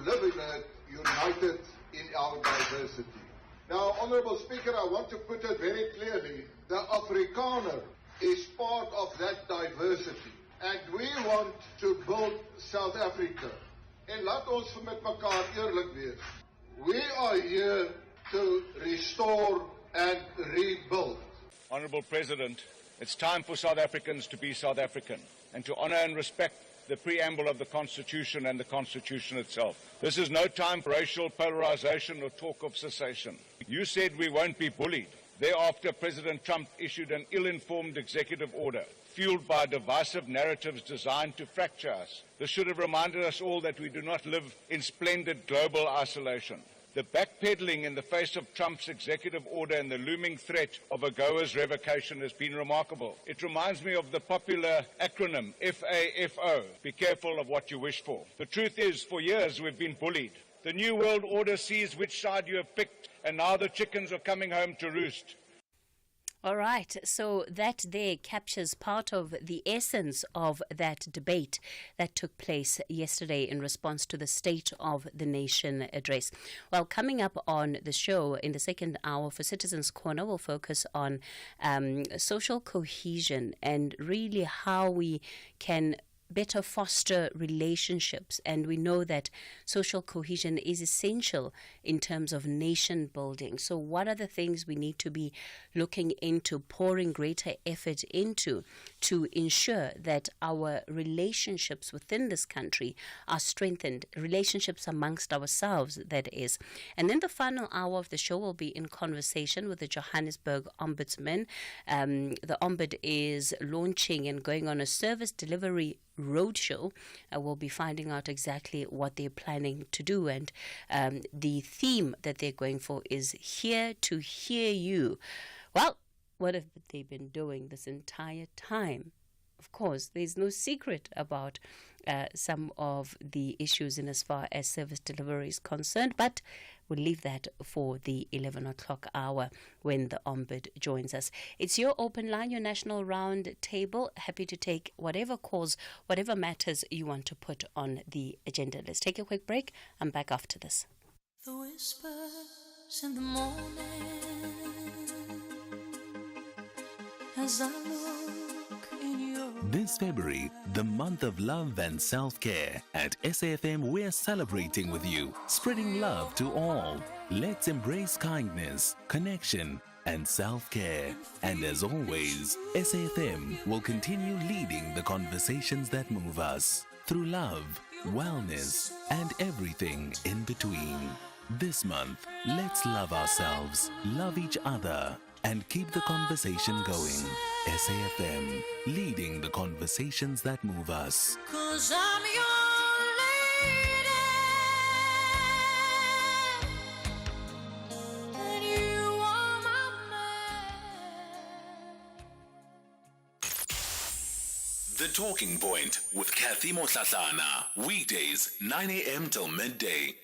live in it united in our diversity. Now, Honourable Speaker, I want to put it very clearly. The Afrikaner is part of that diversity. And we want to build South Africa. En laat ons met mekaar eerlik wees. We are here to restore and rebuild. Honourable President, it's time for South Africans to be South African and to honour and respect the preamble of the Constitution and the Constitution itself. This is no time for racial polarisation or talk of secession. You said we won't be bullied. Thereafter, President Trump issued an ill-informed executive order, fueled by divisive narratives designed to fracture us. This should have reminded us all that we do not live in splendid global isolation. The backpedaling in the face of Trump's executive order and the looming threat of AGOA's revocation has been remarkable. It reminds me of the popular acronym FAFO, be careful of what you wish for. The truth is, for years we've been bullied. The New World Order sees which side you have picked, and now the chickens are coming home to roost. All right, so that there captures part of the essence of that debate that took place yesterday in response to the State of the Nation address. Well, coming up on the show in the second hour for Citizens Corner, we'll focus on social cohesion and really how we can better foster relationships. And we know that social cohesion is essential in terms of nation building. So what are the things we need to be looking into, pouring greater effort into to ensure that our relationships within this country are strengthened, relationships amongst ourselves, that is. And then the final hour of the show will be in conversation with the Johannesburg Ombudsman. The Ombud is launching and going on a service delivery roadshow. We'll be finding out exactly what they're planning to do, and the theme that they're going for is Here to Hear You. Well, what have they been doing this entire time? Of course, there's no secret about some of the issues in as far as service delivery is concerned, but we'll leave that for the 11 o'clock hour when the Ombud joins us. It's your open line, your national round table. Happy to take whatever calls, whatever matters you want to put on the agenda. Let's take a quick break. I'm back after this. The whispers in the morning as I look in your This February, the month of love and self-care, at SAFM we're celebrating with you, spreading love to all. Let's embrace kindness, connection and self-care. And as always, SAFM will continue leading the conversations that move us through love, wellness and everything in between. This month, let's love ourselves, love each other and keep the conversation going. SAFM, leading the conversations that move us. 'Cause I'm your lady and you are my man. The Talking Point with Cathy Mohlahlana, weekdays 9 a.m. till midday.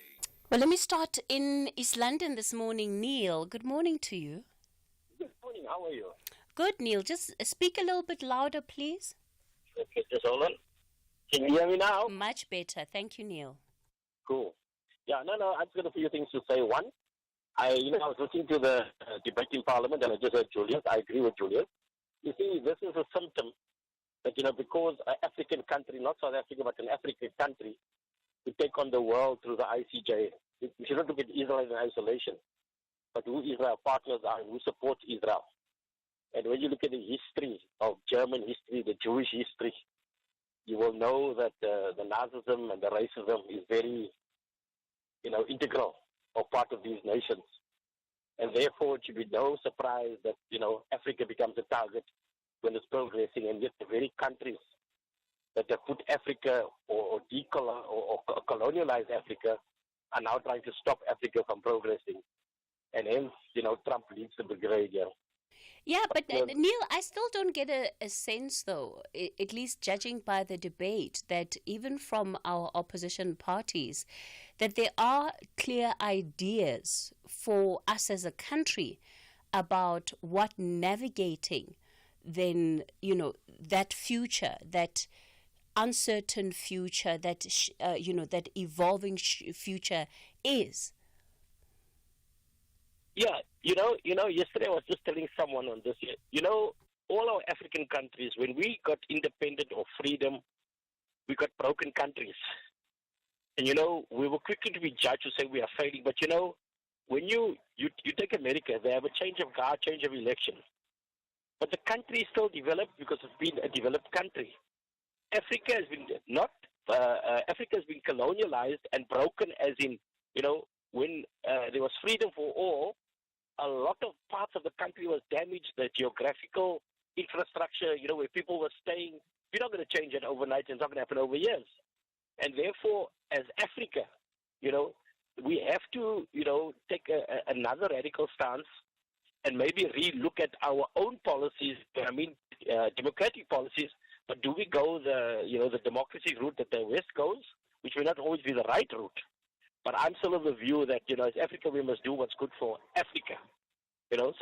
Well, let me start in East London this morning. Neil, good morning to you. Good morning, how are you? Good, Neil. Just speak a little bit louder, please. Okay, just hold on. Can you hear me now? Much better. Thank you, Neil. Cool. Yeah, no, I've got a few things to say. One, I was listening to the debate in Parliament and I just heard Julius. I agree with Julius. You see, this is a symptom that, because an African country, not South Africa, but an African country, to take on the world through the ICJ. We shouldn't look at Israel in isolation, but who Israel partners are and who supports Israel. And when you look at the history of German history, the Jewish history, you will know that the Nazism and the racism is very, integral or part of these nations. And therefore, it should be no surprise that, Africa becomes a target when it's progressing, and yet the very countries that have put Africa or colonialized Africa are now trying to stop Africa from progressing. And hence, Trump leads the brigade here. Yeah, but Neil, I still don't get a sense, though, at least judging by the debate, that even from our opposition parties, that there are clear ideas for us as a country about what navigating then, that future that uncertain future that that evolving future is? Yeah, yesterday I was just telling someone on this. All our African countries, when we got independent or freedom, we got broken countries. And, we were quickly to be judged to say we are failing. But, when you take America, they have a change of guard, change of election. But the country is still developed because it's been a developed country. Africa has been Africa has been colonialized and broken, as in, when there was freedom for all, a lot of parts of the country was damaged, the geographical infrastructure, where people were staying. You're not going to change it overnight. It's not going to happen over years. And therefore, as Africa, we have to, take another radical stance and maybe re-look at our own policies, democratic policies, but do we go the democracy route that the West goes, which may not always be the right route. But I'm still of the view that, as Africa, we must do what's good for Africa. So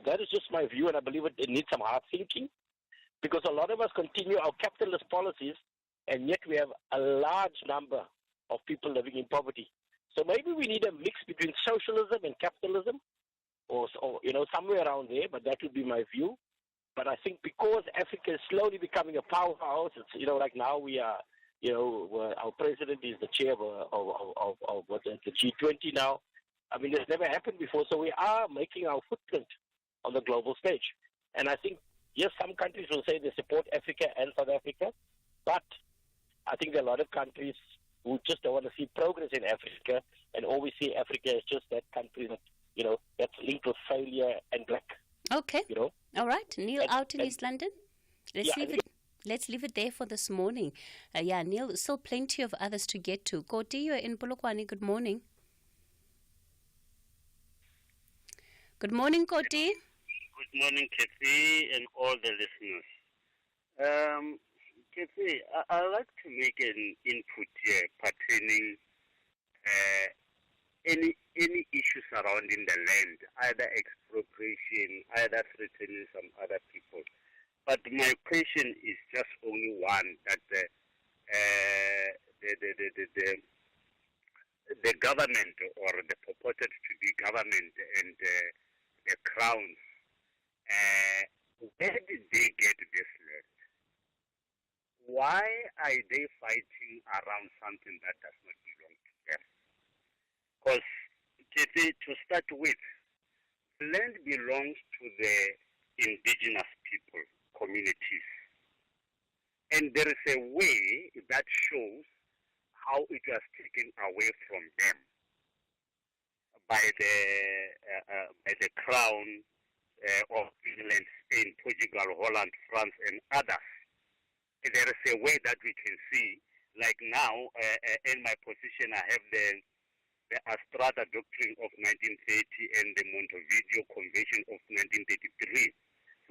that is just my view, and I believe it needs some hard thinking, because a lot of us continue our capitalist policies, and yet we have a large number of people living in poverty. So maybe we need a mix between socialism and capitalism, or somewhere around there, but that would be my view. But I think because Africa is slowly becoming a powerhouse, it's, like now we are, our president is the chair of the G20 now. I mean, it's never happened before, so we are making our footprint on the global stage. And I think, yes, some countries will say they support Africa and South Africa, but I think there are a lot of countries who just don't want to see progress in Africa, and always see Africa as just that country that, that's linked with failure and black. Okay. All right. Neil out in East London. Let's leave it there for this morning. Neil, still plenty of others to get to. Koti, you're in Polokwane. Good morning. Good morning, Koti. Good morning, Cathy, and all the listeners. Cathy, I'd like to make an input here pertaining any issues surrounding the land, either expropriation, either threatening some other people. But my question is just only one, that the government, or the purported to be government, and the crowns, where did they get this land? Why are they fighting around something that does not belong to them? Because, to start with, land belongs to the indigenous people, communities. And there is a way that shows how it was taken away from them by the crown of England, Spain, Portugal, Holland, France, and others. There is a way that we can see, like now, in my position, I have the Astrada Doctrine of 1930 and the Montevideo Convention of 1933,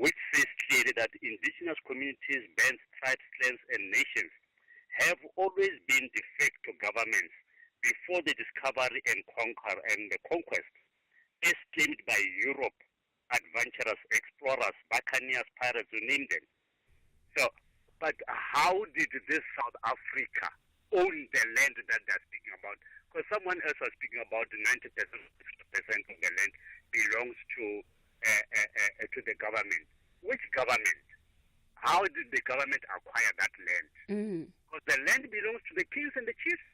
which says clearly that indigenous communities, bands, tribes, clans, and nations have always been de facto governments before the discovery and the conquest, as claimed by Europe, adventurers, explorers, buccaneers, pirates, you name them. So, but how did this South Africa own the land that they're speaking about? Because someone else was speaking about 90% of the land belongs to the government. Which government? How did the government acquire that land? Because the land belongs to the kings and the chiefs.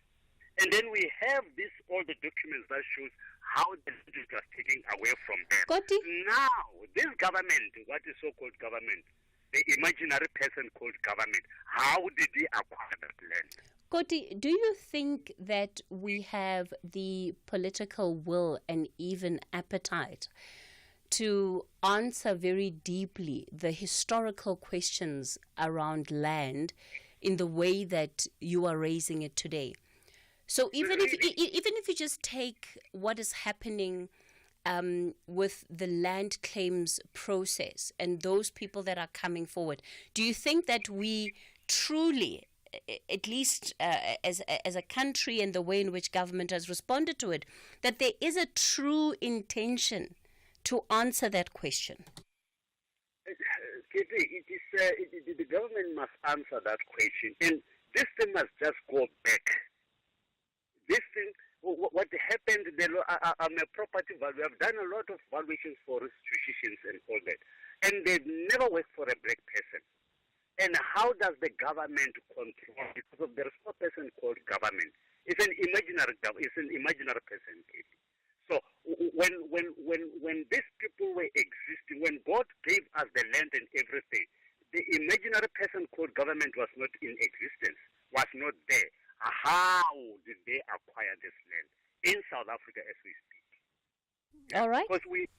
And then we have all the documents that shows how the land was taken away from them. Koti? Now, this government, what is so-called government, the imaginary person called government, how did he acquire that land? Koti, do you think that we have the political will and even appetite to answer very deeply the historical questions around land in the way that you are raising it today? So even if you just take what is happening with the land claims process and those people that are coming forward, do you think that we truly, at least as a country and the way in which government has responded to it, that there is a true intention to answer that question? Kitty, the government must answer that question, and this thing must just go back. This thing, what happened, I'm a property value. I've done a lot of valuations for institutions and all that, and they've never worked for a black person. And how does the government control? Because there's no person called government. It's an imaginary person. So when these people were existing, when God gave us the land and everything, the imaginary person called government was not in existence, was not there. How did they acquire this land in South Africa as we speak? All right. Because we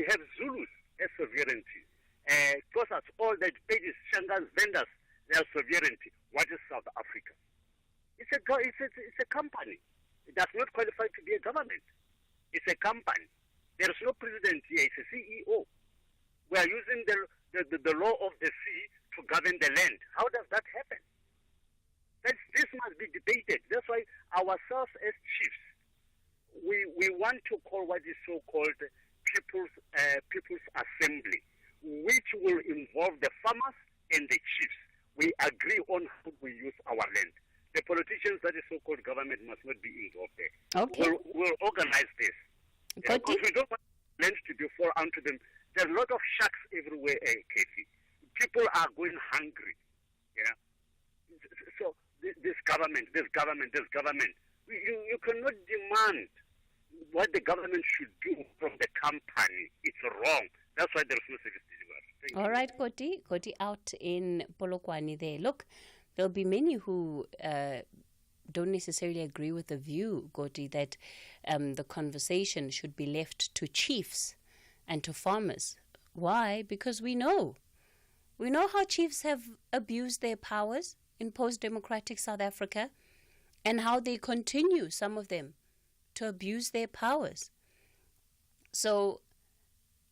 have Zulus as sovereignty. Xhosas, all that pages, Shangas, vendors, they are sovereignty. What is South Africa? It's a company. It does not qualify to be a government. It's a company. There is no president here. It's a CEO. We are using the law of the sea to govern the land. How does that happen? This must be debated. That's why ourselves as chiefs, we want to call what is so-called People's Assembly, which will involve the farmers and the chiefs. We agree on how we use our land. The politicians, that is so-called government, must not be involved there. Okay. We'll organize this. Because we don't want land to be fall onto them. There's a lot of sharks everywhere, Cathy. People are going hungry. Yeah. So this government. You cannot demand what the government should do from the company. It's wrong. That's why there's no service delivery. All right, Koti out in Polokwane there. Look, there'll be many who don't necessarily agree with the view, Koti, that the conversation should be left to chiefs and to farmers. Why? Because we know how chiefs have abused their powers in post-democratic South Africa and how they continue, some of them, to abuse their powers. So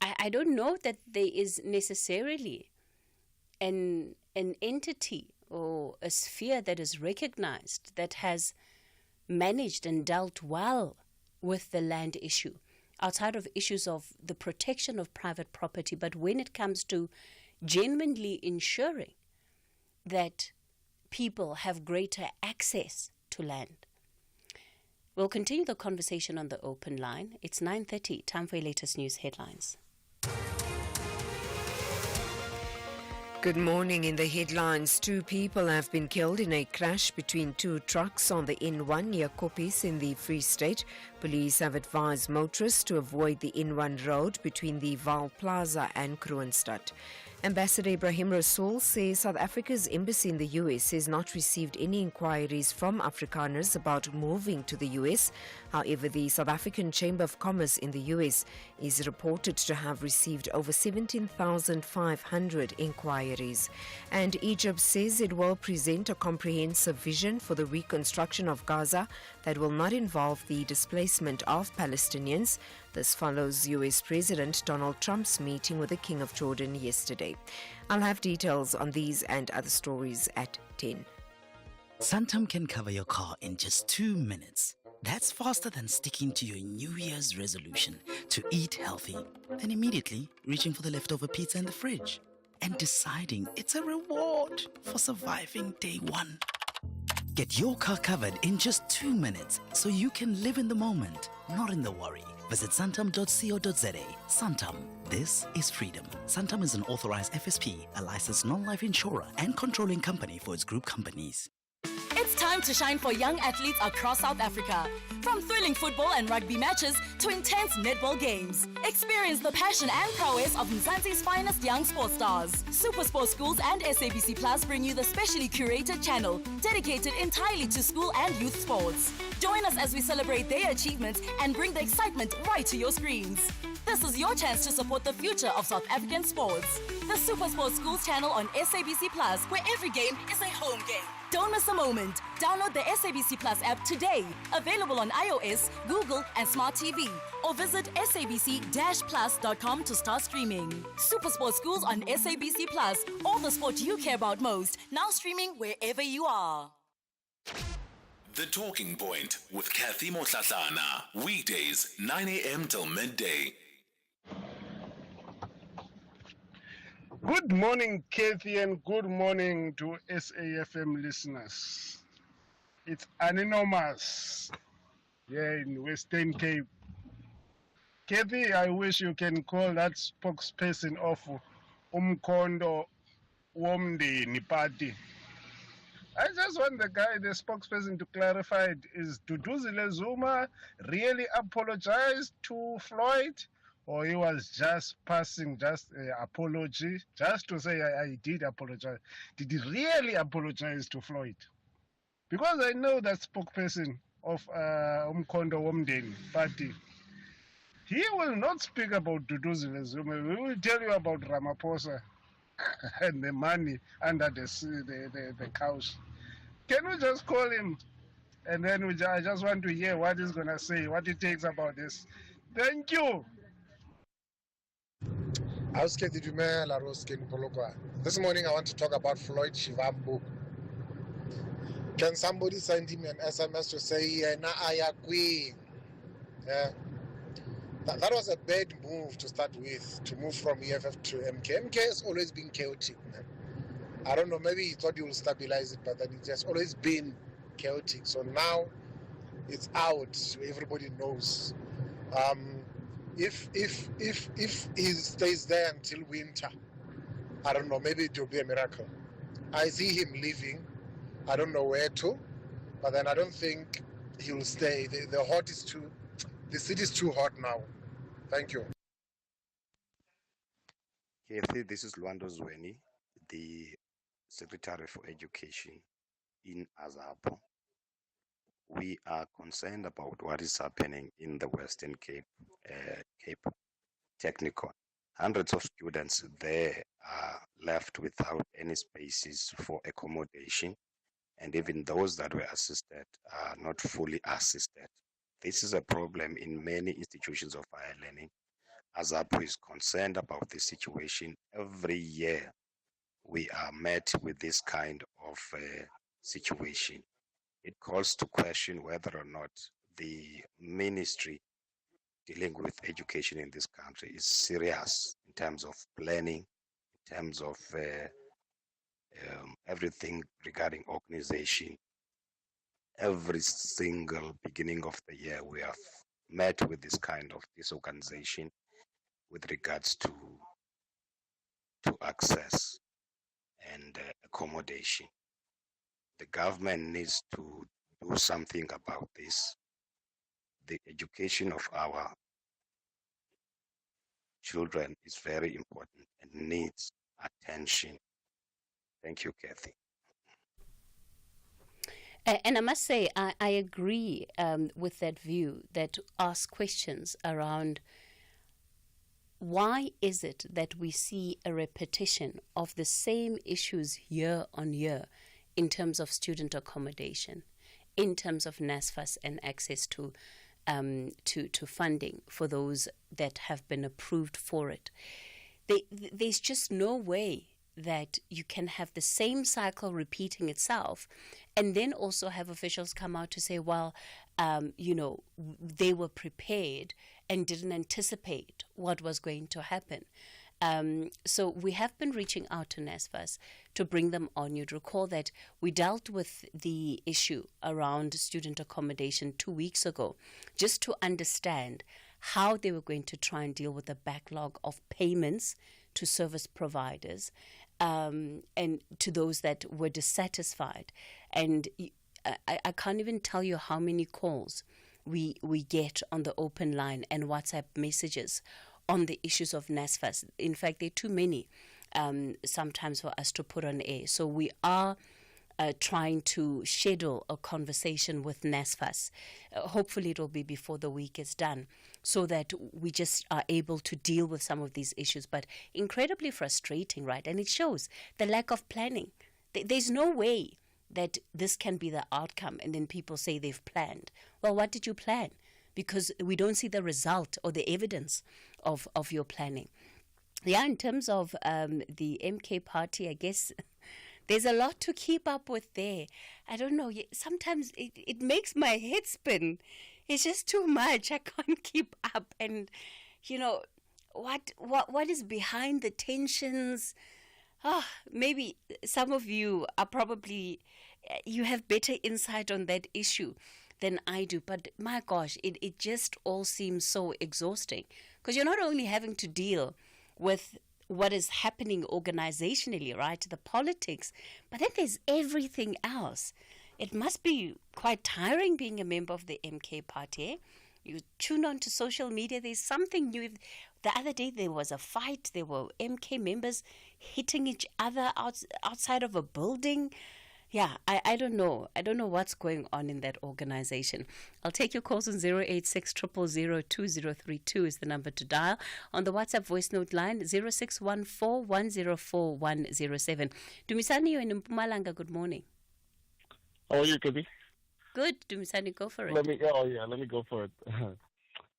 I don't know that there is necessarily an entity or a sphere that is recognized that has managed and dealt well with the land issue, outside of issues of the protection of private property. But when it comes to genuinely ensuring that people have greater access to land. We'll continue the conversation on the open line. It's 9:30, time for your latest news headlines. Good morning. In the headlines, 2 people have been killed in a crash between 2 trucks on the N1 near Koppies in the Free State. Police have advised motorists to avoid the N1 road between the Val Plaza and Kroonstad. Ambassador Ibrahim Rasool says South Africa's embassy in the US has not received any inquiries from Afrikaners about moving to the US. However, the South African Chamber of Commerce in the US is reported to have received over 17,500 inquiries. And Egypt says it will present a comprehensive vision for the reconstruction of Gaza that will not involve the displacement of Palestinians. This follows US President Donald Trump's meeting with the King of Jordan yesterday. I'll have details on these and other stories at 10. Santam can cover your car in just 2 minutes. That's faster than sticking to your New Year's resolution to eat healthy, then immediately reaching for the leftover pizza in the fridge and deciding it's a reward for surviving day 1. Get your car covered in just 2 minutes so you can live in the moment, not in the worry. Visit santam.co.za. Santam. This is freedom. Santam is an authorized FSP, a licensed non-life insurer and controlling company for its group companies. It's time to shine for young athletes across South Africa. From thrilling football and rugby matches to intense netball games. Experience the passion and prowess of Mzansi's finest young sports stars. Super Sports Schools and SABC Plus bring you the specially curated channel dedicated entirely to school and youth sports. Join us as we celebrate their achievements and bring the excitement right to your screens. This is your chance to support the future of South African sports. The Super Sports Schools channel on SABC Plus, where every game is a home game. Don't miss a moment. Download the SABC Plus app today. Available on iOS, Google, and Smart TV. Or visit sabc-plus.com to start streaming. Super Sports Schools on SABC Plus. All the sport you care about most. Now streaming wherever you are. The Talking Point with Cathy Mohlahlana. Weekdays, 9 a.m. till midday. Good morning, Cathy, and good morning to SAFM listeners. It's anonymous here in Western Cape. Cathy, I wish you can call that spokesperson of Umkondo Womndeni Party. I just want the spokesperson to clarify it. Is Duduzile Zuma really apologized to Floyd? Or he was just passing apology, just to say I did apologize. Did he really apologize to Floyd? Because I know that spokesperson of Umkondo Womndeni Party, he will not speak about Duduzile Zuma. We will tell you about Ramaphosa and the money under the couch. Can we just call him? And then I just want to hear what he's going to say, what he thinks about this. Thank you. This morning I want to talk about Floyd Shivambu. Can somebody send him an SMS to say, na ayakwi? That was a bad move to start with, to move from EFF to MK. MK has always been chaotic, man. I don't know, maybe he thought he will stabilize it, but then it has always been chaotic. So now it's out, everybody knows. If he stays there until winter, I don't know, maybe it will be a miracle. I see him leaving. I don't know where to, but then I don't think he will stay. The city is too hot now. Thank you. Kathy, this is Luando Zweni, the Secretary for Education in Azapo. We are concerned about what is happening in the Western Cape, Cape Technical. Hundreds of students there are left without any spaces for accommodation, and even those that were assisted are not fully assisted. This is a problem in many institutions of higher learning. Azapo is concerned about this situation. Every year we are met with this kind of situation. It calls to question whether or not the ministry dealing with education in this country is serious in terms of planning, in terms of everything regarding organization. Every single beginning of the year, we have met with this kind of disorganization with regards to access and accommodation. The government needs to do something about this. The education of our children is very important and needs attention. Thank you, Kathy. And I must say, I agree with that view that asks questions around why is it that we see a repetition of the same issues year on year in terms of student accommodation, in terms of NSFAS and access to funding for those that have been approved for it. There's just no way that you can have the same cycle repeating itself and then also have officials come out to say, well, they were prepared and didn't anticipate what was going to happen. So we have been reaching out to NSFAS to bring them on. You'd recall that we dealt with the issue around student accommodation 2 weeks ago, just to understand how they were going to try and deal with the backlog of payments to service providers and to those that were dissatisfied. And I can't even tell you how many calls we get on the open line and WhatsApp messages on the issues of NSFAS. In fact, there are too many sometimes for us to put on air. So we are trying to schedule a conversation with NSFAS. Hopefully it will be before the week is done, so that we just are able to deal with some of these issues. But incredibly frustrating, right? And it shows the lack of planning. There's no way that this can be the outcome and then people say they've planned. Well, what did you plan? Because we don't see the result or the evidence of your planning. Yeah, in terms of the MK party, I guess there's a lot to keep up with there. I don't know, sometimes it makes my head spin. It's just too much. I can't keep up. And, what is behind the tensions? Maybe some of you are probably, you have better insight on that issue than I do. But my gosh, it just all seems so exhausting, because you're not only having to deal with what is happening organizationally, right, the politics, but then there's everything else. It must be quite tiring being a member of the MK party. You tune on to social media, there's something new. The other day there was a fight, there were MK members hitting each other outside of a building. Yeah, I don't know. I don't know what's going on in that organization. I'll take your calls on 086 000 2032 is the number to dial. On the WhatsApp voice note line, 0614 104 107. Dumisani, you're in Mpumalanga. Good morning. How are you, Cathy? Good, Dumisani, go for it. Let me go for it.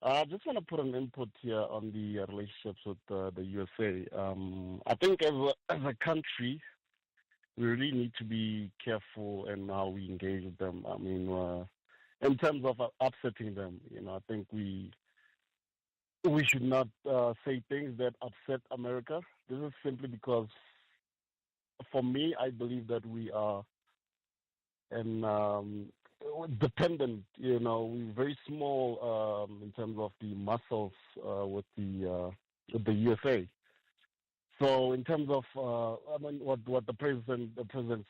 I just want to put an input here on the relationships with the USA. I think as a country, we really need to be careful in how we engage with them. I mean, in terms of upsetting them, I think we should not say things that upset America. This is simply because, for me, I believe that we are dependent. We're very small in terms of the muscles with the USA. So in terms of what the president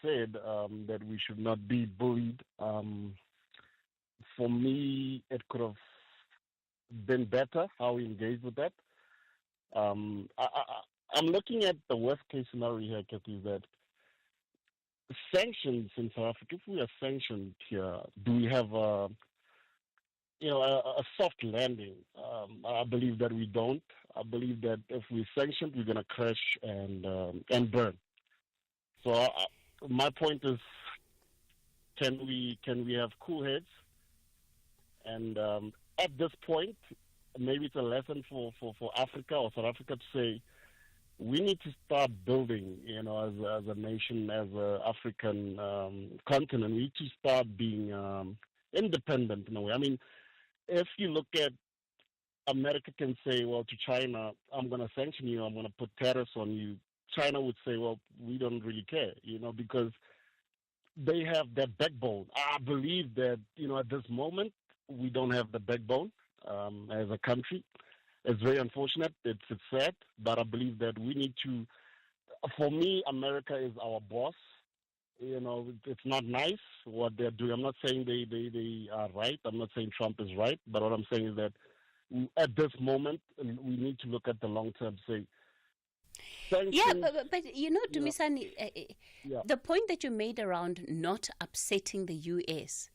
said, that we should not be bullied. For me, it could have been better how we engage with that. I'm looking at the worst case scenario here, Cathy, that sanctions in South Africa. If we are sanctioned here, do we have a soft landing? I believe that we don't. I believe that if we're sanctioned, we're going to crash and burn. So my point is, can we have cool heads? And at this point, maybe it's a lesson for Africa or South Africa to say, we need to start building, as a nation, as an African continent. We need to start being independent in a way. I mean, if you look at America can say, well, to China, I'm going to sanction you, I'm going to put tariffs on you. China would say, well, we don't really care, because they have that backbone. I believe that, at this moment, we don't have the backbone as a country. It's very unfortunate. It's sad, but I believe that we need to, for me, America is our boss. It's not nice what they're doing. I'm not saying they are right. I'm not saying Trump is right, but what I'm saying is that at this moment, we need to look at the long term. Say, yeah, but Dumisani, the point that you made around not upsetting the U.S.,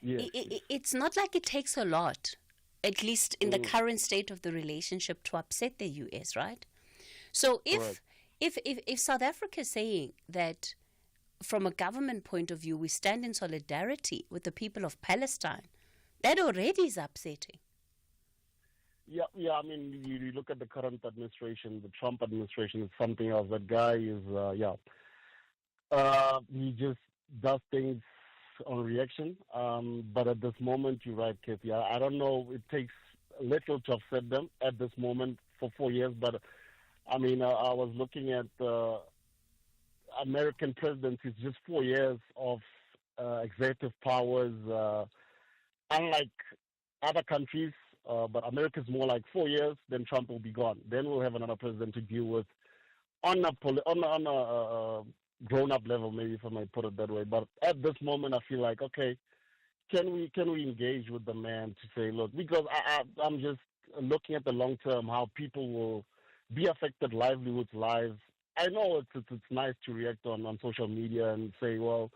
it's not like it takes a lot, at least in the current state of the relationship, to upset the U.S., right? So if South Africa is saying that, from a government point of view, we stand in solidarity with the people of Palestine, that already is upsetting. Yeah. I mean, you look at the current administration, the Trump administration is something else. That guy is, he just does things on reaction. But at this moment, you're right, Cathy. I don't know. It takes little to upset them at this moment for 4 years. But I mean, I was looking at American presidents. It's just 4 years of executive powers. Unlike other countries. But America's more like 4 years, then Trump will be gone. Then we'll have another president to deal with on a grown-up level, maybe, if I may put it that way. But at this moment, I feel like, okay, can we engage with the man to say, look, because I'm just looking at the long term, how people will be affected, livelihoods, lives. I know it's nice to react on social media and say, well,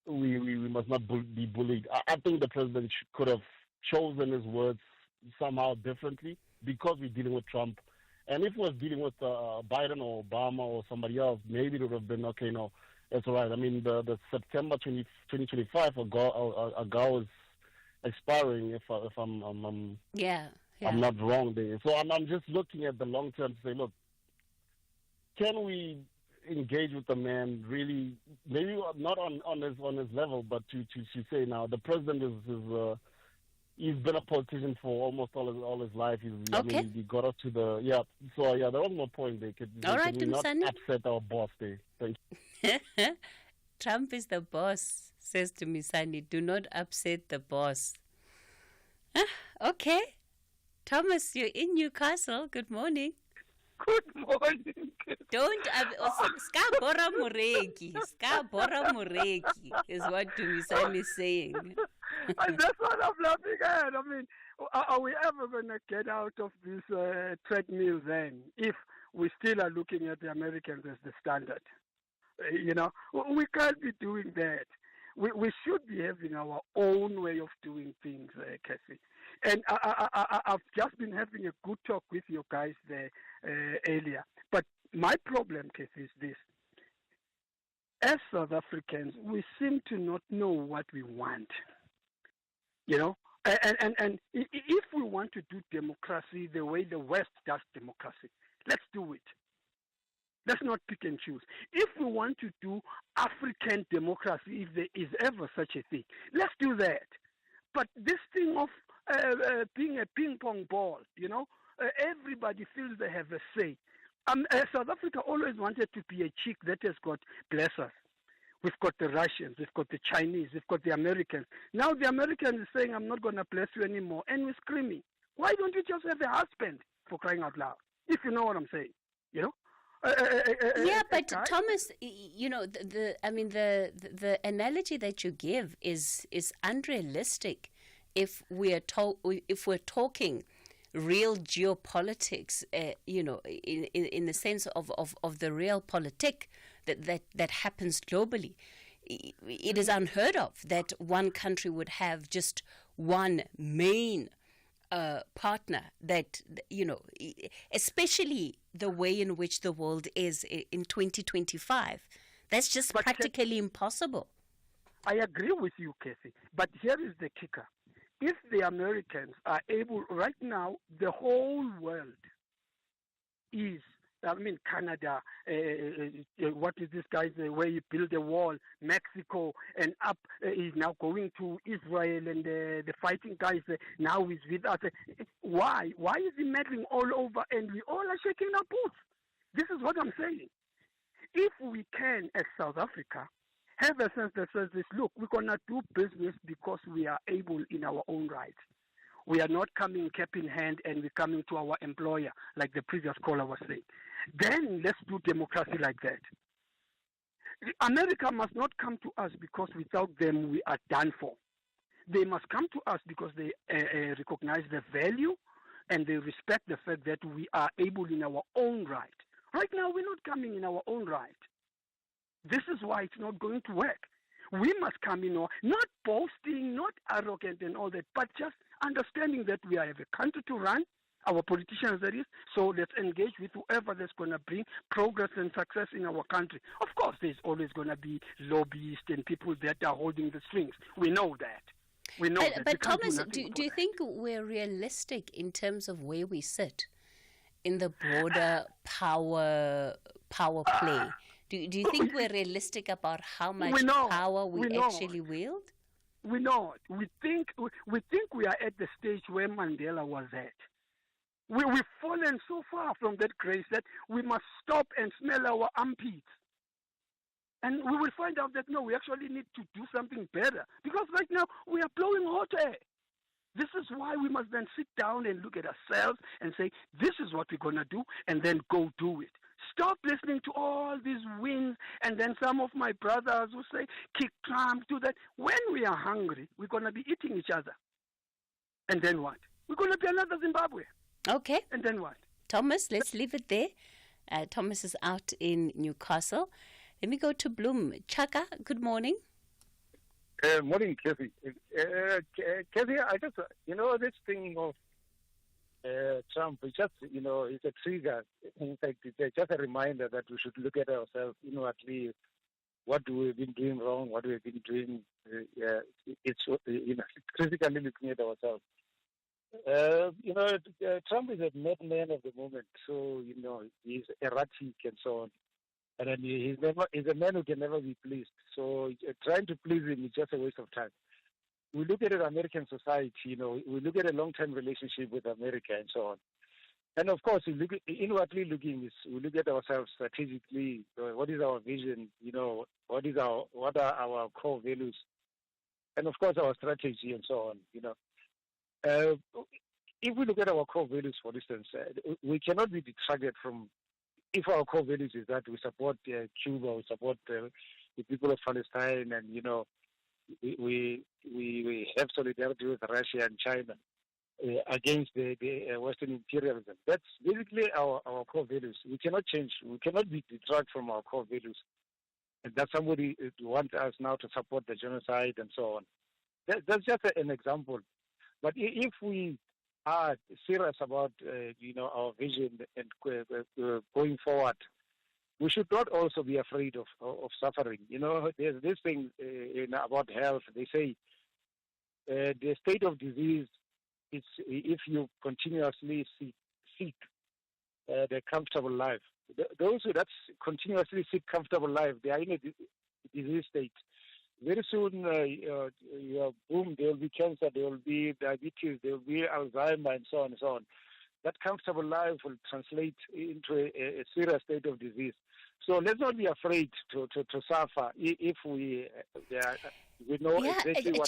we must not be bullied. I think the president could have chosen his words somehow differently, because we're dealing with Trump. And if we was dealing with Biden or Obama or somebody else, maybe it would have been, okay, no, it's all right. I mean, the September 2025 ago is expiring, if I'm not wrong there. So I'm just looking at the long term to say, look, can we engage with the man really, maybe not on his level, but to say now, the president is he's been a politician for almost all his life. Okay. I mean, he got us to the So there was no point. They could not upset our boss there. Thank you. Trump is the boss, says to Misani. Do not upset the boss. Okay. Thomas, you're in Newcastle. Good morning. Good morning. Don't Skabora Mureki. Skabora Mureki is what Dumisani is saying. And that's what I'm laughing at. I mean, are we ever going to get out of this treadmill then if we still are looking at the Americans as the standard? You know, we can't be doing that. We should be having our own way of doing things, Cathy. And I've just been having a good talk with you guys there earlier. But my problem, Cathy, is this. As South Africans, we seem to not know what we want. You know? And if we want to do democracy the way the West does democracy, let's do it. Let's not pick and choose. If we want to do African democracy, if there is ever such a thing, let's do that. But this thing of being a ping pong ball, you know, everybody feels they have a say. South Africa always wanted to be a chick that has got blessers. We've got the Russians, we've got the Chinese, we've got the Americans. Now the Americans are saying, I'm not going to bless you anymore. And we're screaming. Why don't you just have a husband, for crying out loud? If you know what I'm saying, you know? Yeah, but Thomas, you know, the analogy that you give is unrealistic if we're talking real geopolitics, you know, in the sense of the real politic that happens globally. It is unheard of that one country would have just one main partner that, you know, especially the way in which the world is in 2025. That's just practically impossible. I agree with you, Cathy. But here is the kicker. If the Americans are able, right now, the whole world is, I mean, Canada, what is this guy's where you build a wall, Mexico, and up is now going to Israel, and the fighting guys now is with us. Why? Why is he meddling all over and we all are shaking our boots? This is what I'm saying. If we can, as South Africa, have a sense that says this, look, we're going to do business because we are able in our own right. We are not coming cap in hand and we're coming to our employer, like the previous caller was saying. Then let's do democracy like that. America must not come to us because without them we are done for. They must come to us because they recognize the value and they respect the fact that we are able in our own right. Right now we're not coming in our own right. This is why it's not going to work. We must come in, not boasting, not arrogant and all that, but just understanding that we have a country to run, our politicians that is, so let's engage with whoever that's going to bring progress and success in our country. Of course, there's always going to be lobbyists and people that are holding the strings. We know that. We know that. But Thomas, do you think we're realistic in terms of where we sit in the broader power play? Do you think we're realistic about how much power we actually wield? We know. We think we are at the stage where Mandela was at. We've fallen so far from that grace that we must stop and smell our armpits. And we will find out that, no, we actually need to do something better. Because right now, we are blowing hot air. This is why we must then sit down and look at ourselves and say, this is what we're going to do, and then go do it. Stop listening to all these wins, and then some of my brothers will say, kick Trump, do that. When we are hungry, we're going to be eating each other. And then what? We're going to be another Zimbabwe. Okay. And then what? Thomas, let's leave it there. Thomas is out in Newcastle. Let me go to Bloom. Chaka, good morning. Morning, Cathy. Cathy, I just, this thing of Trump, it's just, it's a trigger. In fact, it's just a reminder that we should look at ourselves, at least what we've been doing wrong, what we've been doing. It's, critically looking at ourselves. Trump is a madman of the moment, so, he's erratic and so on. And then he's a man who can never be pleased. So trying to please him is just a waste of time. we look at an American society, we look at a long-term relationship with America and so on. And of course, inwardly looking is we look at ourselves strategically. What is our vision? What are our core values? And of course, our strategy and so on. If we look at our core values, for instance, we cannot be detracted from. If our core values is that we support Cuba, we support the people of Palestine, and we have solidarity with Russia and China against the Western imperialism. That's basically our core values. We cannot change. We cannot be detract from our core values. And that somebody wants us now to support the genocide and so on. That's just an example. But if we are serious about our vision and going forward, we should not also be afraid of suffering. There's this thing about health. They say the state of disease is if you continuously seek the comfortable life. Those who continuously seek comfortable life, they are in a disease state. Very soon, boom, there will be cancer, there will be diabetes, there will be Alzheimer, and so on and so on. That comfortable life will translate into a serious state of disease. So let's not be afraid to suffer if we know exactly what...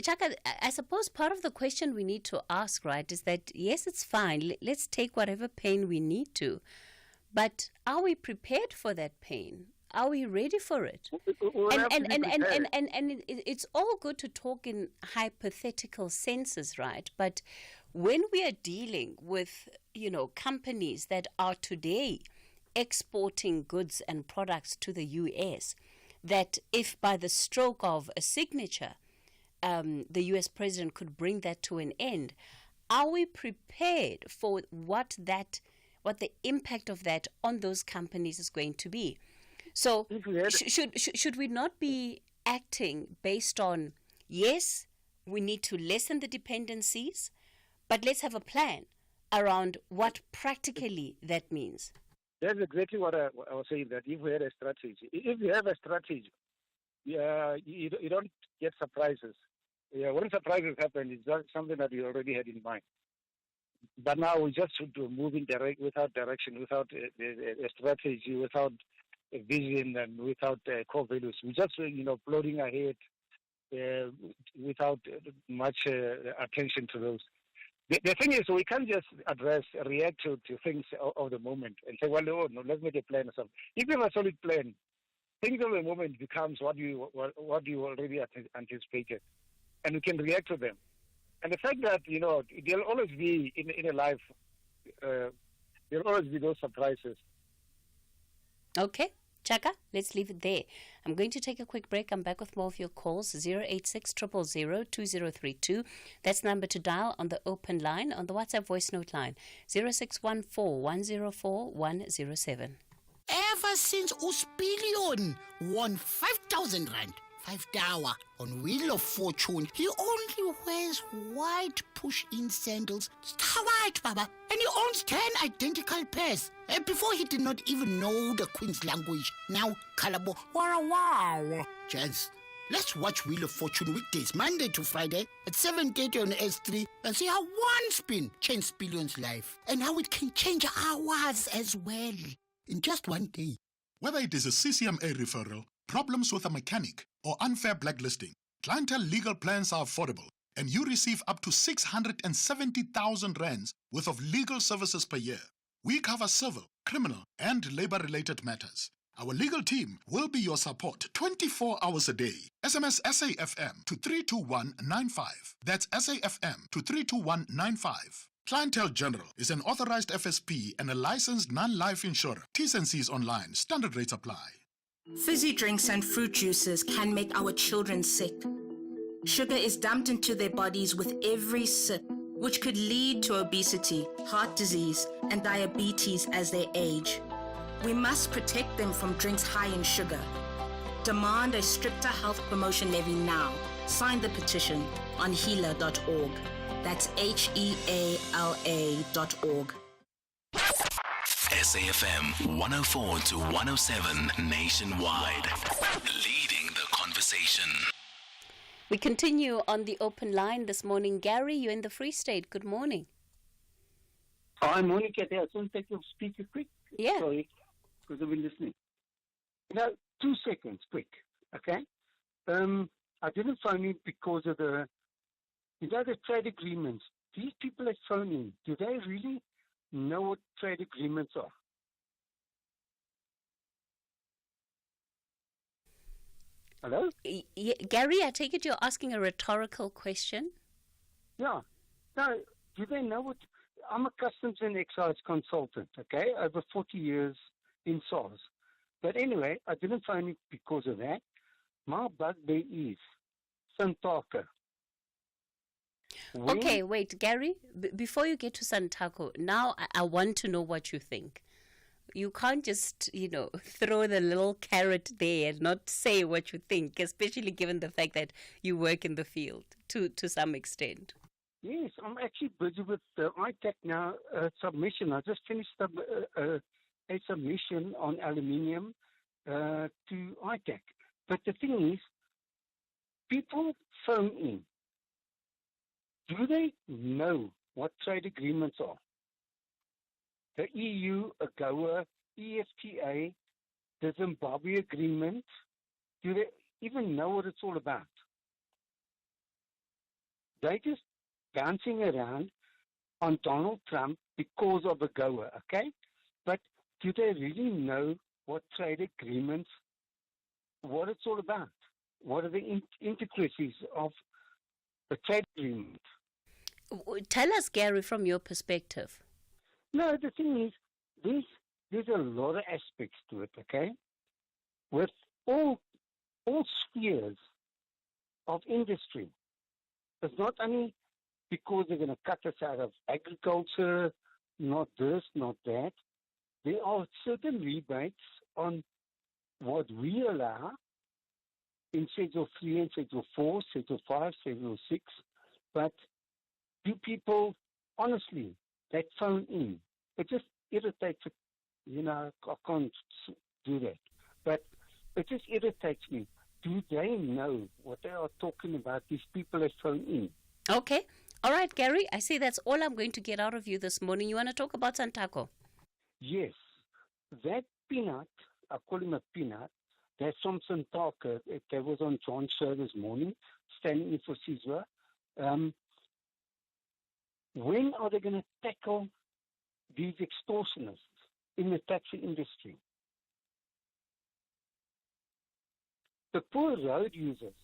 Chaka, I suppose part of the question we need to ask, right, is that, yes, it's fine. Let's take whatever pain we need to. But are we prepared for that pain? Are we ready for it? And it's all good to talk in hypothetical senses, right? But when we are dealing with, companies that are today exporting goods and products to the U.S., that if by the stroke of a signature, the U.S. president could bring that to an end, are we prepared for what the impact of that on those companies is going to be? So should we not be acting based on, yes, we need to lessen the dependencies, but let's have a plan around what practically that means? That's exactly what I was saying, that if we had a strategy, if you have a strategy, you don't get surprises. When surprises happen, it's just something that you already had in mind. But now we just should move without direction, without a strategy, without a vision, and without core values. We just, plodding ahead without much attention to those. The thing is, we can't just react to things of the moment and say, well, no, let's make a plan or something. If you have a solid plan, things of the moment becomes what you already anticipated, and you can react to them. And the fact that, there'll always be, in a life, there'll always be those surprises. Okay. Chaka, let's leave it there. I'm going to take a quick break. I'm back with more of your calls, 086 000 2032. That's the number to dial on the open line, on the WhatsApp voice note line, 0614 104 107. Ever since Uspilion won 5,000 rand, 5 tower on Wheel of Fortune, he only wears white push-in sandals. Star white, Baba. And he owns 10 identical pairs. And before he did not even know the Queen's language. Now, Kalabo, wow. Chance, let's watch Wheel of Fortune weekdays, Monday to Friday at 7:30 on S3 and see how one spin changed Spillion's life and how it can change ours as well in just one day. Whether it is a CCMA referral, problems with a mechanic, or unfair blacklisting, Clientele legal plans are affordable, and you receive up to 670,000 rands worth of legal services per year. We cover civil, criminal, and labor-related matters. Our legal team will be your support 24 hours a day. SMS SAFM to 32195. That's SAFM to 32195. Clientele General is an authorized FSP and a licensed non-life insurer. T's and C's online. Standard rates apply. Fizzy drinks and fruit juices can make our children sick. Sugar is dumped into their bodies with every sip, which could lead to obesity, heart disease, and diabetes as they age. We must protect them from drinks high in sugar. Demand a stricter health promotion levy now. Sign the petition on heala.org. That's HEALA.org. SAFM 104 to 107 nationwide. Leading the conversation. We continue on the open line this morning. Gary, you're in the Free State. Good morning. Hi, morning, Cathy. I just want to take your speaker quick. Yeah. Sorry, because I've been listening. 2 seconds, quick. Okay? I didn't phone in because of the trade agreements. These people that phone in, do they really know what trade agreements are? Hello? Gary, I take it you're asking a rhetorical question? Yeah. No, do they know what... I'm a customs and excise consultant, okay? Over 40 years in SARS. But anyway, I didn't phone it because of that. My bugbear is Santaka. Okay, wait, Gary, before you get to Santako, now I want to know what you think. You can't just, throw the little carrot there and not say what you think, especially given the fact that you work in the field to some extent. Yes, I'm actually busy with the ITAC now submission. I just finished a submission on aluminium to ITAC. But the thing is, people phone in. Do they know what trade agreements are? The EU, AGOA, EFTA, the Zimbabwe agreement, do they even know what it's all about? They just bouncing around on Donald Trump because of AGOA, okay? But do they really know what trade agreements, what it's all about? What are the intricacies of the trade agreement? Tell us, Gary, from your perspective. No, the thing is, there's a lot of aspects to it, okay? With all spheres of industry. It's not only because they're going to cut us out of agriculture, not this, not that. There are certain rebates on what we allow in Schedule 3 and Schedule 4, Schedule 5, Schedule 6. But do people, honestly, that phone in, it just irritates, I can't do that. But it just irritates me. Do they know what they are talking about, these people that phone in? Okay. All right, Gary, I see that's all I'm going to get out of you this morning. You want to talk about Santako? Yes. That peanut, I call him a peanut, that's from Santaka. That was on John's show this morning, standing in for Sizwa. When are they going to tackle these extortionists in the taxi industry? The poor road users,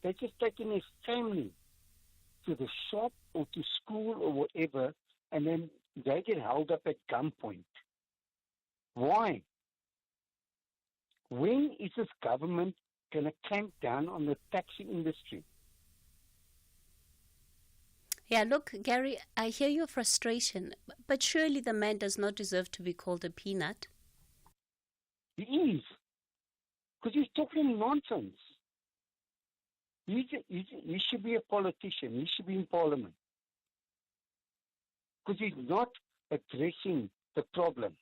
they're just taking their family to the shop or to school or whatever, and then they get held up at gunpoint. Why? When is this government going to clamp down on the taxi industry? Yeah, look, Gary, I hear your frustration, but surely the man does not deserve to be called a peanut. He is. Because he's talking nonsense. He should be a politician. He should be in parliament. Because he's not addressing the problem.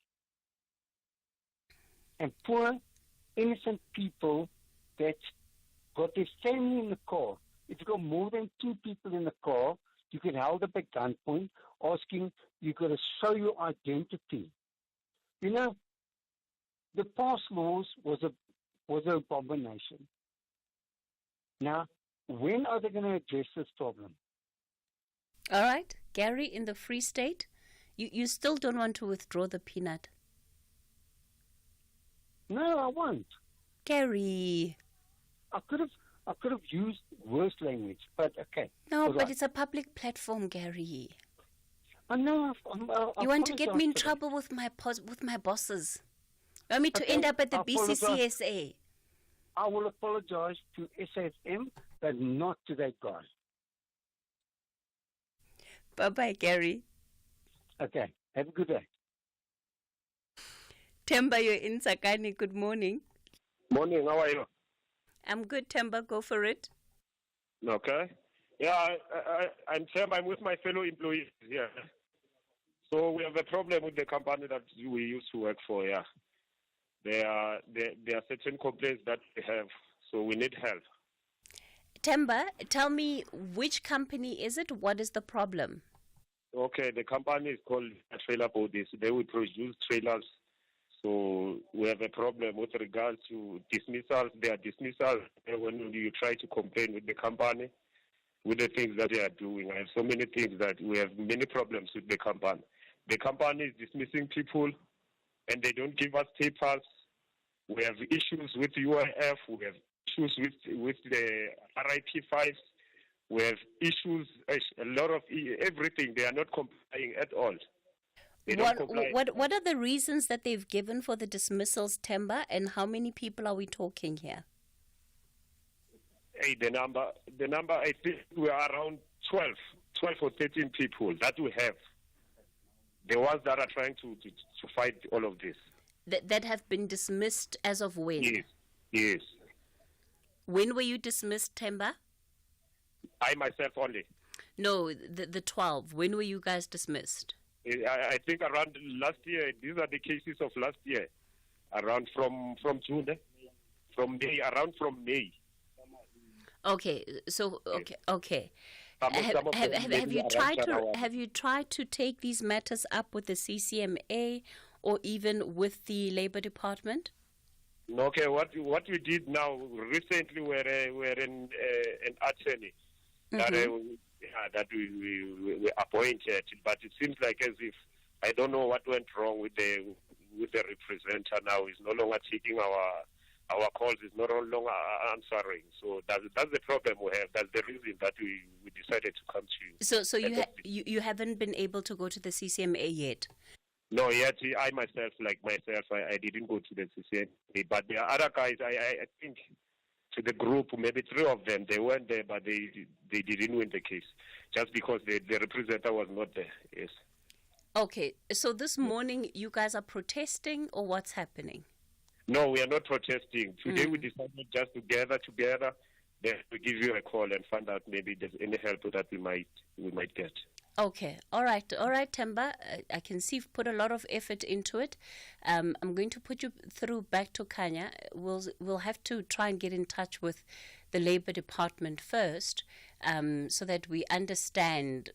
And poor, innocent people that got their family in the car. If you've got more than 2 people in the car, you get held up at gunpoint, asking, you've got to show your identity. The past laws was an abomination. Now, when are they going to address this problem? All right, Gary, in the Free State, you still don't want to withdraw the peanut? No, I won't. Gary. I could have used worse language, but okay. No, but it's a public platform, Gary. I know. You want to get me in trouble with my bosses? You want me to end up at the BCCSA? I will apologize to SFM, but not to that guy. Bye-bye, Gary. Okay. Have a good day. Temba, you're in Sakani. Good morning. Morning. How are you? I'm good, Temba. Go for it. Okay. Yeah, I'm Temba. I'm with my fellow employees here. So we have a problem with the company that we used to work for, yeah. There are certain complaints that we have, so we need help. Temba, tell me, which company is it? What is the problem? Okay, the company is called Trailer Bodies. They will produce trailers. So we have a problem with regards to dismissals. There are dismissals when you try to complain with the company, with the things that they are doing. I have so many things that we have many problems with the company. The company is dismissing people, and they don't give us papers. We have issues with UIF. We have issues with the RIP5s. We have issues, a lot of everything. They are not complying at all. They don't comply. What are the reasons that they've given for the dismissals, Temba, and how many people are we talking here? Hey, the number, I think we are around 12 or 13 people that we have. The ones that are trying to fight all of this. That have been dismissed as of when? Yes. When were you dismissed, Temba? I myself only. No, the 12. When were you guys dismissed? I think around last year. These are the cases of last year. Around from June, from May. Okay, so okay. Have you tried to take these matters up with the CCMA or even with the Labour Department? Okay, what we did now recently, we're an attorney that we appointed, but it seems like as if I don't know what went wrong with the representative now. He's no longer taking our calls. He's no longer answering. So that's the problem we have. That's the reason that we decided to come to you. So you haven't been able to go to the CCMA yet? No, yet I myself, I didn't go to the CCMA. But the other guys, I think, to the group, maybe 3 of them, they went there, but they didn't win the case just because the representative was not there. Yes. Okay, so this morning you guys are protesting, or what's happening? No, we are not protesting. Today we decided just to gather together, then we give you a call and find out maybe there's any help that we might get. Okay, all right, Temba. I can see you've put a lot of effort into it. I'm going to put you through back to Kanya. We'll have to try and get in touch with the Labour Department first, so that we understand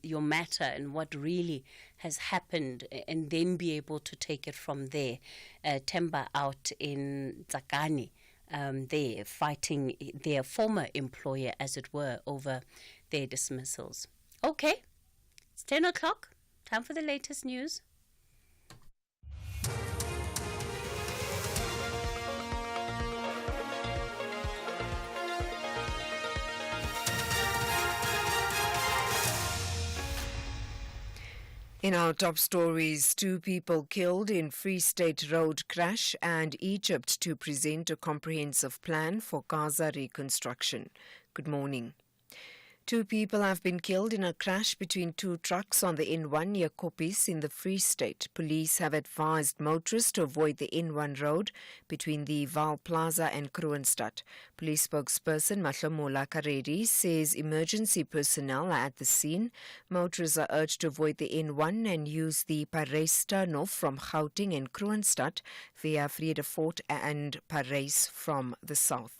your matter and what really has happened, and then be able to take it from there. Temba out in Tsakani, there fighting their former employer, as it were, over their dismissals. Okay, it's 10 o'clock. Time for the latest news. In our top stories, 2 people killed in Free State road crash, and Egypt to present a comprehensive plan for Gaza reconstruction. Good morning. 2 people have been killed in a crash between 2 trucks on the N1 near Kopis in the Free State. Police have advised motorists to avoid the N1 road between the Val Plaza and Kroonstad. Police spokesperson Cathy says emergency personnel are at the scene. Motorists are urged to avoid the N1 and use the Parys turnoff from Gauteng and Kroonstad via Vredefort and Parys from the south.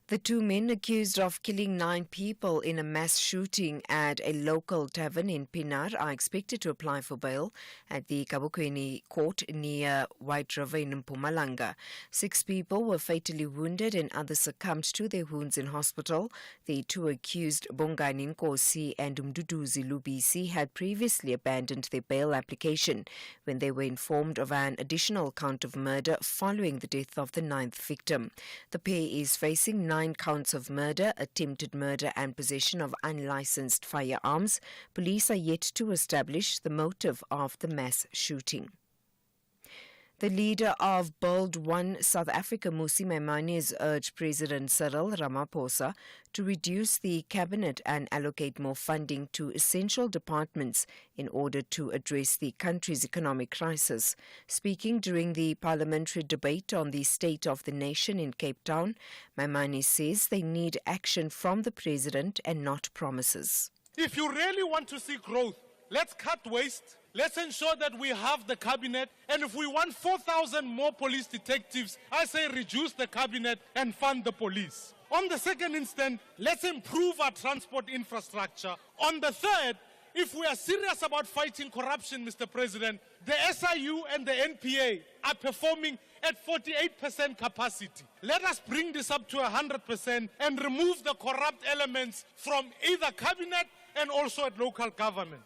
The 2 men accused of killing 9 people in a mass shooting at a local tavern in Pinar are expected to apply for bail at the Kabukweni court near White River in Mpumalanga. 6 people were fatally wounded and others succumbed to their wounds in hospital. The 2 accused, Bongani Nkosi and Mduduzi Lubisi, had previously abandoned their bail application when they were informed of an additional count of murder following the death of the 9th victim. The pair is facing 9 counts of murder, attempted murder and possession of unlicensed firearms. Police are yet to establish the motive of the mass shooting. The leader of Bold One South Africa, Mmusi Maimane, has urged President Cyril Ramaphosa to reduce the cabinet and allocate more funding to essential departments in order to address the country's economic crisis. Speaking during the parliamentary debate on the state of the nation in Cape Town, Maimane says they need action from the president and not promises. If you really want to see growth, let's cut waste. Let's ensure that we have the cabinet, and if we want 4,000 more police detectives, I say reduce the cabinet and fund the police. On the second instance, let's improve our transport infrastructure. On the third, if we are serious about fighting corruption, Mr. President, the SIU and the NPA are performing at 48% capacity. Let us bring this up to 100% and remove the corrupt elements from either cabinet and also at local government.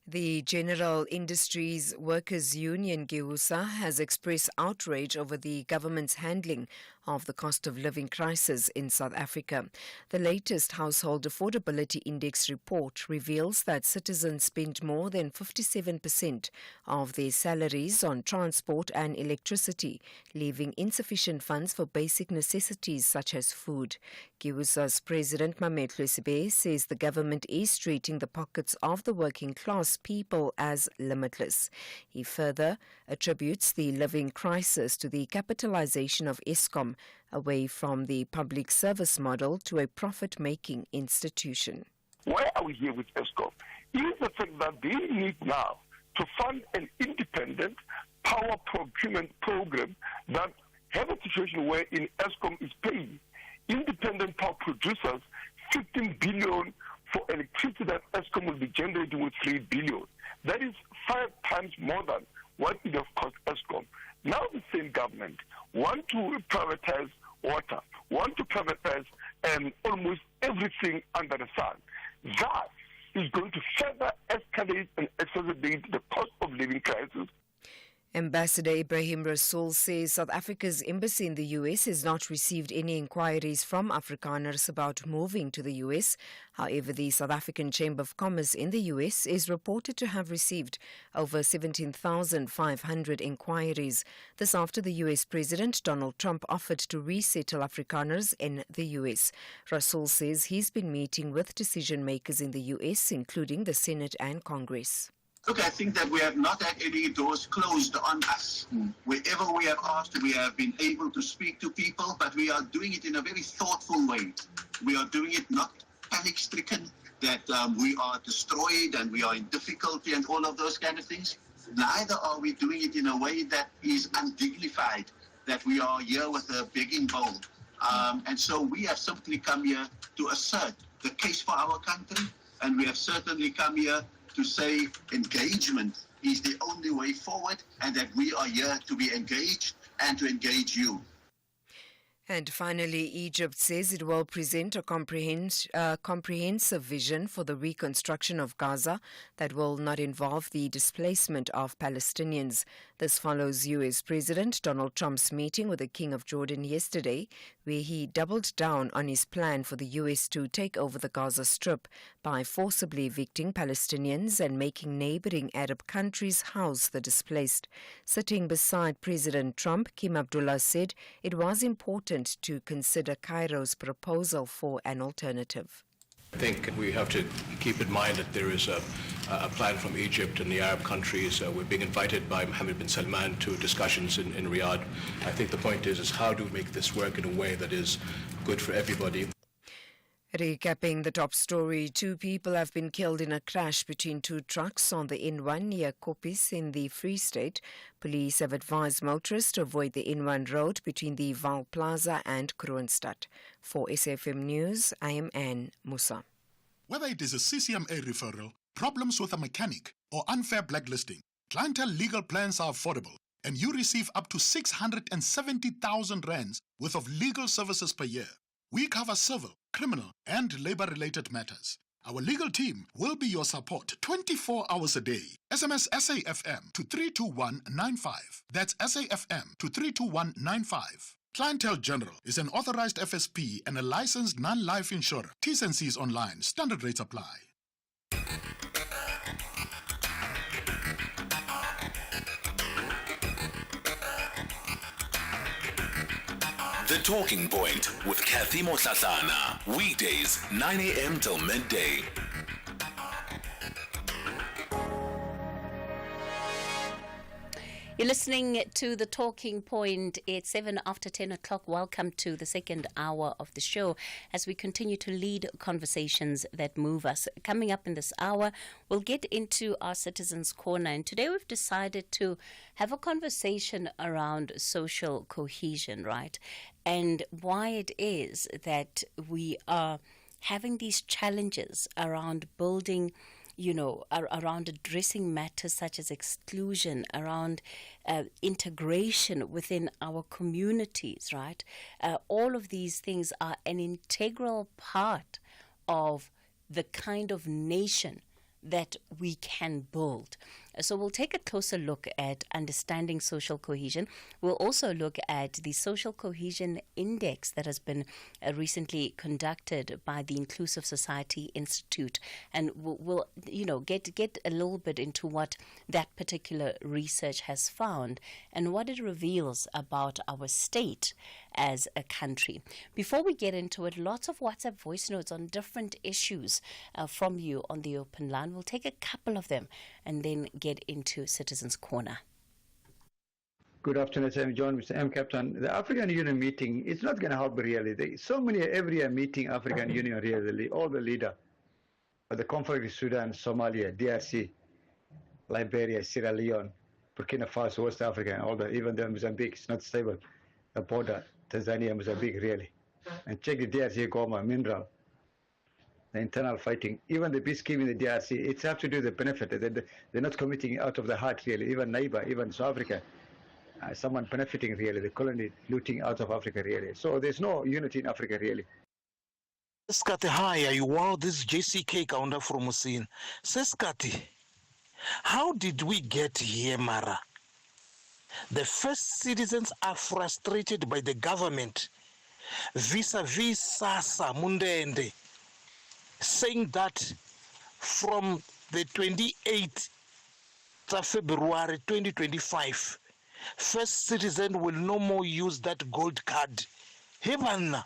The General Industries Workers Union, GEUSA, has expressed outrage over the government's handling of the cost of living crisis in South Africa. The latest Household Affordability Index report reveals that citizens spend more than 57% of their salaries on transport and electricity, leaving insufficient funds for basic necessities such as food. GEUSA's President Mametlo Sibe says the government is treating the pockets of the working class people as limitless. He further attributes the living crisis to the capitalization of Eskom away from the public service model to a profit-making institution. Why are we here with Eskom? Is the fact that they need now to fund an independent power procurement program that have a situation where in Eskom is paying independent power producers 15 billion for electricity that Eskom will be generating with 3 billion. That is 5 times more than what it has cost Eskom. Now the same government want to privatize water, want to privatize almost everything under the sun. That is going to further escalate and exacerbate the cost of living crisis. Ambassador Ibrahim Rasool says South Africa's embassy in the U.S. has not received any inquiries from Afrikaners about moving to the U.S. However, the South African Chamber of Commerce in the U.S. is reported to have received over 17,500 inquiries. This after the U.S. President Donald Trump offered to resettle Afrikaners in the U.S. Rasool says he's been meeting with decision makers in the U.S., including the Senate and Congress. Look, I think that we have not had any doors closed on us. Wherever we have asked, we have been able to speak to people, but we are doing it in a very thoughtful way. We are doing it not panic-stricken, that we are destroyed and we are in difficulty and all of those kind of things. Neither are we doing it in a way that is undignified, that we are here with a begging bowl. And so we have simply come here to assert the case for our country, and we have certainly come here to say engagement is the only way forward and that we are here to be engaged and to engage you. And finally, Egypt says it will present a comprehensive vision for the reconstruction of Gaza that will not involve the displacement of Palestinians. This follows U.S. President Donald Trump's meeting with the King of Jordan yesterday, where he doubled down on his plan for the U.S. to take over the Gaza Strip by forcibly evicting Palestinians and making neighboring Arab countries house the displaced. Sitting beside President Trump, Kim Abdullah said it was important to consider Cairo's proposal for an alternative. I think we have to keep in mind that there is a plan from Egypt and the Arab countries. We're being invited by Mohammed bin Salman to discussions in Riyadh. I think the point is how do we make this work in a way that is good for everybody. Recapping the top story, 2 people have been killed in a crash between 2 trucks on the N1 near Kopis in the Free State. Police have advised motorists to avoid the N1 road between the Val Plaza and Kroonstad. For SAFM News, I am Anne Musa. Whether it is a CCMA referral, problems with a mechanic, or unfair blacklisting, clientele legal plans are affordable, and you receive up to 670,000 rands worth of legal services per year. We cover civil, criminal, and labor-related matters. Our legal team will be your support 24 hours a day. SMS SAFM to 32195. That's SAFM to 32195. Clientele General is an authorized FSP and a licensed non-life insurer. T's and C's online. Standard rates apply. The Talking Point with Cathy Mohlahlana. Weekdays, 9 a.m. till midday. You're listening to The Talking Point. It's 7 after 10 o'clock. Welcome to the second hour of the show as we continue to lead conversations that move us. Coming up in this hour, we'll get into our Citizens Corner. And today we've decided to have a conversation around social cohesion, right? And why it is that we are having these challenges around building, around addressing matters such as exclusion, around integration within our communities, right? All of these things are an integral part of the kind of nation that we can build. So we'll take a closer look at understanding social cohesion. We'll also look at the Social Cohesion Index that has been recently conducted by the Inclusive Society Institute, and we'll get a little bit into what that particular research has found and what it reveals about our state as a country. Before we get into it, lots of WhatsApp voice notes on different issues from you on the open line. We'll take a couple of them and then get into Citizens Corner. Good afternoon, I'm John, Mr. M. Captain. The African Union meeting, it's not going to help really. There's so many every year meeting African Union really, all the leader of the conflict in Sudan, Somalia, DRC, Liberia, Sierra Leone, Burkina Faso, West Africa, and all that, even the Mozambique, it's not stable. The border, Tanzania, Mozambique, really. And check the DRC, Goma, mineral, the internal fighting, even the peacekeeping in the DRC, it's have to do the benefit. They're not committing out of the heart, really. Even neighbor, even South Africa, someone benefiting, really. The colony looting out of Africa, really. So there's no unity in Africa, really. Scotty, hi, are you well? This is JCK Kaunda from Musin. Say, Scotty, how did we get here, Mara? The first citizens are frustrated by the government vis-a-vis Sasa Mundende, saying that from the 28th of February 2025, first citizen will no more use that gold card. Heaven,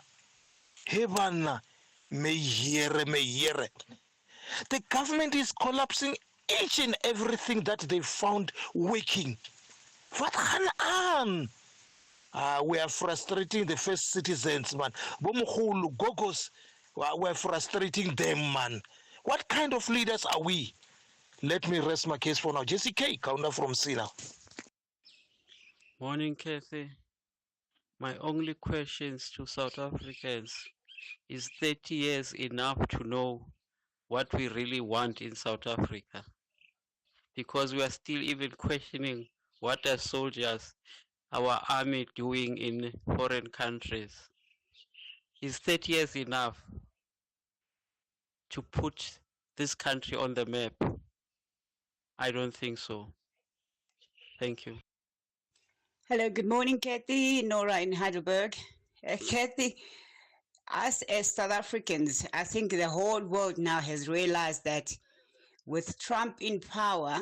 may hear. The government is collapsing each and everything that they found working. What on? We are frustrating the first citizens, man. Bomhulu Gogos, we're frustrating them, man. What kind of leaders are we? Let me rest my case for now. Jesse K, Kaunda from Sina. Morning, Cathy. My only questions to South Africans is 30 years enough to know what we really want in South Africa? Because we are still even questioning what are soldiers, our army doing in foreign countries. Is 30 years enough to put this country on the map? I don't think so. Thank you. Hello, good morning, Cathy. Nora in Heidelberg. Cathy, us as South Africans, I think the whole world now has realized that with Trump in power,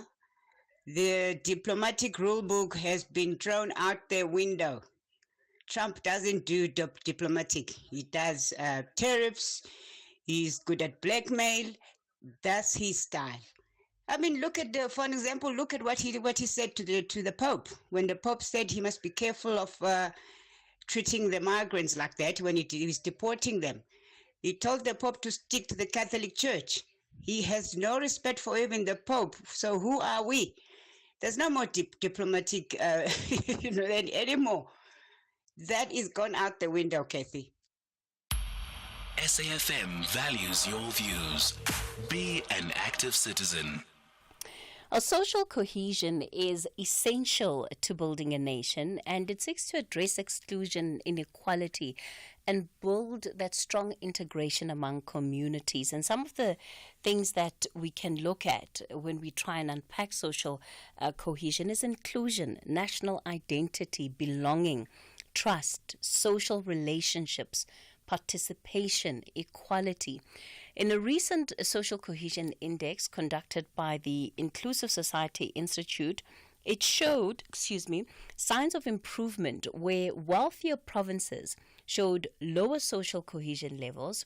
the diplomatic rule book has been thrown out the window. Trump doesn't do diplomatic. He does tariffs. He's good at blackmail. That's his style. I mean, look at for an example, look at what he said to the Pope when the Pope said he must be careful of treating the migrants like that when he was deporting them. He told the Pope to stick to the Catholic Church. He has no respect for even the Pope. So who are we? There's no more diplomatic anymore. That is gone out the window, Cathy. SAFM values your views. Be an active citizen. Our social cohesion is essential to building a nation, and it seeks to address exclusion, inequality, and build that strong integration among communities. And some of the things that we can look at when we try and unpack social cohesion is inclusion, national identity, belonging, trust, social relationships, participation, equality. In a recent Social Cohesion Index conducted by the Inclusive Society Institute, it showed, signs of improvement where wealthier provinces showed lower social cohesion levels,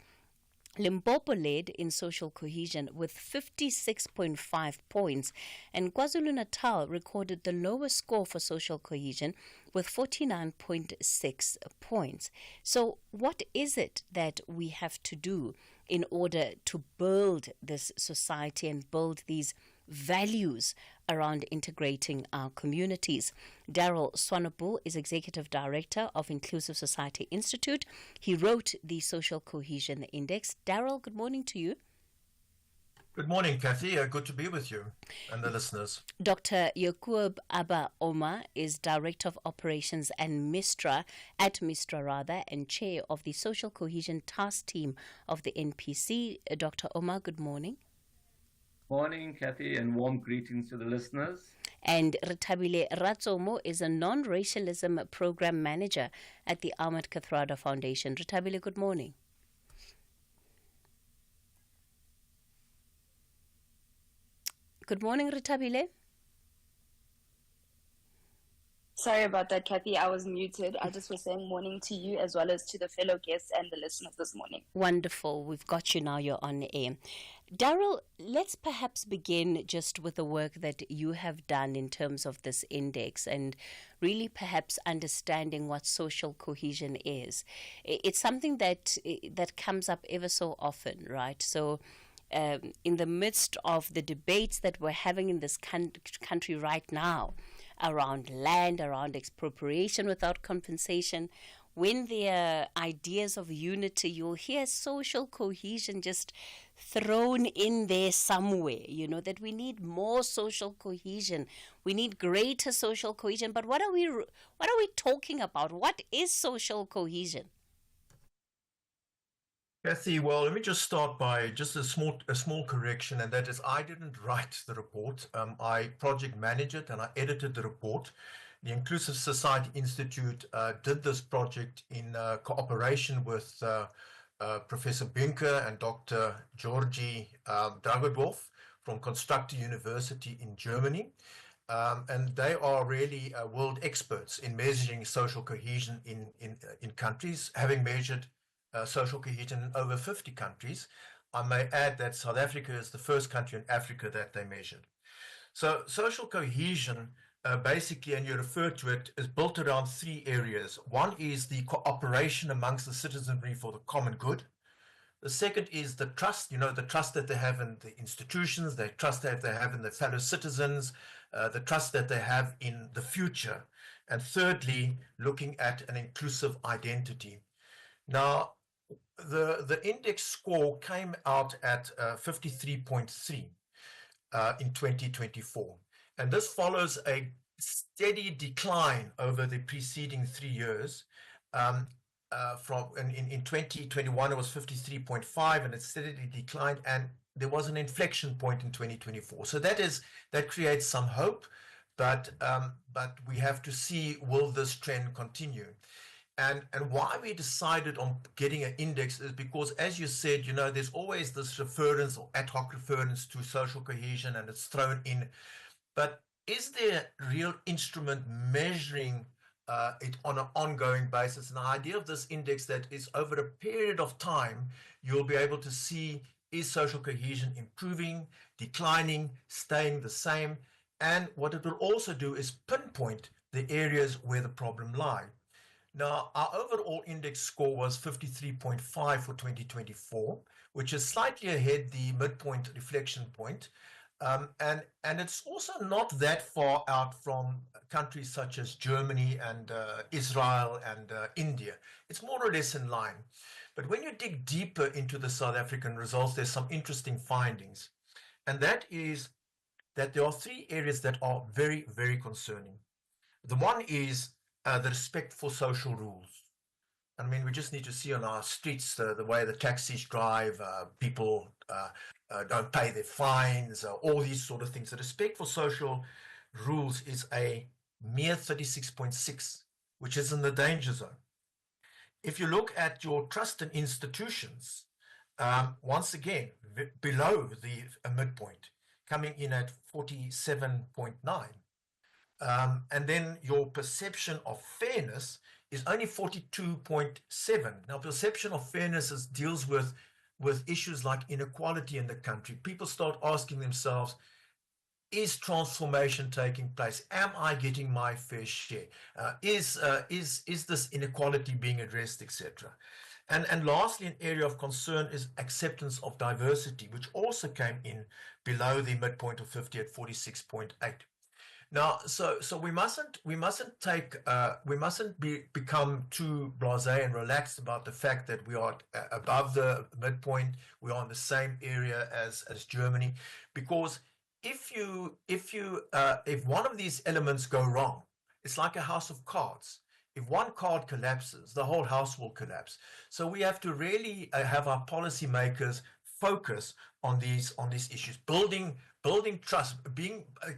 Limpopo led in social cohesion with 56.5 points, and KwaZulu-Natal recorded the lowest score for social cohesion with 49.6 points. So what is it that we have to do in order to build this society and build these values around integrating our communities? Daryl Swanabu is Executive Director of Inclusive Society Institute. He wrote the Social Cohesion Index. Daryl, good morning to you. Good morning, Cathy. Good to be with you and the listeners. Dr. Yakub Abba Omar is Director of Operations and Mistra, and Chair of the Social Cohesion Task Team of the NPC. Dr. Omar, good morning. Morning, Cathy, and warm greetings to the listeners. And Retabile Ratsomo is a non-racialism program manager at the Ahmed Kathrada Foundation. Retabile, good morning. Good morning, Retabile. Sorry about that, Cathy. I was muted. I just was saying morning to you as well as to the fellow guests and the listeners this morning. Wonderful. We've got you now. You're on the air. Daryl, let's perhaps begin just with the work that you have done in terms of this index and really perhaps understanding what social cohesion is. It's something that comes up ever so often, right? So in the midst of the debates that we're having in this country right now, around land, around expropriation without compensation, when there are ideas of unity, you'll hear social cohesion just thrown in there somewhere, that we need more social cohesion. We need greater social cohesion. But what are we talking about? What is social cohesion? Cathy, well, let me just start by just a small correction, and that is I didn't write the report. I project managed it and I edited the report. The Inclusive Society Institute did this project in cooperation with Professor Binker and Dr. Georgi Dragodov from Constructor University in Germany. And they are really world experts in measuring social cohesion in countries, having measured social cohesion in over 50 countries. I may add that South Africa is the first country in Africa that they measured. So social cohesion, basically, and you refer to it, is built around three areas. One is the cooperation amongst the citizenry for the common good. The second is the trust, the trust that they have in the institutions, the trust that they have in their fellow citizens, the trust that they have in the future. And thirdly, looking at an inclusive identity. Now, the index score came out at 53.3 in 2024. And this follows a steady decline over the preceding 3 years. In 2021, it was 53.5, and it steadily declined, and there was an inflection point in 2024. So that creates some hope, but we have to see, will this trend continue? And why we decided on getting an index is because, as you said, there's always this reference or ad hoc reference to social cohesion, and it's thrown in. But is there a real instrument measuring it on an ongoing basis? And the idea of this index that is over a period of time, you'll be able to see, is social cohesion improving, declining, staying the same? And what it will also do is pinpoint the areas where the problem lie. Now, our overall index score was 53.5 for 2024, which is slightly ahead the midpoint reflection point. And it's also not that far out from countries such as Germany and Israel and India. It's more or less in line. But when you dig deeper into the South African results, there's some interesting findings. And that is that there are three areas that are very, very concerning. The one is the respect for social rules. I mean, we just need to see on our streets the way the taxis drive, people don't pay their fines, all these sort of things. The respect for social rules is a mere 36.6, which is in the danger zone. If you look at your trust in institutions, once again, below the midpoint, coming in at 47.9. And then your perception of fairness is only 42.7. Now, perception of fairness deals with with issues like inequality in the country, people start asking themselves, is transformation taking place? Am I getting my fair share? Is this inequality being addressed, etc.? And lastly, an area of concern is acceptance of diversity, which also came in below the midpoint of 50 at 46.8. Now, so we mustn't become too blasé and relaxed about the fact that we are above the midpoint. We are in the same area as Germany, because if one of these elements go wrong, it's like a house of cards. If one card collapses, the whole house will collapse. So we have to really have our policymakers focus on these issues, building trust,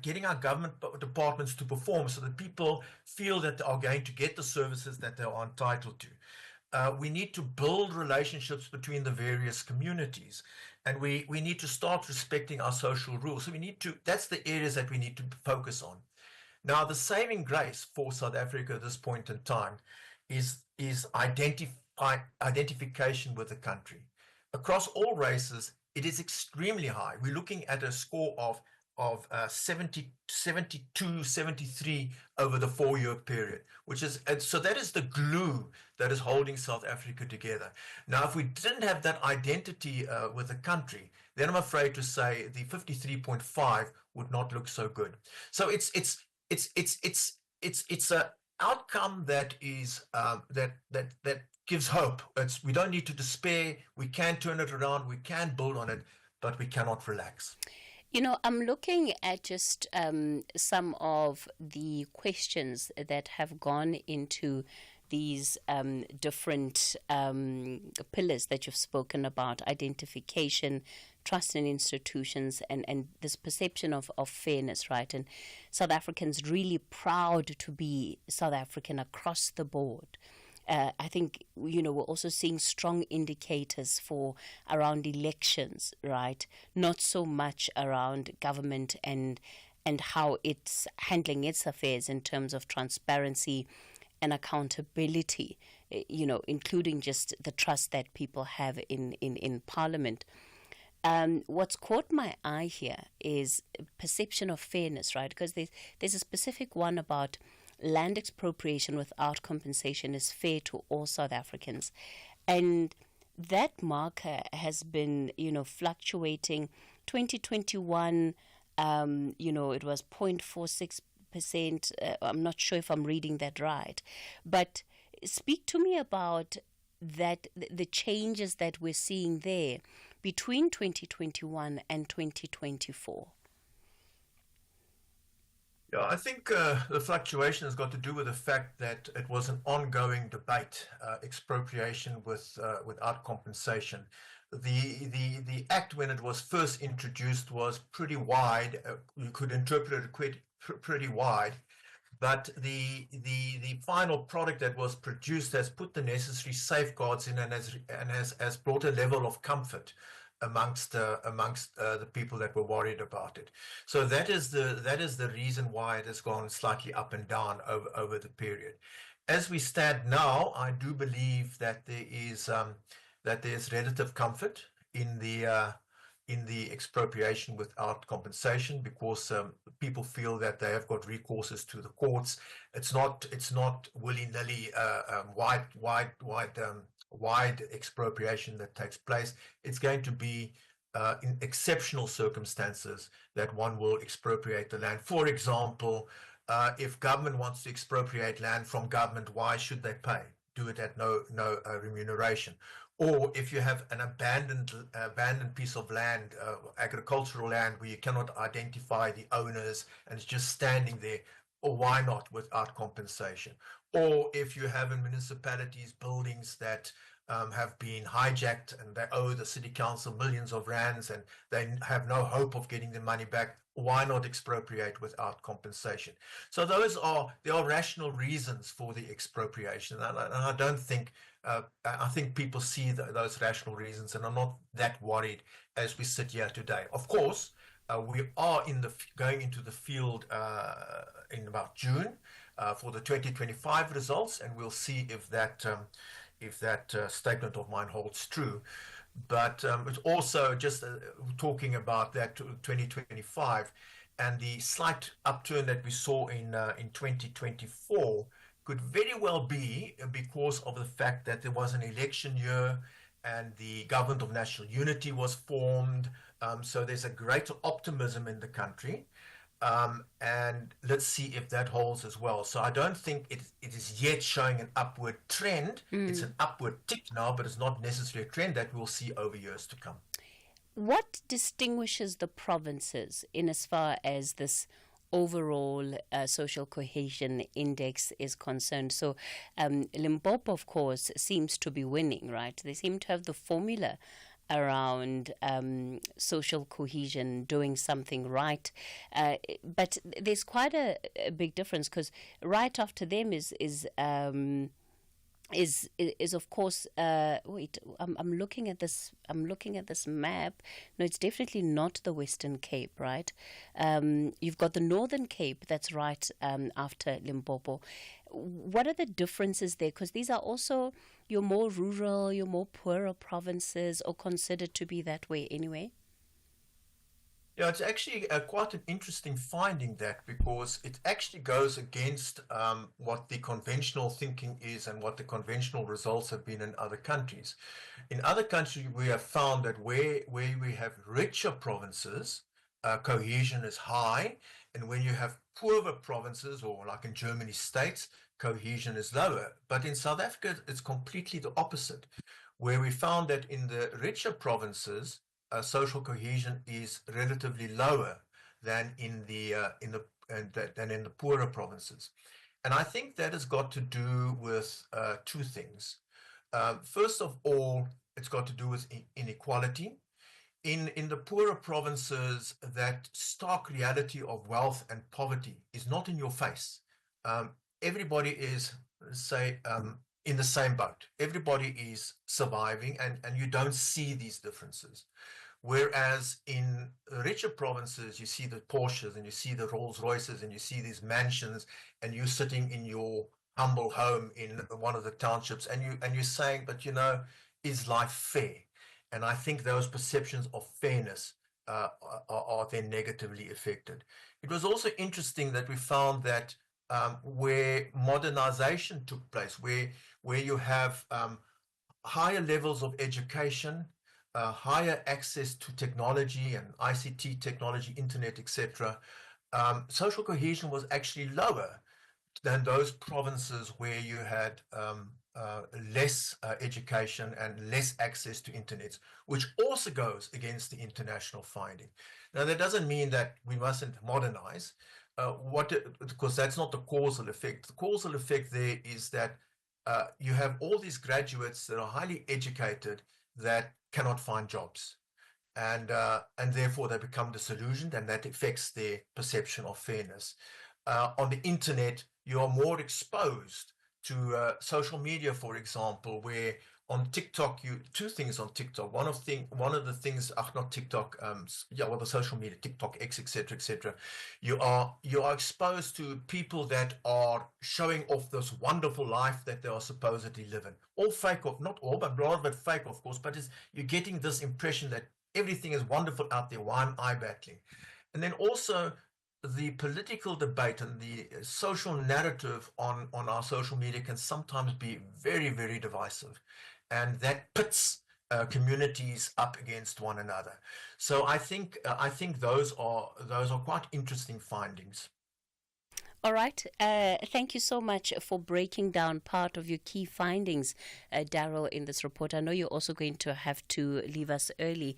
getting our government departments to perform so that people feel that they are going to get the services that they are entitled to. We need to build relationships between the various communities, and we need to start respecting our social rules. So that's the areas that we need to focus on. Now, the saving grace for South Africa at this point in time is identification with the country. Across all races, it is extremely high. We're looking at a score of 72, 73 over the 4-year period, so that is the glue that is holding South Africa together. Now, if we didn't have that identity with the country, then I'm afraid to say the 53.5 would not look so good. So it's an outcome that is that gives hope. We don't need to despair. We can turn it around. We can build on it, but we cannot relax. You know, I'm looking at just some of the questions that have gone into these different pillars that you've spoken about: identification, trust in institutions, and this perception of fairness, right? And South Africans really proud to be South African across the board. I think, we're also seeing indicators indicators around elections, right? Not so much around government and how it's handling its affairs in terms of transparency and accountability, including just the trust that people have in Parliament. What's caught my eye here is perception of fairness, right? Because there's a specific one about land expropriation without compensation is fair to all South Africans. And that marker has been, fluctuating. 2021, it was 0.46%. I'm not sure if I'm reading that right. But speak to me about that, the changes that we're seeing there between 2021 and 2024. Yeah, I think the fluctuation has got to do with the fact that it was an ongoing debate, expropriation without compensation. The act, when it was first introduced, was pretty wide. You could interpret it pretty wide, but the final product that was produced has put the necessary safeguards in and has brought a level of comfort amongst the people that were worried about it. So that is the reason why it has gone slightly up and down over the period. As we stand now, I do believe that there's relative comfort in the expropriation without compensation, because people feel that they have got recourses to the courts. It's not willy-nilly wide expropriation that takes place. It's going to be in exceptional circumstances that one will expropriate the land. For example, if government wants to expropriate land from government, why should they pay? Do it at no remuneration. Or if you have an abandoned piece of land, agricultural land, where you cannot identify the owners and it's just standing there, or why not without compensation? Or if you have in municipalities buildings that have been hijacked and they owe the city council millions of rands and they have no hope of getting the money back, why not expropriate without compensation? So there are rational reasons for the expropriation, and I don't think I think people see those rational reasons and are not that worried as we sit here today. Of course, we are going into the field in about June for the 2025 results, and we'll see if that statement of mine holds true. But it's also just talking about that 2025 and the slight upturn that we saw in 2024 could very well be because of the fact that there was an election year and the government of national unity was formed. So there's a greater optimism in the country. And let's see if that holds as well. So I don't think it is yet showing an upward trend. It's an upward tick now, but it's not necessarily a trend that we'll see over years to come. What distinguishes the provinces in as far as this overall social cohesion index is concerned? So Limpopo, of course, seems to be winning, right? They seem to have the formula around social cohesion, doing something right. But there's quite a big difference, because right after them is of course wait, I'm looking at this map. No, it's definitely not the Western Cape, right? You've got the Northern Cape that's right after Limpopo. What are the differences there? Because these are also your more rural, your more poorer provinces, or considered to be that way anyway. Yeah, it's actually quite an interesting finding, that because it actually goes against what the conventional thinking is and what the conventional results have been in other countries. In other countries, we have found that where we have richer provinces, cohesion is high, and when you have poorer provinces, or like in Germany, states, cohesion is lower. But in South Africa, it's completely the opposite, where we found that in the richer provinces, social cohesion is relatively lower than in the poorer provinces, and I think that has got to do with two things. First of all, it's got to do with inequality. In the poorer provinces, that stark reality of wealth and poverty is not in your face. Everybody is, say, in the same boat. Everybody is surviving, and you don't see these differences. Whereas in richer provinces, you see the Porsches and you see the Rolls Royces and you see these mansions, and you're sitting in your humble home in one of the townships, and you're saying, but is life fair? And I think those perceptions of fairness are then negatively affected. It was also interesting that we found that where modernization took place, where you have higher levels of education, higher access to technology and ICT technology, internet, etc., social cohesion was actually lower than those provinces where you had less education and less access to internet, which also goes against the international finding. Now, that doesn't mean that we mustn't modernize, because that's not the causal effect. The causal effect there is that you have all these graduates that are highly educated that cannot find jobs, and therefore they become disillusioned, and that affects their perception of fairness. On the internet, you are more exposed to social media, for example, where on TikTok, two things on TikTok. One of the things, not TikTok, the social media, TikTok, X, etc. You are exposed to people that are showing off this wonderful life that they are supposedly living. All fake, not all, but a lot of it fake, of course. But you're getting this impression that everything is wonderful out there. Why am I battling? And then also, the political debate and the social narrative on our social media can sometimes be very, very divisive, and that pits communities up against one another. So I think those are quite interesting findings. All right. Thank you so much for breaking down part of your key findings, Daryl, in this report. I know you're also going to have to leave us early.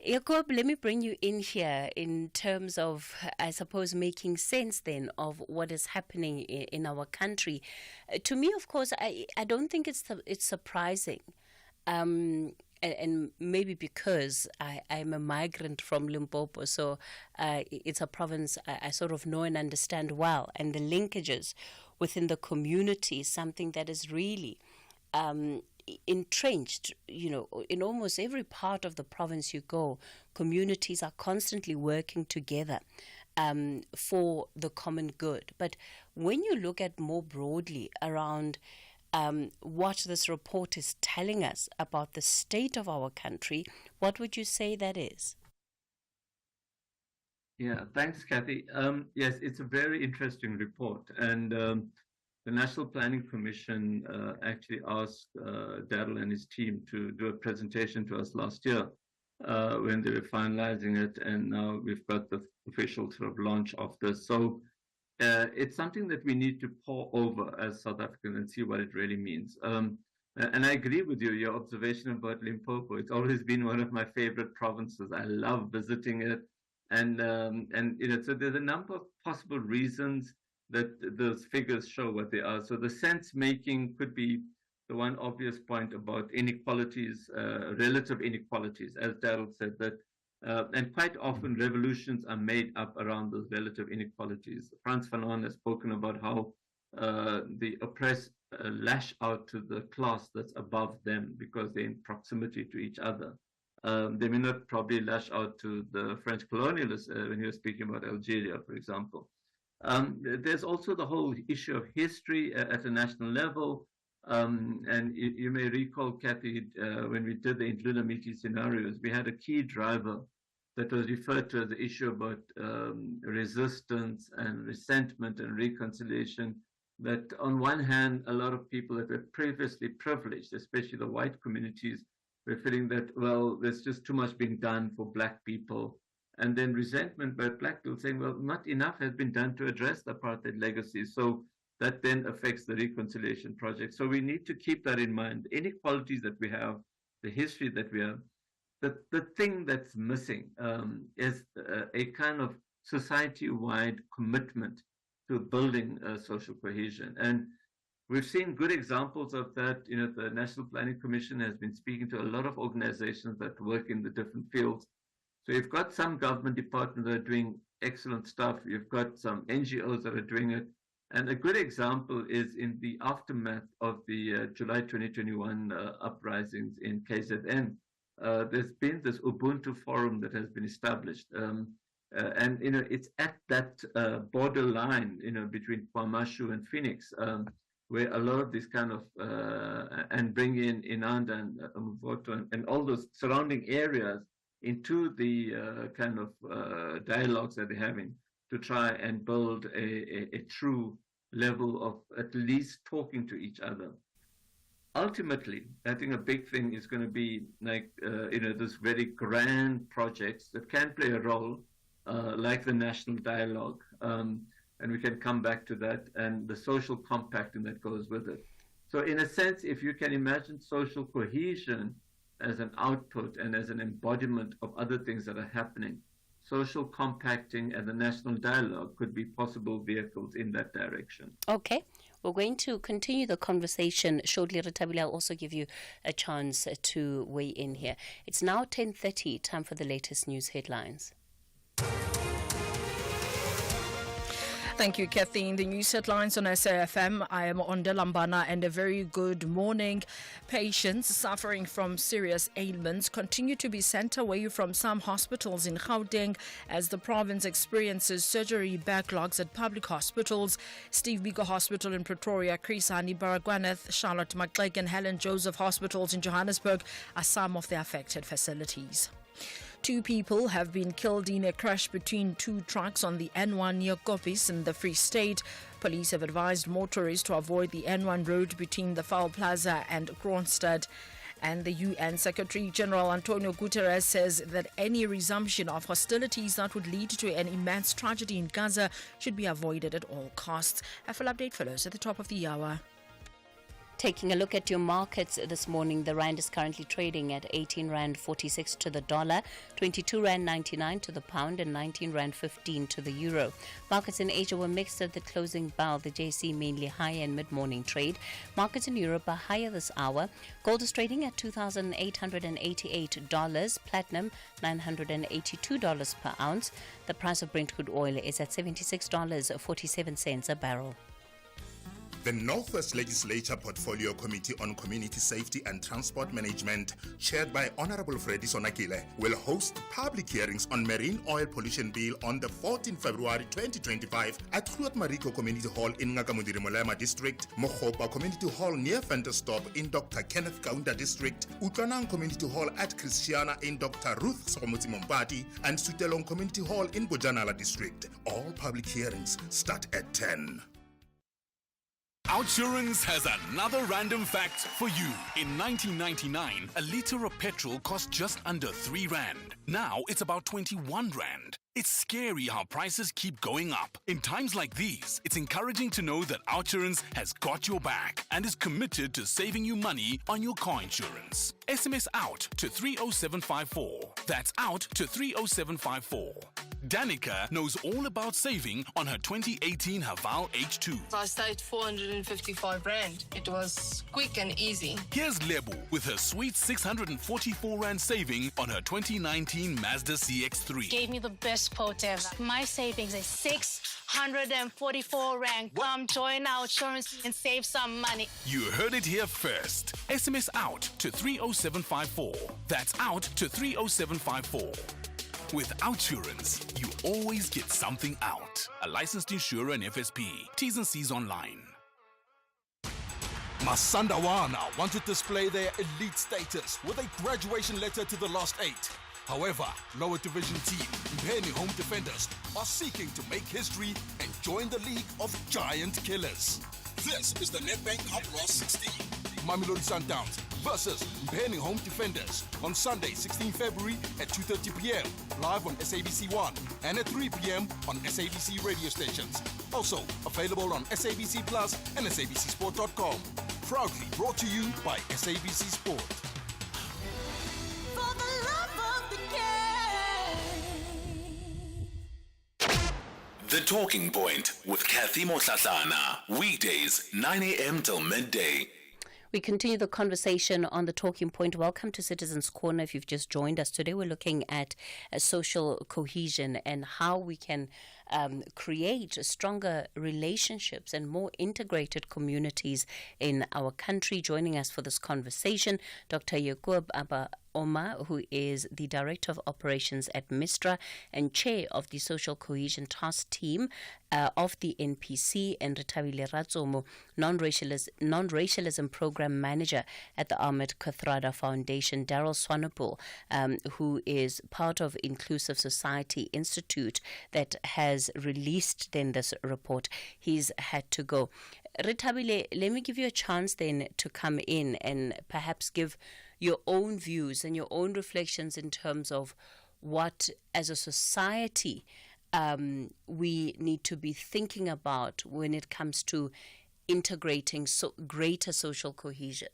Jacob, let me bring you in here in terms of, I suppose, making sense then of what is happening in our country. To me, of course, I don't think it's surprising. And maybe because I'm a migrant from Limpopo, so it's a province I sort of know and understand well. And the linkages within the community is something that is really entrenched, in almost every part of the province you go. Communities are constantly working together for the common good. But when you look at more broadly around what this report is telling us about the state of our country, what would you say that is? Yeah, thanks, Cathy. Yes, it's a very interesting report. And the National Planning Commission actually asked Daryl and his team to do a presentation to us last year when they were finalizing it. And now we've got the official sort of launch of this. So it's something that we need to pore over as South Africans and see what it really means. And I agree with you, your observation about Limpopo. It's always been one of my favorite provinces. I love visiting it. And so there's a number of possible reasons that those figures show what they are. So the sense making could be the one obvious point about inequalities, relative inequalities, as Daryl said, that and quite often revolutions are made up around those relative inequalities. Frans Fanon has spoken about how the oppressed lash out to the class that's above them because they're in proximity to each other. They may not probably lash out to the French colonialists when he was speaking about Algeria, for example. There's also the whole issue of history at a national level. And you may recall, Cathy, when we did the Indlula-Miti scenarios, we had a key driver that was referred to as the issue about resistance and resentment and reconciliation. That on one hand, a lot of people that were previously privileged, especially the white communities, were feeling that, well, there's just too much being done for Black people. And then resentment by Black people saying, well, not enough has been done to address the apartheid legacy. So that then affects the reconciliation project. So we need to keep that in mind. The inequalities that we have, the history that we have, the thing that's missing is a kind of society-wide commitment to building social cohesion. And we've seen good examples of that. You know, the National Planning Commission has been speaking to a lot of organizations that work in the different fields. So you've got some government departments that are doing excellent stuff. You've got some NGOs that are doing it. And a good example is in the aftermath of the July 2021 uprisings in KZN. There's been this Ubuntu forum that has been established. And, you know, it's at that borderline, you know, between Kwamashu and Phoenix, where a lot of these kind of, and bring in Inanda and Mvoto and all those surrounding areas into the kind of dialogues that they're having to try and build a true level of at least talking to each other. Ultimately, I think a big thing is going to be like, you know, this very grand projects that can play a role, like the national dialogue, and we can come back to that, and the social compacting that goes with it. So in a sense, if you can imagine social cohesion as an output and as an embodiment of other things that are happening, social compacting and the national dialogue could be possible vehicles in that direction. Okay. We're going to continue the conversation shortly. Ratabile, I'll also give you a chance to weigh in here. It's now 10:30, time for the latest news headlines. Thank you, Cathy. In the news headlines on SAFM, I am Onda Lambana, and a very good morning. Patients suffering from serious ailments continue to be sent away from some hospitals in Gauteng as the province experiences surgery backlogs at public hospitals. Steve Biko Hospital in Pretoria, Chris Hani Baragwanath, Charlotte Maxeke and Helen Joseph Hospitals in Johannesburg are some of the affected facilities. 2 people have been killed in a crash between 2 trucks on the N1 near Kopis in the Free State. Police have advised motorists to avoid the N1 road between the Foul Plaza and Kronstadt. And the UN Secretary General Antonio Guterres says that any resumption of hostilities that would lead to an immense tragedy in Gaza should be avoided at all costs. A full update follows at the top of the hour. Taking a look at your markets this morning, the rand is currently trading at 18 rand 46 to the dollar, 22 rand 99 to the pound, and 19 rand 15 to the euro. Markets in Asia were mixed at the closing bell. The JC mainly higher in mid-morning trade. Markets in Europe are higher this hour. Gold is trading at $2,888. Platinum $982 per ounce. The price of Brent crude oil is at $76.47 a barrel. The Northwest Legislature Portfolio Committee on Community Safety and Transport Management, chaired by Honorable Freddy Sonakile, will host public hearings on Marine Oil Pollution Bill on the 14th February 2025 at Kruat Mariko Community Hall in Ngakamudiri Molema District, Mokopa Community Hall near Venterstop in Dr. Kenneth Kaunda District, Utlanang Community Hall at Christiana in Dr. Ruth Somuti Mombati, and Sutelong Community Hall in Bojanala District. All public hearings start at 10. Outsurance has another random fact for you. In 1999, a litre of petrol cost just under 3 rand. Now it's about 21 rand. It's scary how prices keep going up. In times like these, it's encouraging to know that Outsurance has got your back and is committed to saving you money on your car insurance. SMS out to 30754. That's out to 30754. Danica knows all about saving on her 2018 Haval H2. I saved 455 rand. It was quick and easy. Here's Lebo with her sweet 644 rand saving on her 2019 Mazda CX-3. Gave me the best quote ever. My savings is 644 rand. Come join our insurance and save some money. You heard it here first. SMS out to 30754. That's out to 30754. With Outsurance, you always get something out. A licensed insurer and FSP. T's and C's online. Masandawana want to display their elite status with a graduation letter to the last 8. However, lower division team, Mpeni Home Defenders, are seeking to make history and join the league of giant killers. This is the Nedbank Cup Ross 16. Mamelodi Sundowns versus Mpeni Home Defenders on Sunday, 16 February at 2:30 p.m. live on SABC 1 and at 3 p.m. on SABC radio stations. Also available on SABC Plus and SABCSport.com. Proudly brought to you by SABC Sport. For the love of the game. The Talking Point with Cathy Mohlahlana. Weekdays, 9 a.m. till midday. We continue the conversation on the Talking Point. Welcome to Citizens Corner. If you've just joined us today, we're looking at social cohesion and how we can create stronger relationships and more integrated communities in our country. Joining us for this conversation, Dr. Yaqub Abba Omar, who is the Director of Operations at MISTRA and Chair of the Social Cohesion Task Team of the NPC, and Rethabile Ratsomo, Non-Racialism Program Manager at the Ahmed Kathrada Foundation. Daryl Swanepoel, who is part of Inclusive Society Institute that has released then this report. He's had to go. Rethabile, let me give you a chance then to come in and perhaps give your own views and your own reflections in terms of what, as a society, we need to be thinking about when it comes to integrating greater social cohesion.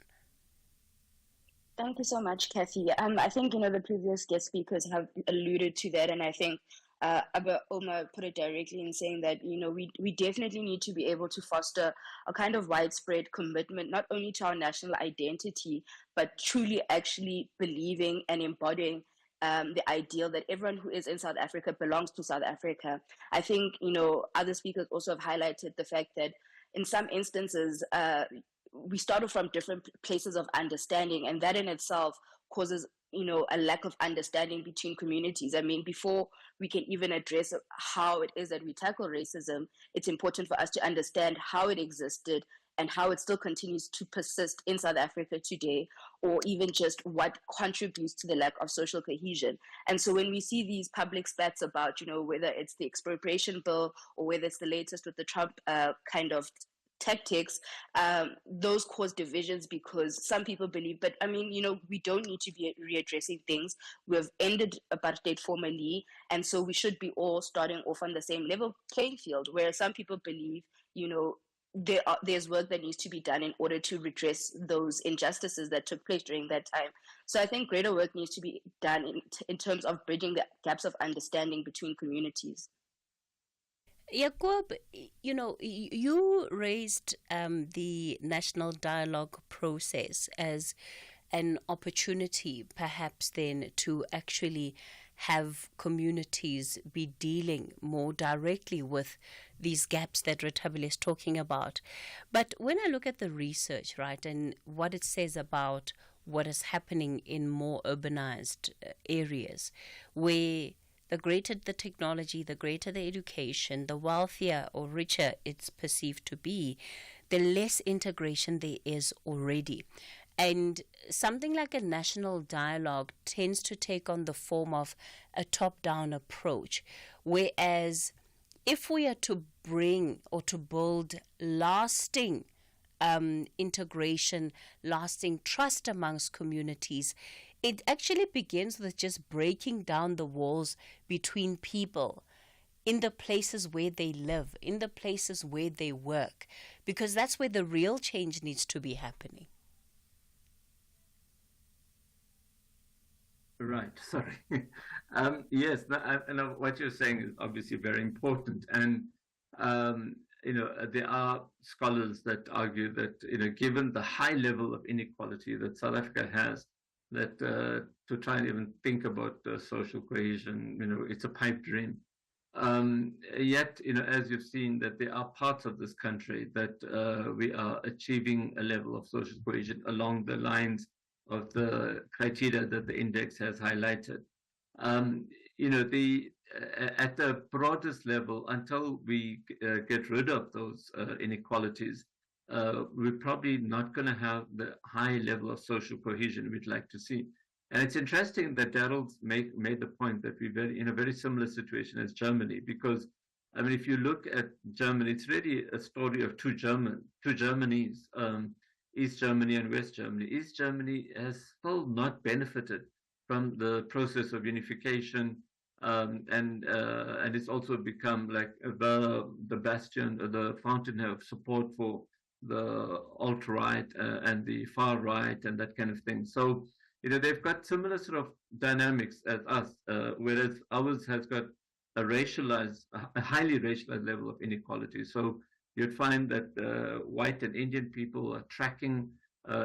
Thank you so much, Cathy. I think, the previous guest speakers have alluded to that, and I think Abba Omar put it directly in saying that, we definitely need to be able to foster a kind of widespread commitment, not only to our national identity, but truly actually believing and embodying the ideal that everyone who is in South Africa belongs to South Africa. I think, other speakers also have highlighted the fact that in some instances, we started from different places of understanding, and that in itself causes a lack of understanding between communities. I mean, before we can even address how it is that we tackle racism, it's important for us to understand how it existed and how it still continues to persist in South Africa today, or even just what contributes to the lack of social cohesion. And so when we see these public spats about, whether it's the expropriation bill or whether it's the latest with the Trump kind of tactics, those cause divisions because some people believe, but we don't need to be readdressing things. We've ended apartheid formally, and so we should be all starting off on the same level playing field, where some people believe, there's work that needs to be done in order to redress those injustices that took place during that time. So I think greater work needs to be done in terms of bridging the gaps of understanding between communities. Yaqub, you raised the national dialogue process as an opportunity perhaps then to actually have communities be dealing more directly with these gaps that Retabile is talking about. But when I look at the research, right, and what it says about what is happening in more urbanized areas, where the greater the technology, the greater the education, the wealthier or richer it's perceived to be, the less integration there is already. And something like a national dialogue tends to take on the form of a top-down approach, whereas if we are to bring or to build lasting integration, lasting trust amongst communities, it actually begins with just breaking down the walls between people in the places where they live, in the places where they work, because that's where the real change needs to be happening. Right, sorry. Yes, what you're saying is obviously very important. And, there are scholars that argue that, given the high level of inequality that South Africa has, that to try and even think about social cohesion, it's a pipe dream. Yet, as you've seen, that there are parts of this country that we are achieving a level of social cohesion along the lines of the criteria that the index has highlighted. At the broadest level, until we get rid of those inequalities, we're probably not going to have the high level of social cohesion we'd like to see. And it's interesting that Daryl's made the point that we're in a very similar situation as Germany, because, if you look at Germany, it's really a story of two Germanys, East Germany and West Germany. East Germany has still not benefited from the process of unification, and it's also become like the bastion, the fountainhead of support for the alt-right and the far right and that kind of thing. So, they've got similar sort of dynamics as us, whereas ours has got a highly racialized level of inequality. So you'd find that white and Indian people are tracking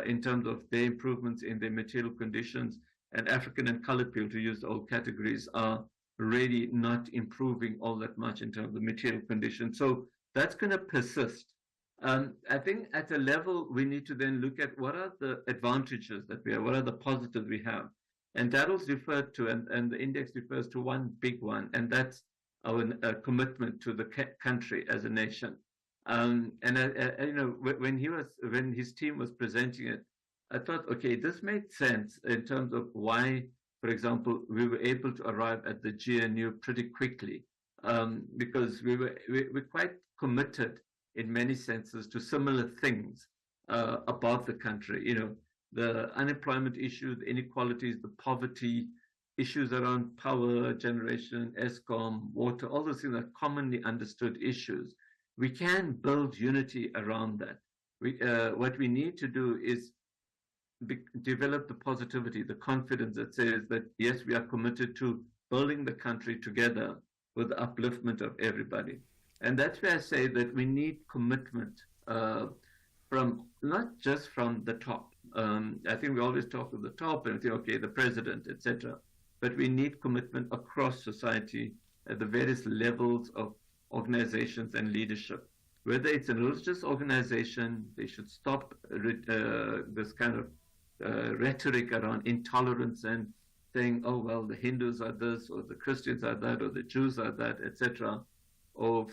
in terms of their improvements in their material conditions, and African and colored people, to use the old categories, are really not improving all that much in terms of material conditions. So that's going to persist. I think at a level we need to then look at what are the advantages that we have, what are the positives we have. And Daryl's referred to, and the index refers to one big one, and that's our commitment to the country as a nation. When his team was presenting it, I thought, okay, this made sense in terms of why, for example, we were able to arrive at the GNU pretty quickly, because we're quite committed in many senses to similar things about the country. The unemployment issue, the inequalities, the poverty, issues around power generation, ESCOM, water, all those things are commonly understood issues. We can build unity around that. What we need to do is develop the positivity, the confidence that says that, yes, we are committed to building the country together with the upliftment of everybody. And that's where I say that we need commitment from not just from the top. I think we always talk of the top and think, okay, the president, etc. But we need commitment across society at the various levels of organizations and leadership. Whether it's a religious organization, they should stop this kind of rhetoric around intolerance and saying, oh, well, the Hindus are this, or the Christians are that, or the Jews are that, etc. Of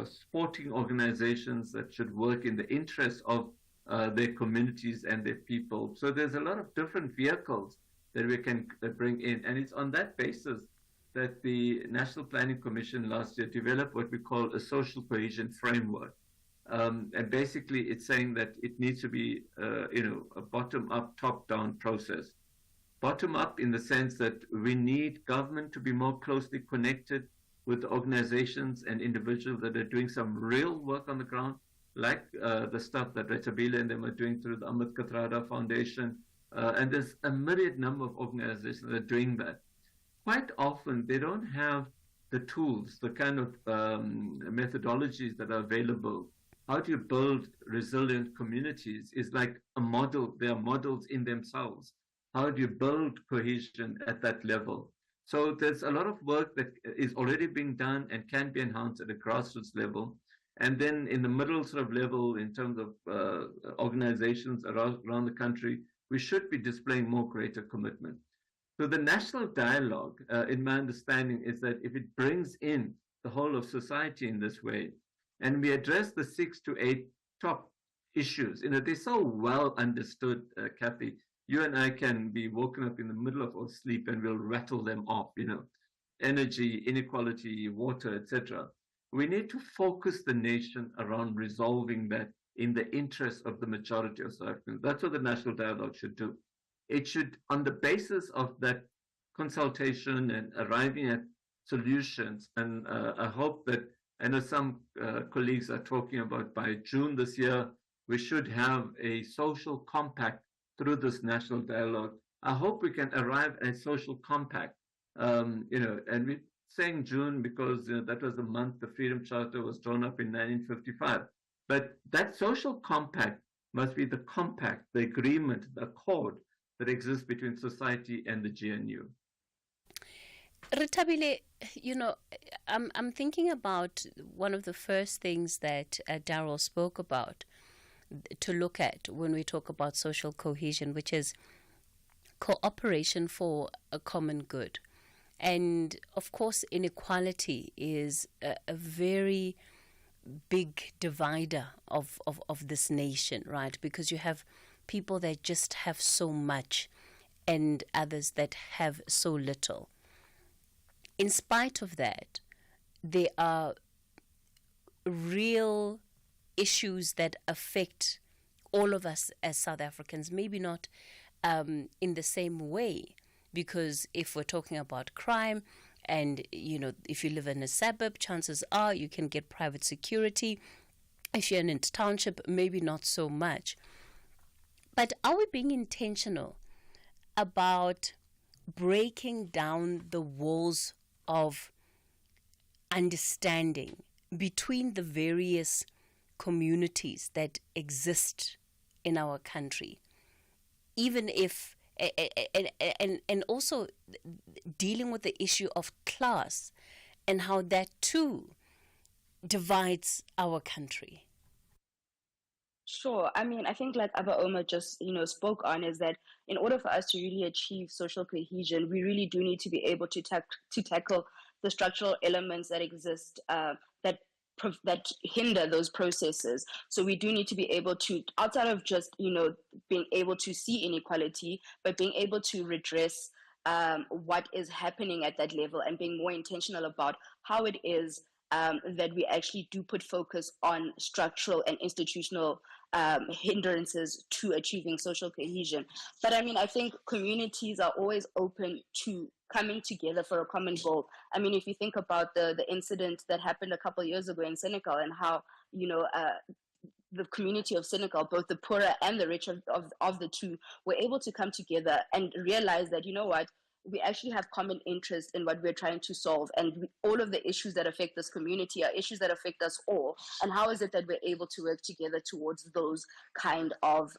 sporting organizations that should work in the interest of their communities and their people. So there's a lot of different vehicles that we can bring in. And it's on that basis that the National Planning Commission last year developed what we call a social cohesion framework. And basically it's saying that it needs to be, a bottom-up, top-down process. Bottom-up in the sense that we need government to be more closely connected with organizations and individuals that are doing some real work on the ground, like the stuff that Retabile and them are doing through the Amit Kathrada Foundation. And there's a myriad number of organizations that are doing that. Quite often, they don't have the tools, the kind of methodologies that are available. How do you build resilient communities is like a model. They are models in themselves. How do you build cohesion at that level? So there's a lot of work that is already being done and can be enhanced at a grassroots level. And then in the middle sort of level, in terms of organizations around the country, we should be displaying more greater commitment. So the national dialogue, in my understanding, is that if it brings in the whole of society in this way, and we address the 6 to 8 top issues, they're so well understood, Cathy. You and I can be woken up in the middle of our sleep and we'll rattle them off, energy, inequality, water, etc. We need to focus the nation around resolving that in the interest of the majority of South Africans. That's what the national dialogue should do. It should, on the basis of that consultation and arriving at solutions, and I hope that, I know some colleagues are talking about by June this year, we should have a social compact through this national dialogue. I hope we can arrive at a social compact, and we're saying June because that was the month the Freedom Charter was drawn up in 1955. But that social compact must be the compact, the agreement, the accord that exists between society and the GNU. Retabile, I'm thinking about one of the first things that Daryl spoke about to look at when we talk about social cohesion, which is cooperation for a common good. And of course, inequality is a very big divider of this nation, right? Because you have people that just have so much and others that have so little. In spite of that, there are real issues that affect all of us as South Africans, maybe not in the same way, because if we're talking about crime and, if you live in a suburb, chances are you can get private security. If you're in a township, maybe not so much. But are we being intentional about breaking down the walls of understanding between the various communities that exist in our country, even if, and also dealing with the issue of class and how that too divides our country? Sure. I think like Abba Omar just, spoke on, is that in order for us to really achieve social cohesion, we really do need to be able to tackle the structural elements that exist that hinder those processes. So we do need to be able to, outside of just, being able to see inequality, but being able to redress what is happening at that level and being more intentional about how it is that we actually do put focus on structural and institutional hindrances to achieving social cohesion. But I think communities are always open to coming together for a common goal. If you think about the incident that happened a couple of years ago in Senegal, and how, the community of Senegal, both the poorer and the richer of the two, were able to come together and realize that, we actually have common interest in what we're trying to solve. And all of the issues that affect this community are issues that affect us all. And how is it that we're able to work together towards those kind of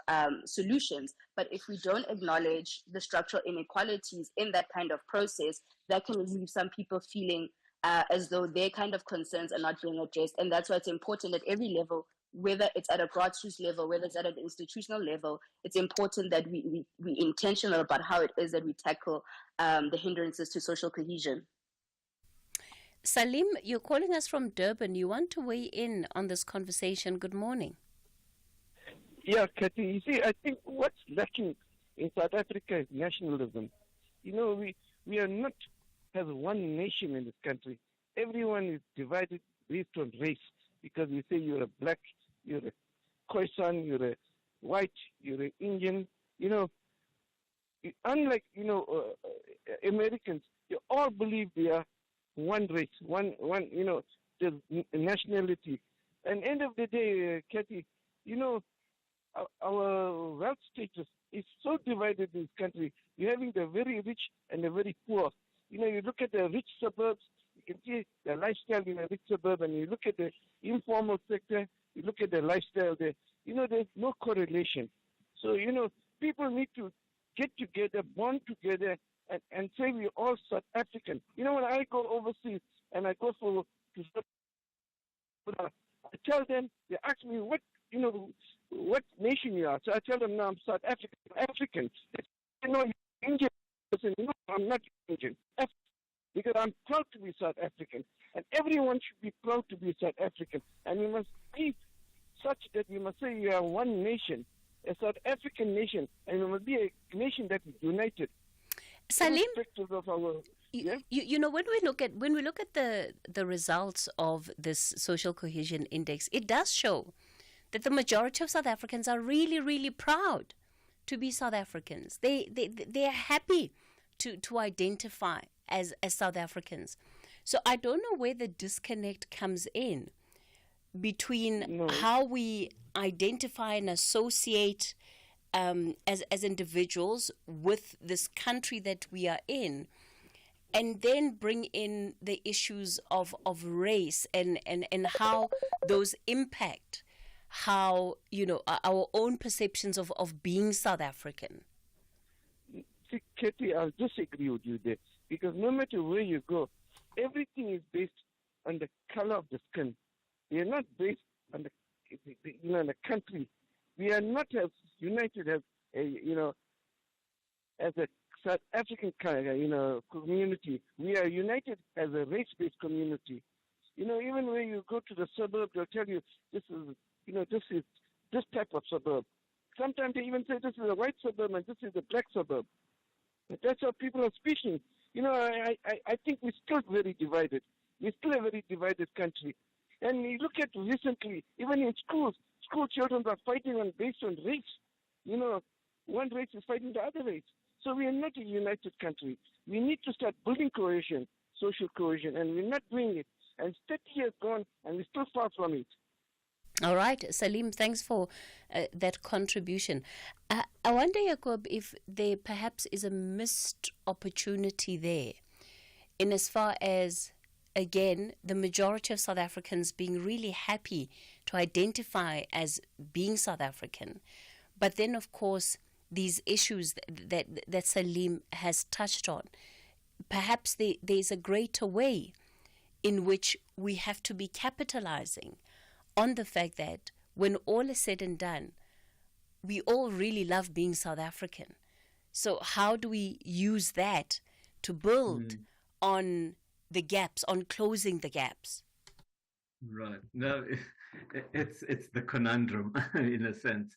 solutions? But if we don't acknowledge the structural inequalities in that kind of process, that can leave some people feeling as though their kind of concerns are not being addressed. And that's why it's important at every level, whether it's at a grassroots level, whether it's at an institutional level, it's important that we intentional about how it is that we tackle the hindrances to social cohesion. Salim, you're calling us from Durban. You want to weigh in on this conversation. Good morning. Yeah, Cathy, you see, I think what's lacking in South Africa is nationalism. We are not as one nation in this country. Everyone is divided based on race, because we say you're a black, you're a Khoisan, you're a white, you're an Indian. Unlike Americans, you all believe they are one race, one the nationality. And end of the day, Cathy, our wealth status is so divided in this country. You're having the very rich and the very poor. You look at the rich suburbs, you can see the lifestyle in a rich suburb, and you look at the informal sector, you look at the lifestyle there. There's no correlation. So, people need to get together, bond together, and say we're all South African. You know, when I go overseas and I go I tell them, they ask me what nation you are. So I tell them, no, I'm South African. They say, no, you're Indian. I say, no, I'm not Indian. Because I'm proud to be South African. And everyone should be proud to be South African. And we must be such that we must say we are one nation, a South African nation, and we must be a nation that is united. Salim, of our, you know, when we look at the results of this social cohesion index, it does show that the majority of South Africans are really, really proud to be South Africans. They are happy to identify as South Africans. So I don't know where the disconnect comes in between how we identify and associate as individuals with this country that we are in, and then bring in the issues of race and how those impact how, you know, our own perceptions of being South African. See, Cathy, I'll disagree with you there, because no matter where you go, everything is based on the color of the skin. We are not based on the country. We are not as united as as a South African community. We are united as a race-based community. You know, even when you go to the suburb, they'll tell you this is this type of suburb. Sometimes they even say this is a white suburb and this is a black suburb. But that's how people are speaking. You know, I think we're still very divided. We're still a very divided country. And you look at recently, even in schools, school children are fighting based on race. You know, one race is fighting the other race. So we are not a united country. We need to start building cohesion, social cohesion, and we're not doing it. And 30 years gone, and we're still far from it. All right, Salim, thanks for that contribution. I wonder, Jacob, if there perhaps is a missed opportunity there, in as far as, again, the majority of South Africans being really happy to identify as being South African. But then, of course, these issues that Salim has touched on, perhaps there's a greater way in which we have to be capitalizing on the fact that when all is said and done, we all really love being South African. So how do we use that to build on the gaps, on closing the gaps? Right. No, it's the conundrum in a sense,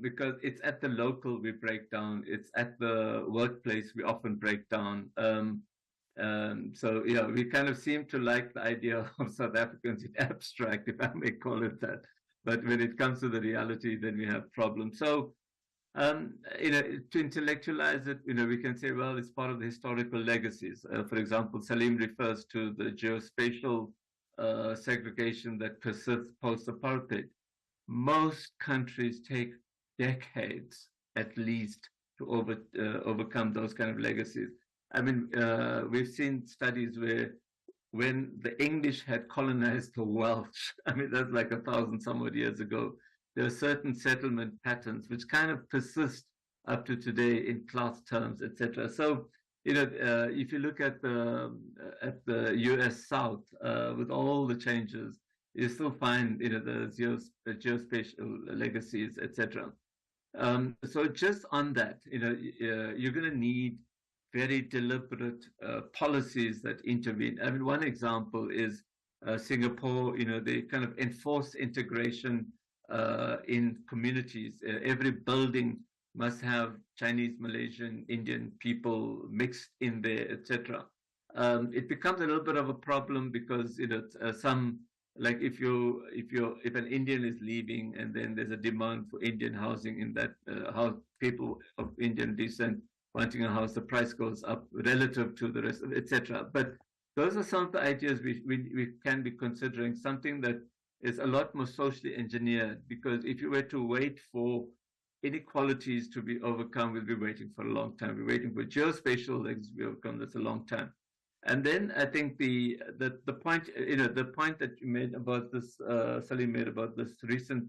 because it's at the local we break down. It's at the workplace we often break down. So, yeah, we kind of seem to like the idea of South Africans in abstract, if I may call it that. But when it comes to the reality, then we have problems. So, to intellectualize it, we can say, well, it's part of the historical legacies. For example, Salim refers to the geospatial segregation that persists post-apartheid. Most countries take decades, at least, to overcome those kind of legacies. I mean, we've seen studies where when the English had colonized the Welsh, I mean, that's like 1,000 some odd years ago, there are certain settlement patterns which kind of persist up to today in class terms, etc. So, if you look at the U.S. South with all the changes, you still find, the geospatial legacies, etc. So just on that, you're going to need very deliberate policies that intervene. I mean, one example is Singapore. They kind of enforce integration in communities. Every building must have Chinese, Malaysian, Indian people mixed in there, etc. It becomes a little bit of a problem because some, like if an Indian is leaving and then there's a demand for Indian housing in that house, people of Indian descent wanting a house, the price goes up relative to the rest of it, etc. But those are some of the ideas we can be considering, something that is a lot more socially engineered, because if you were to wait for inequalities to be overcome, we'll be waiting for a long time. We're waiting for geospatial legacies to be overcome. That's a long time. And then I think the point that you made about this, Salim made about this recent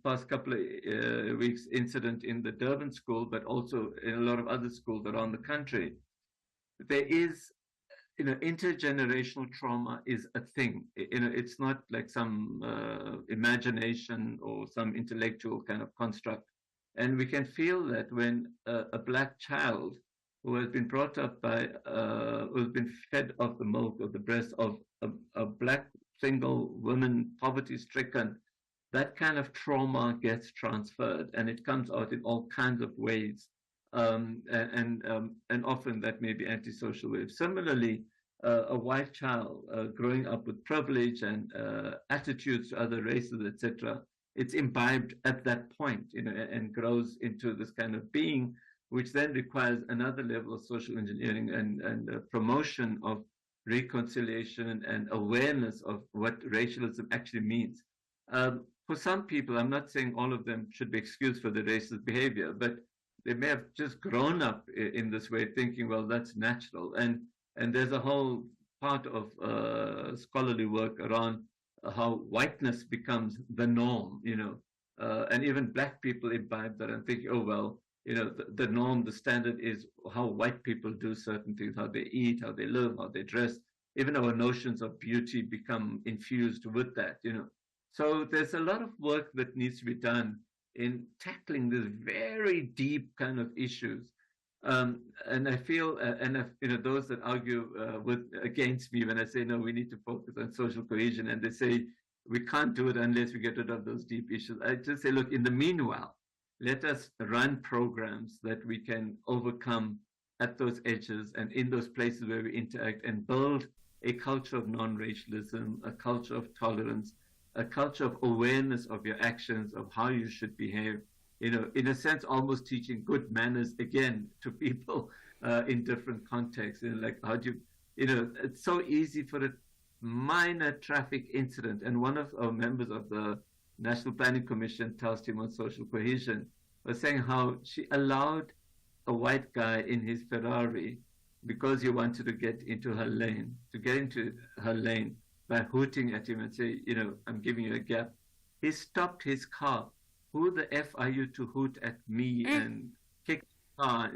past couple of weeks incident in the Durban school, but also in a lot of other schools around the country. There is, intergenerational trauma is a thing. It's not like some imagination or some intellectual kind of construct. And we can feel that when a black child who has been brought up by, who has been fed off the milk of the breast of a black single woman, poverty-stricken, that kind of trauma gets transferred, and it comes out in all kinds of ways, and often that may be antisocial ways. Similarly, a white child growing up with privilege and attitudes to other races, etc., it's imbibed at that point, and grows into this kind of being, which then requires another level of social engineering and promotion of reconciliation and awareness of what racialism actually means. For some people, I'm not saying all of them should be excused for the racist behavior, but they may have just grown up in this way, thinking, well, that's natural. And there's a whole part of scholarly work around how whiteness becomes the norm, and even black people imbibe that and think, oh, well, the norm, the standard is how white people do certain things, how they eat, how they live, how they dress. Even our notions of beauty become infused with that, So there's a lot of work that needs to be done in tackling these very deep kind of issues. And I feel, those that argue against me when I say, no, we need to focus on social cohesion, and they say, we can't do it unless we get rid of those deep issues. I just say, look, in the meanwhile, let us run programs that we can overcome at those edges and in those places where we interact, and build a culture of non-racialism, a culture of tolerance, a culture of awareness of your actions, of how you should behave, in a sense, almost teaching good manners again to people in different contexts. Like how do you, it's so easy for a minor traffic incident. And one of our members of the National Planning Commission task team on social cohesion was saying how she allowed a white guy in his Ferrari because he wanted to get into her lane, by hooting at him and say, I'm giving you a gap. He stopped his car. Who the F are you to hoot at me and kick the car?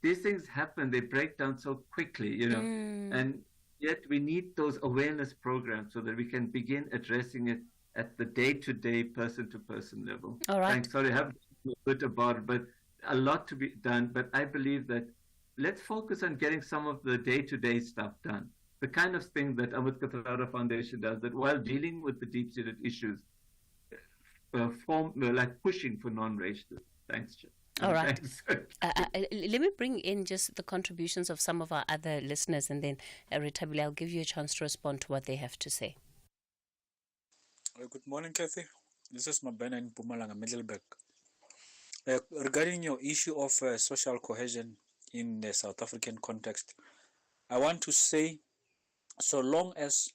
These things happen. They break down so quickly, and yet we need those awareness programs so that we can begin addressing it at the day-to-day, person-to-person level. All right. Thanks. Sorry, I haven't a bit about it, but a lot to be done. But I believe that let's focus on getting some of the day-to-day stuff done. The kind of thing that Ambedkar Tharara Foundation does, that while dealing with the deep-seated issues, like pushing for non-racial. Thanks, Jim. All right. Let me bring in just the contributions of some of our other listeners, and then Retabile, I'll give you a chance to respond to what they have to say. Good morning, Cathy. This is Mabena in Mpumalanga, Middelburg. Regarding your issue of social cohesion in the South African context, I want to say, so long as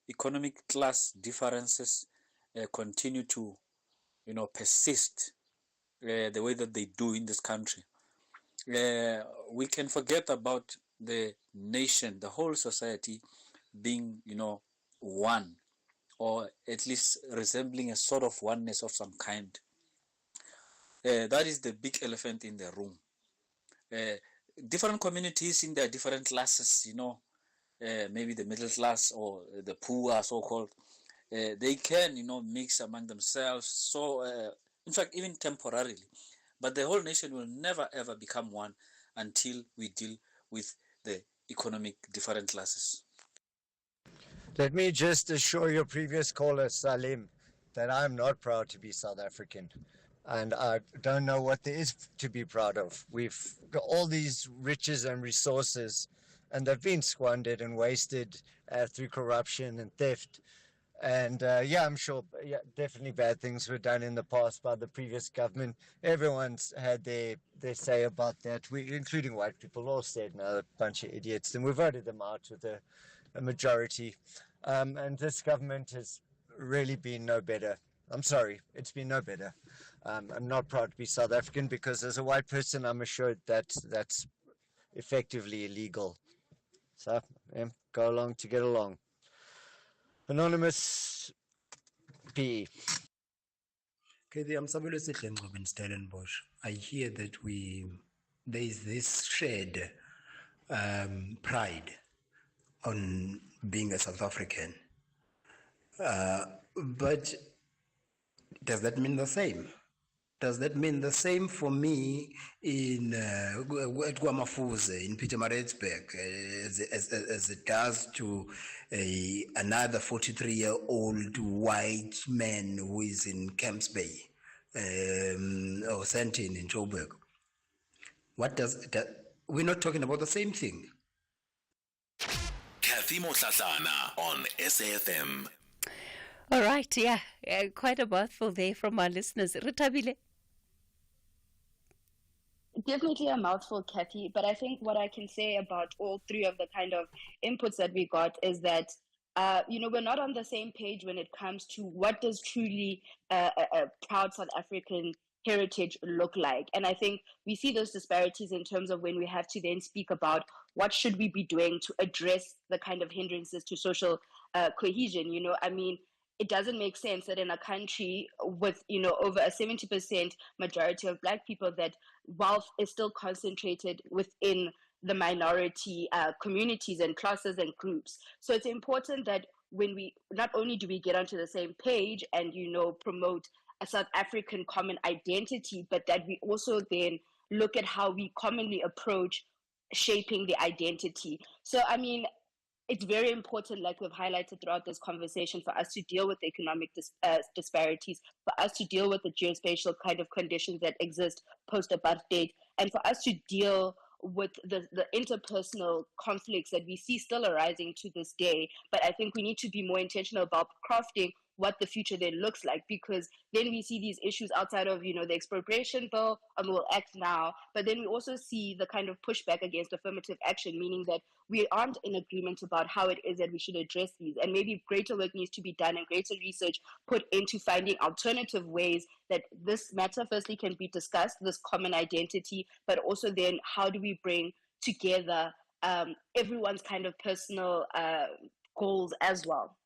economic class differences continue to, persist the way that they do in this country, we can forget about the nation, the whole society being, one, or at least resembling a sort of oneness of some kind. That is the big elephant in the room. Different communities in their different classes, maybe the middle class or the poor, so-called, they can, mix among themselves. So, in fact, even temporarily. But the whole nation will never, ever become one until we deal with the economic different classes. Let me just assure your previous caller, Salim, that I'm not proud to be South African. And I don't know what there is to be proud of. We've got all these riches and resources, and they've been squandered and wasted through corruption and theft. And I'm sure definitely bad things were done in the past by the previous government. Everyone's had their say about that, including white people, all said, no, a bunch of idiots. And we voted them out with a majority. And this government has really been no better. I'm sorry, it's been no better. I'm not proud to be South African because as a white person, I'm assured that that's effectively illegal. So, go along to get along. Anonymous. PE. Kathy, I'm Samuel Sihlenqobo in Stellenbosch. I hear that there is this shared pride on being a South African. But does that mean the same? Does that mean the same for me in at Guamafuze, in Pietermaritzburg, as it does to another 43-year-old white man who is in Camps Bay or Sandton in Joburg? What does that? We're not talking about the same thing. Cathy Mohlahlana on SAFM. All right, yeah, quite a mouthful there from our listeners. Retabile. Definitely a mouthful, Cathy, but I think what I can say about all three of the kind of inputs that we got is that, we're not on the same page when it comes to what does truly a proud South African heritage look like. And I think we see those disparities in terms of when we have to then speak about what should we be doing to address the kind of hindrances to social cohesion. It doesn't make sense that in a country with, over a 70% majority of Black people, that wealth is still concentrated within the minority communities and classes and groups. So it's important that when we, not only do we get onto the same page and, promote a South African common identity, but that we also then look at how we commonly approach shaping the identity. So, it's very important, like we've highlighted throughout this conversation, for us to deal with the economic disparities, for us to deal with the geospatial kind of conditions that exist post-apartheid, and for us to deal with the interpersonal conflicts that we see still arising to this day. But I think we need to be more intentional about crafting what the future then looks like, because then we see these issues outside of, the expropriation bill, and we'll act now, but then we also see the kind of pushback against affirmative action, meaning that we aren't in agreement about how it is that we should address these, and maybe greater work needs to be done and greater research put into finding alternative ways that this matter firstly can be discussed, this common identity, but also then how do we bring together everyone's kind of personal goals as well.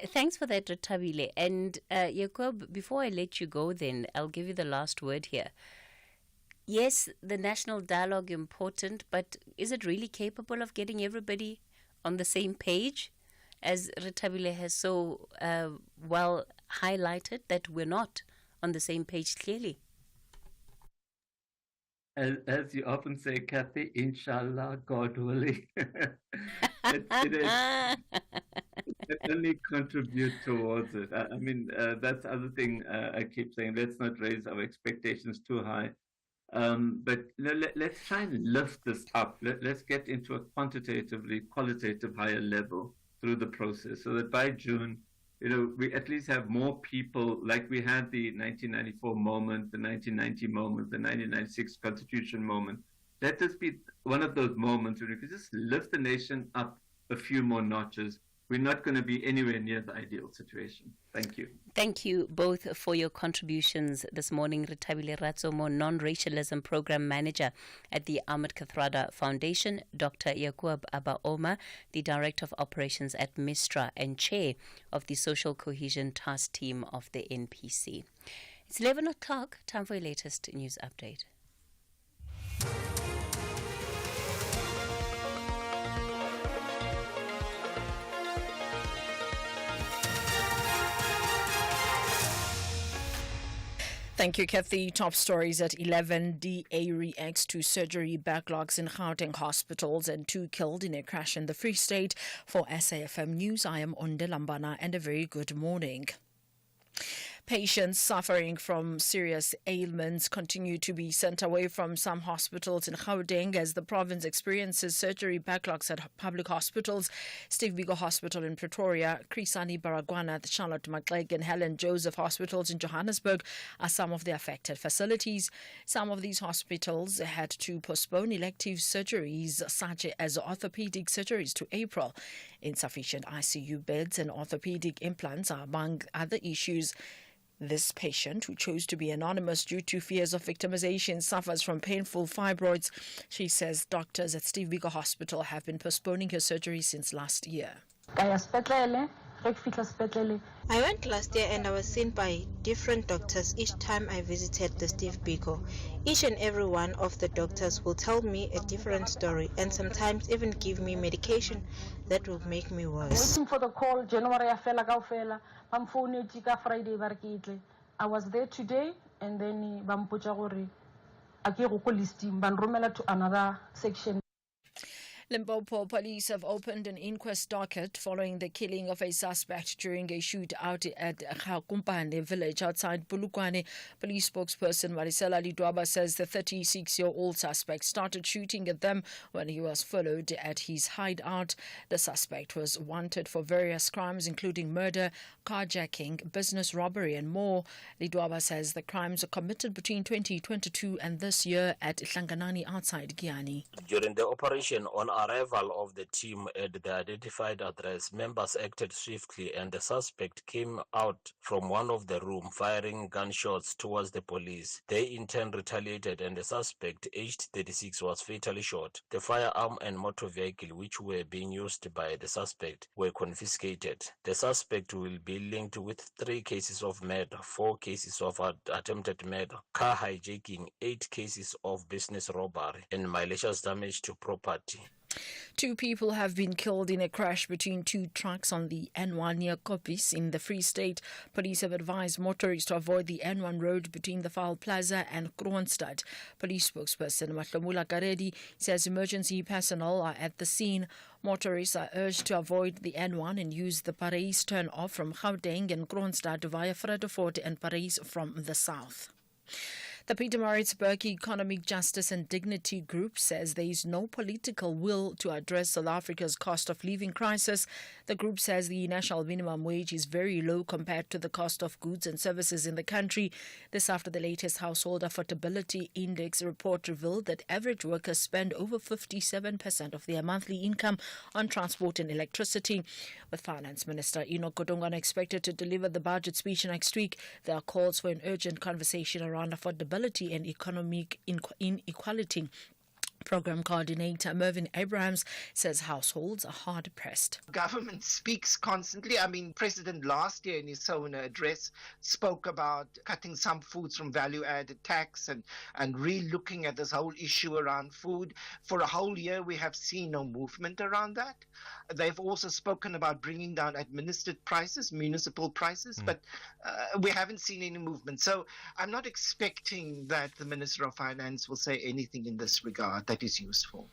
Thanks for that, Retabile. And Jacob, before I let you go then, I'll give you the last word here. Yes, the national dialogue important, but is it really capable of getting everybody on the same page? As Retabile has so well highlighted, that we're not on the same page clearly. As you often say, Cathy, inshallah, God willing. it only contribute towards it. That's the other thing I keep saying. Let's not raise our expectations too high. But let's try and lift this up. Let's get into a qualitative higher level through the process, so that by June, we at least have more people, like we had the 1994 moment, the 1990 moment, the 1996 Constitution moment. Let this be one of those moments where we can just lift the nation up a few more notches. We're not going to be anywhere near the ideal situation. Thank you. Thank you both for your contributions this morning. Retabile Ratsomo, Non-Racialism Program Manager at the Ahmed Kathrada Foundation, Dr. Jacob Abaoma, the Director of Operations at MISTRA and Chair of the Social Cohesion Task Team of the NPC. It's 11 o'clock, time for your latest news update. Thank you, Cathy. Top stories at 11. DA reacts to surgery backlogs in Gauteng hospitals and 2 killed in a crash in the Free State. For SAFM News, I am Onde Lambana, and a very good morning. Patients suffering from serious ailments continue to be sent away from some hospitals in Gauteng as the province experiences surgery backlogs at public hospitals. Steve Biko Hospital in Pretoria, Chris Hani Baragwanath, Charlotte Maxeke and Helen Joseph hospitals in Johannesburg are some of the affected facilities. Some of these hospitals had to postpone elective surgeries such as orthopedic surgeries to April. Insufficient ICU beds and orthopedic implants are among other issues. This patient, who chose to be anonymous due to fears of victimization, suffers from painful fibroids. She says doctors at Steve Biko Hospital have been postponing her surgery since last year. Kaya sepetlele I went last year and I was seen by different doctors each time I visited the Steve Biko. Each and every one of the doctors will tell me a different story and sometimes even give me medication that will make me worse. Waiting for the call, January I'm phone Friday I was there today and then bampucha gore ake go ko listing ban romela to another section. Limpopo police have opened an inquest docket following the killing of a suspect during a shootout at Khakumpane village outside Bulukwane. Police spokesperson Marisela Lidwaba says the 36-year-old suspect started shooting at them when he was followed at his hideout. The suspect was wanted for various crimes including murder, carjacking, business robbery and more. Lidwaba says the crimes were committed between 2022 and this year at Hlanganani outside Giani. During the operation on arrival of the team at the identified address, members acted swiftly and the suspect came out from one of the rooms firing gunshots towards the police. They in turn retaliated and the suspect, aged 36, was fatally shot. The firearm and motor vehicle which were being used by the suspect were confiscated. The suspect will be linked with 3 cases of murder, 4 cases of attempted murder, car hijacking, 8 cases of business robbery and malicious damage to property. 2 people have been killed in a crash between 2 trucks on the N1 near Kopis in the Free State. Police have advised motorists to avoid the N1 road between the Foul Plaza and Kroonstad. Police spokesperson Mohlahlana Karedi says emergency personnel are at the scene. Motorists are urged to avoid the N1 and use the Parys turn-off from Gauteng and Kroonstad via Vredefort and Parys from the south. The Pietermaritzburg Economic Justice and Dignity Group says there is no political will to address South Africa's cost of living crisis. The group says the national minimum wage is very low compared to the cost of goods and services in the country. This after the latest Household Affordability Index report revealed that average workers spend over 57% of their monthly income on transport and electricity. With Finance Minister Enoch Godongwana expected to deliver the budget speech next week, there are calls for an urgent conversation around affordability and economic inequality. Program coordinator Mervyn Abrahams says households are hard pressed. Government speaks constantly. I mean, President last year in his own address spoke about cutting some foods from value-added tax and re-looking at this whole issue around food. For a whole year, we have seen no movement around that. They've also spoken about bringing down administered prices, municipal prices, but we haven't seen any movement. So I'm not expecting that the Minister of Finance will say anything in this regard that is useful.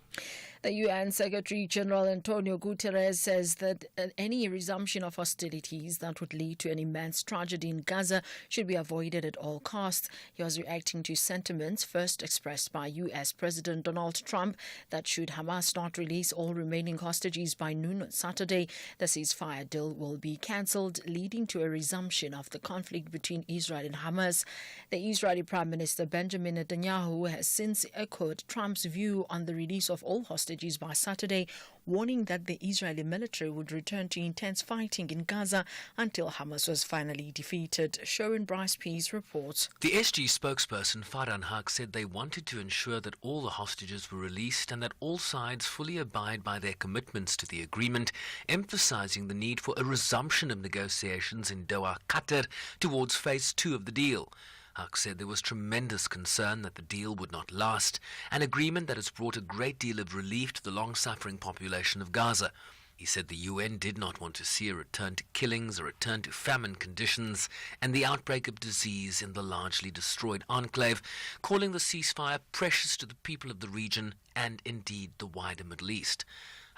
The UN Secretary General Antonio Guterres says that any resumption of hostilities that would lead to an immense tragedy in Gaza should be avoided at all costs. He was reacting to sentiments first expressed by US President Donald Trump that should Hamas not release all remaining hostages by noon on Saturday, the ceasefire deal will be cancelled, leading to a resumption of the conflict between Israel and Hamas. The Israeli Prime Minister Benjamin Netanyahu has since echoed Trump's view on the release of all hostages by Saturday, warning that the Israeli military would return to intense fighting in Gaza until Hamas was finally defeated. Sharon Bryce Pease reports. The SG spokesperson Farhan Haq said they wanted to ensure that all the hostages were released and that all sides fully abide by their commitments to the agreement, emphasizing the need for a resumption of negotiations in Doha, Qatar, towards phase 2 of the deal. Haq said there was tremendous concern that the deal would not last, an agreement that has brought a great deal of relief to the long-suffering population of Gaza. He said the UN did not want to see a return to killings, a return to famine conditions, and the outbreak of disease in the largely destroyed enclave, calling the ceasefire precious to the people of the region and indeed the wider Middle East.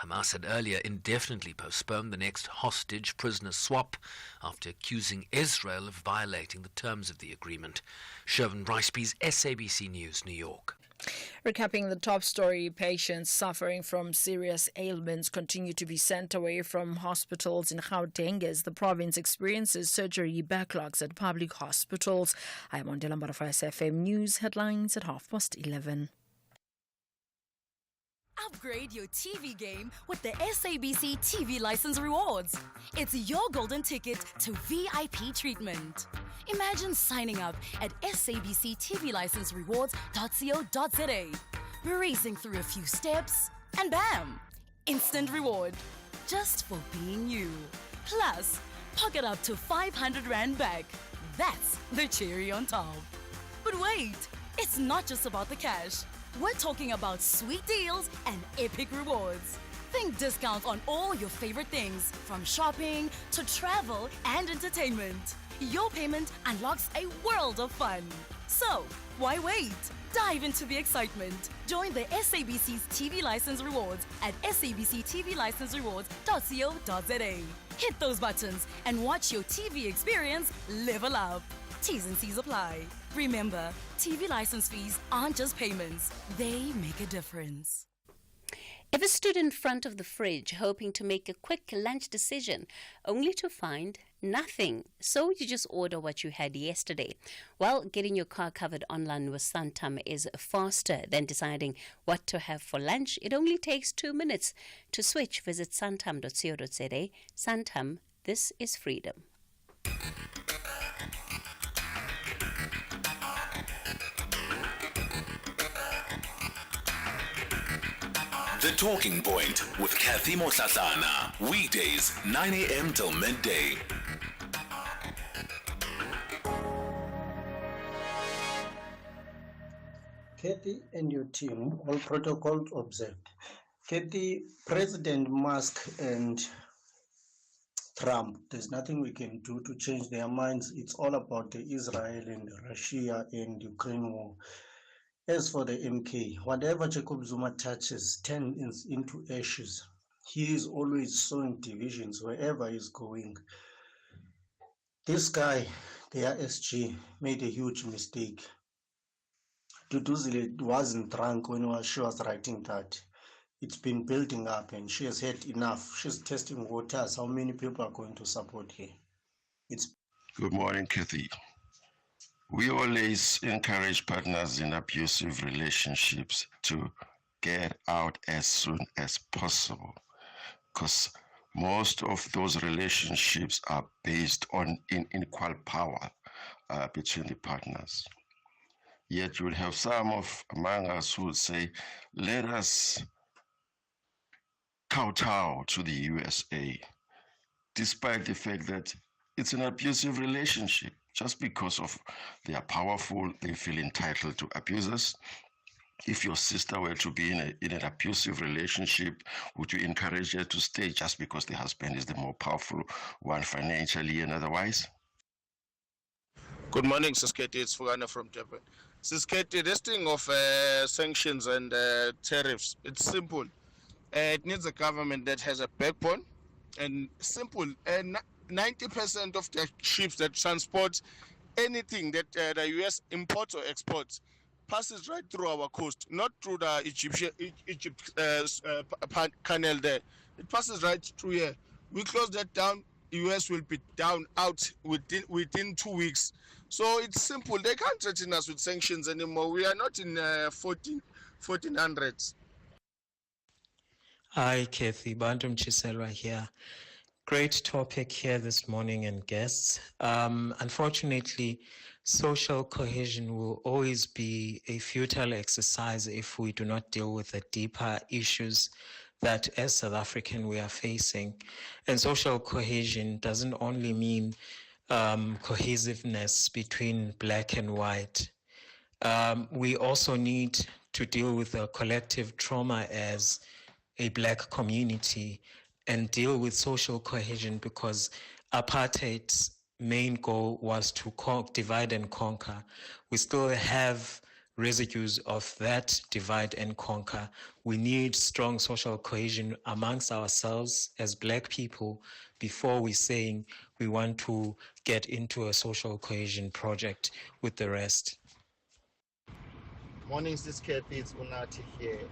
Hamas had earlier indefinitely postponed the next hostage-prisoner swap after accusing Israel of violating the terms of the agreement. Shervin Brycepease, SABC News, New York. Recapping the top story, patients suffering from serious ailments continue to be sent away from hospitals in Gauteng as the province experiences surgery backlogs at public hospitals. I am on Delambara for SFM News headlines at 11:30. Upgrade your TV game with the SABC TV License Rewards. It's your golden ticket to VIP treatment. Imagine signing up at sabctvlicenserewards.co.za, racing through a few steps, and bam! Instant reward. Just for being you. Plus, pocket up to 500 Rand back. That's the cherry on top. But wait, it's not just about the cash. We're talking about sweet deals and epic rewards. Think discounts on all your favorite things, from shopping to travel and entertainment. Your payment unlocks a world of fun. So, why wait? Dive into the excitement. Join the SABC's TV license rewards at sabctvlicenserewards.co.za. Hit those buttons and watch your TV experience level up. T's and C's apply. Remember, TV license fees aren't just payments, they make a difference. Ever stood in front of the fridge hoping to make a quick lunch decision, only to find nothing? So you just order what you had yesterday. Well, getting your car covered online with Santam is faster than deciding what to have for lunch. It only takes 2 minutes. To switch, visit santam.co.za. Santam, this is freedom. The Talking Point with Cathy Mohlahlana. Weekdays, 9 a.m. till midday. Cathy and your team, all protocols observed. Cathy, President Musk and Trump, there's nothing we can do to change their minds. It's all about the Israel and Russia and Ukraine war. As for the MK, whatever Jacob Zuma touches turns into ashes. He is always sowing divisions wherever he's going. This guy, the RSG, made a huge mistake. Duduzile wasn't drunk when she was writing that. It's been building up and she has had enough. She's testing waters. How many people are going to support her? Good morning, Cathy. We always encourage partners in abusive relationships to get out as soon as possible, because most of those relationships are based on unequal power between the partners. Yet you will have some among us who would say, let us kowtow to the USA, despite the fact that it's an abusive relationship. Just because of they are powerful, they feel entitled to abuse us. If your sister were to be in an abusive relationship, would you encourage her to stay just because the husband is the more powerful one financially and otherwise? Good morning, Sis Cathy. It's Fugana from Japan. Sis Cathy, this thing of sanctions and tariffs, it's simple. It needs a government that has a backbone and simple. And 90% of the ships that transport anything that the US imports or exports passes right through our coast, not through the Egypt canal there. It passes right through here. We close that down, US will be down out within 2 weeks. So it's simple. They can't threaten us with sanctions anymore. We are not in 1400s. Hi, Cathy. Bantum Chiselwa here. Great topic here this morning and guests. Unfortunately, social cohesion will always be a futile exercise if we do not deal with the deeper issues that as South African we are facing. And social cohesion doesn't only mean cohesiveness between black and white. We also need to deal with the collective trauma as a black community and deal with social cohesion, because apartheid's main goal was to divide and conquer. We still have residues of that divide and conquer. We need strong social cohesion amongst ourselves as black people before we saying we want to get into a social cohesion project with the rest. Morning, Sis Cathy. It's Unati here.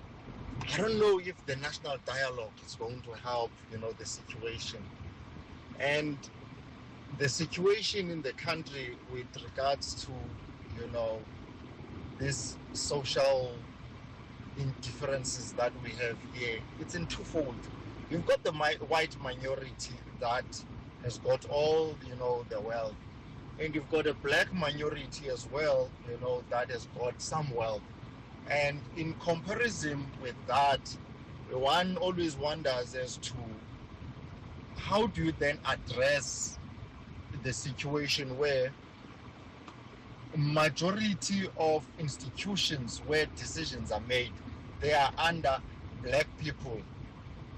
I don't know if the national dialogue is going to help, the situation. And the situation in the country with regards to, these social indifferences that we have here, it's in twofold. You've got the white minority that has got all, the wealth. And you've got a black minority as well, that has got some wealth. And in comparison with that, one always wonders as to how do you then address the situation where majority of institutions where decisions are made, they are under black people,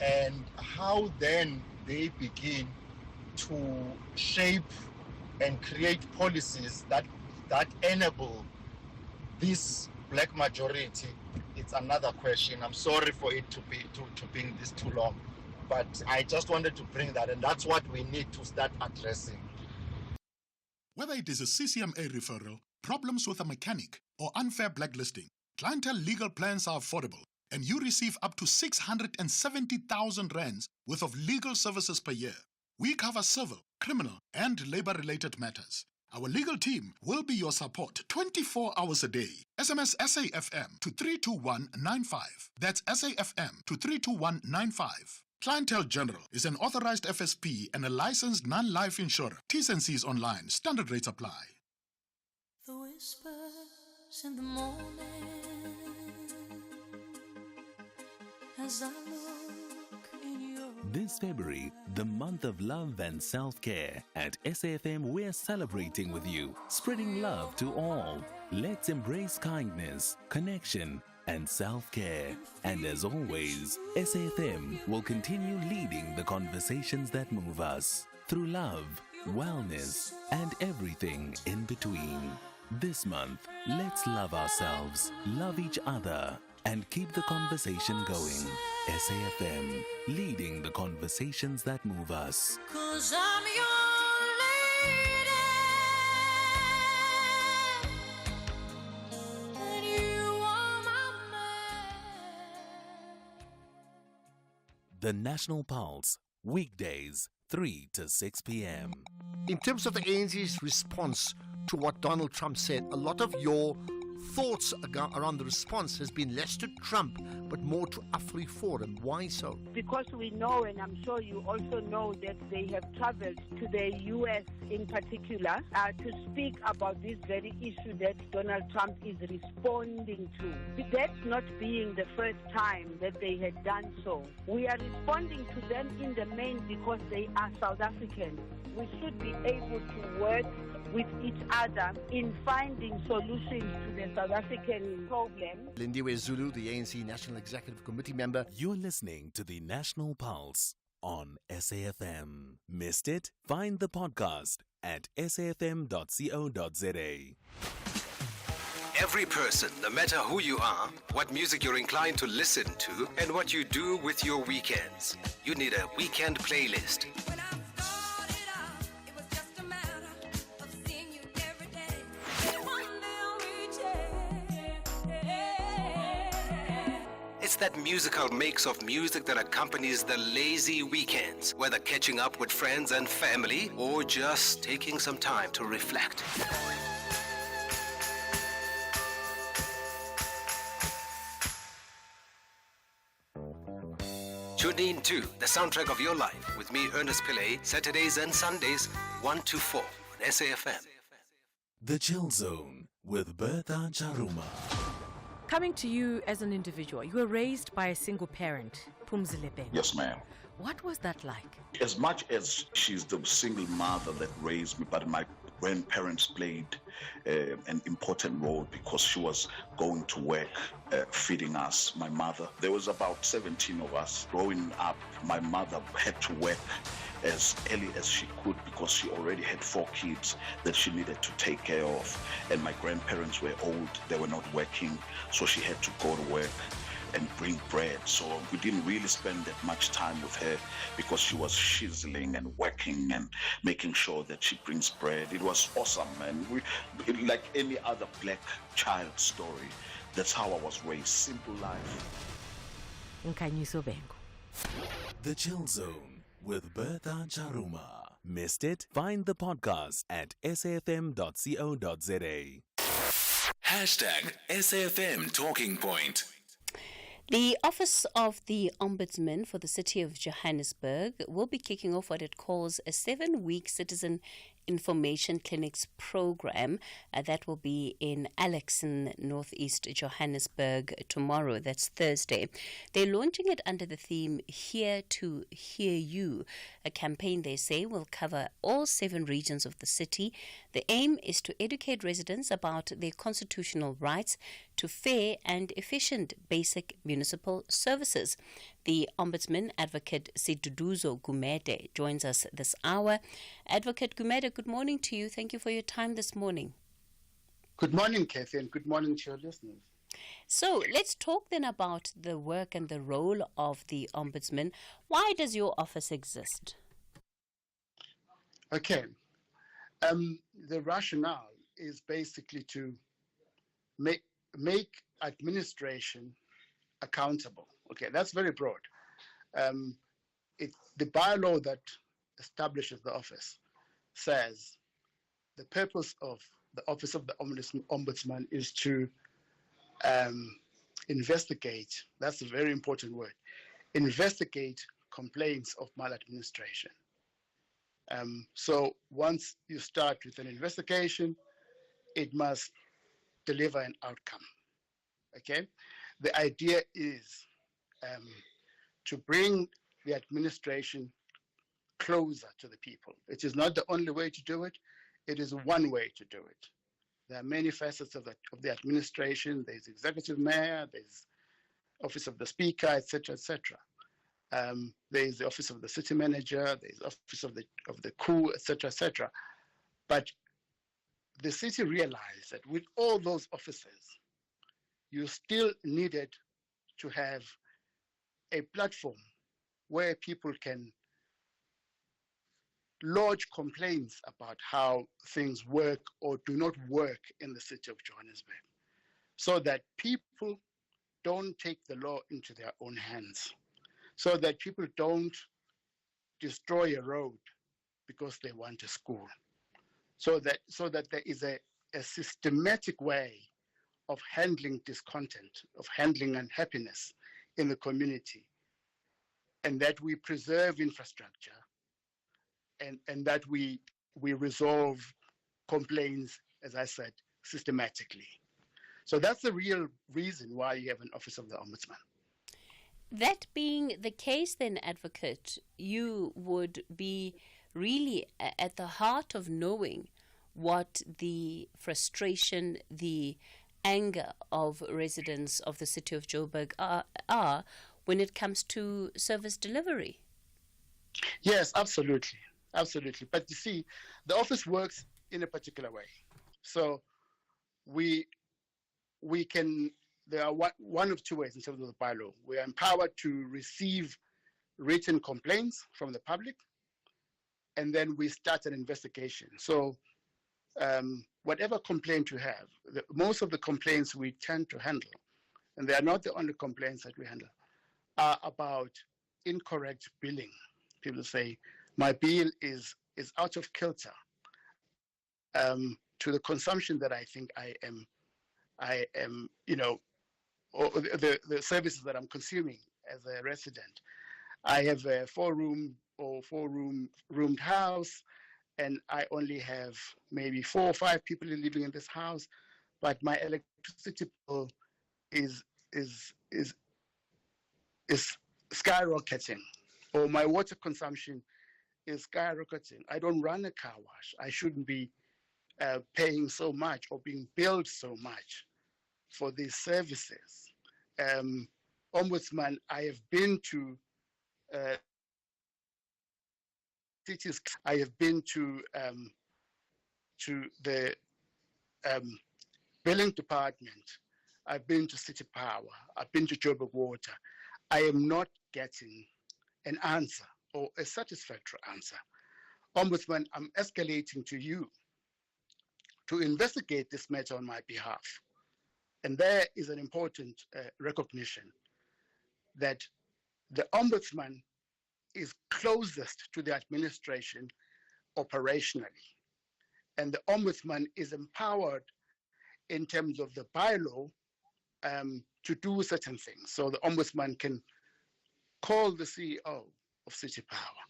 and how then they begin to shape and create policies that enable this black majority? It's another question. I'm sorry for it to being this too long, but I just wanted to bring that, and that's what we need to start addressing. Whether it is a CCMA referral, problems with a mechanic, or unfair blacklisting, clientele legal plans are affordable, and you receive up to 670,000 rands worth of legal services per year. We cover civil, criminal, and labor-related matters. Our legal team will be your support 24 hours a day. SMS SAFM to 32195. That's SAFM to 32195. Clientele General is an authorized FSP and a licensed non-life insurer. T's and C's online. Standard rates apply. The whispers in the morning as I look in your This February, the month of love and self-care, at SAFM we're celebrating with you, spreading love to all. Let's embrace kindness, connection, and self-care. And as always, SAFM will continue leading the conversations that move us through love, wellness, and everything in between. This month, let's love ourselves, love each other, and keep the conversation going. SAFM, leading the conversations that move us. 'Cause I'm your lady and you are my man. The National Pulse, weekdays, 3 to 6 p.m. In terms of the ANC's response to what Donald Trump said, a lot of your thoughts around the response has been less to Trump, but more to AfriForum. Why so? Because we know, and I'm sure you also know, that they have traveled to the U.S. in particular to speak about this very issue that Donald Trump is responding to. That not being the first time that they had done so. We are responding to them in the main because they are South Africans. We should be able to work with each other in finding solutions to the South African problem. Lindiwe Zulu, the ANC National Executive Committee member. You're listening to the National Pulse on SAFM. Missed it? Find the podcast at safm.co.za. Every person, no matter who you are, what music you're inclined to listen to, and what you do with your weekends, you need a weekend playlist. It's that musical mix of music that accompanies the lazy weekends, whether catching up with friends and family or just taking some time to reflect. Tune in to The Soundtrack of Your Life with me, Ernest Pillay, Saturdays and Sundays, 1 to 4 on SAFM. The Chill Zone with Bertha Charuma. Coming to you as an individual, you were raised by a single parent, Phumzile Bhengu. Yes, ma'am. What was that like? As much as she's the single mother that raised me, but my grandparents played an important role because she was going to work, feeding us, my mother. There was about 17 of us. Growing up, my mother had to work as early as she could because she already had 4 kids that she needed to take care of. And my grandparents were old, they were not working, so she had to go to work and bring bread. So we didn't really spend that much time with her because she was chiseling and working and making sure that she brings bread. It was awesome, and like any other black child story, that's how I was raised. Simple life. Nkanyiso Bhengu. The Chill Zone with Bertha Charuma. Missed it? Find the podcast at safm.co.za. Hashtag SAFM Talking Point. The Office of the Ombudsman for the City of Johannesburg will be kicking off what it calls a 7-week citizen Information Clinics program that will be in Alexon, Northeast Johannesburg tomorrow. That's Thursday. They're launching it under the theme Here to Hear You. A campaign, they say, will cover all 7 regions of the city. The aim is to educate residents about their constitutional rights to fair and efficient basic municipal services. The Ombudsman, Advocate Siduduzo Gumede, joins us this hour. Advocate Gumede, good morning to you. Thank you for your time this morning. Good morning, Cathy, and good morning to your listeners. So let's talk then about the work and the role of the Ombudsman. Why does your office exist? Okay. The rationale is basically to make administration accountable. Okay, that's very broad. The bylaw that establishes the office says the purpose of the office of the Ombudsman is to investigate, that's a very important word, investigate complaints of maladministration. So once you start with an investigation, it must deliver an outcome. Okay, the idea is to bring the administration closer to the people. It is not the only way to do it. It is one way to do it. There are many facets of the administration. There's executive mayor, there's office of the speaker, etc., etc. There's the office of the city manager, there's office of the coup, etc., etc. But the city realized that with all those offices, you still needed to have a platform where people can lodge complaints about how things work or do not work in the city of Johannesburg, so that people don't take the law into their own hands, so that people don't destroy a road because they want a school, so that there is a systematic way of handling discontent, of handling unhappiness in the community, and that we preserve infrastructure, and that we resolve complaints, as I said, systematically. So that's the real reason why you have an office of the Ombudsman. That being the case, then, Advocate, you would be really at the heart of knowing what the frustration, the anger of residents of the city of Joburg are when it comes to service delivery. Yes, absolutely. Absolutely. But you see, the office works in a particular way. So we can, there are one of two ways in terms of the bylaw. We are empowered to receive written complaints from the public, and then we start an investigation. So whatever complaint you have, most of the complaints we tend to handle, and they are not the only complaints that we handle, are about incorrect billing. People say, my bill is out of kilter to the consumption that I think I am, or the services that I'm consuming as a resident. I have a four-roomed house, and I only have maybe 4 or 5 people living in this house, but my electricity bill is skyrocketing, or my water consumption is skyrocketing. I don't run a car wash. I shouldn't be paying so much or being billed so much for these services. Ombudsman, I have been to cities. I have been to the billing department. I've been to City Power. I've been to Joburg Water. I am not getting an answer or a satisfactory answer. Ombudsman, I'm escalating to you to investigate this matter on my behalf. And there is an important recognition that the Ombudsman is closest to the administration operationally. And the Ombudsman is empowered in terms of the bylaw to do certain things. So the Ombudsman can call the CEO of City Power,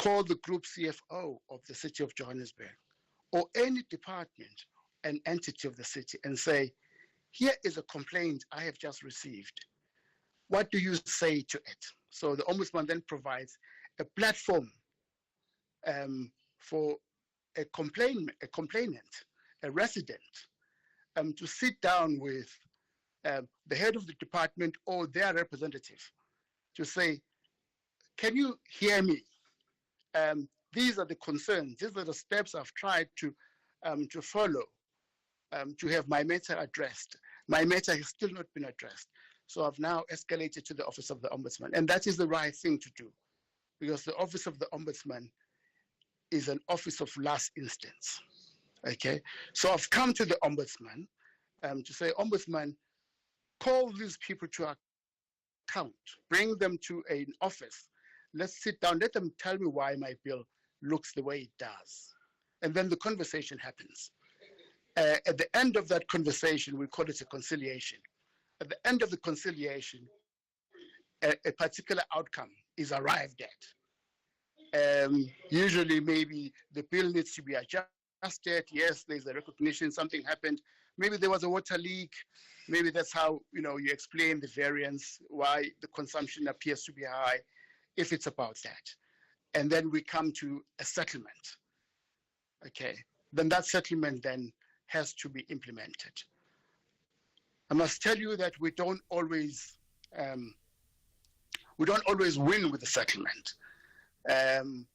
call the group CFO of the city of Johannesburg or any department and entity of the city and say, here is a complaint I have just received. What do you say to it? So the Ombudsman then provides a platform for a complainant, a resident, to sit down with the head of the department or their representative to say, can you hear me? These are the concerns. These are the steps I've tried to follow to have my matter addressed. My matter has still not been addressed. So I've now escalated to the Office of the Ombudsman. And that is the right thing to do, because the Office of the Ombudsman is an office of last instance. Okay? So I've come to the Ombudsman to say, Ombudsman, call these people to account, bring them to an office. Let's sit down, let them tell me why my bill looks the way it does. And then the conversation happens. At the end of that conversation, we call it a conciliation. At the end of the conciliation, a particular outcome is arrived at. Usually, maybe the bill needs to be adjusted. Yes, there's a recognition, something happened. Maybe there was a water leak. Maybe that's how you explain the variance, why the consumption appears to be high, if it's about that. And then we come to a settlement. Okay, then that settlement then has to be implemented. I must tell you that we don't always win with the settlement. The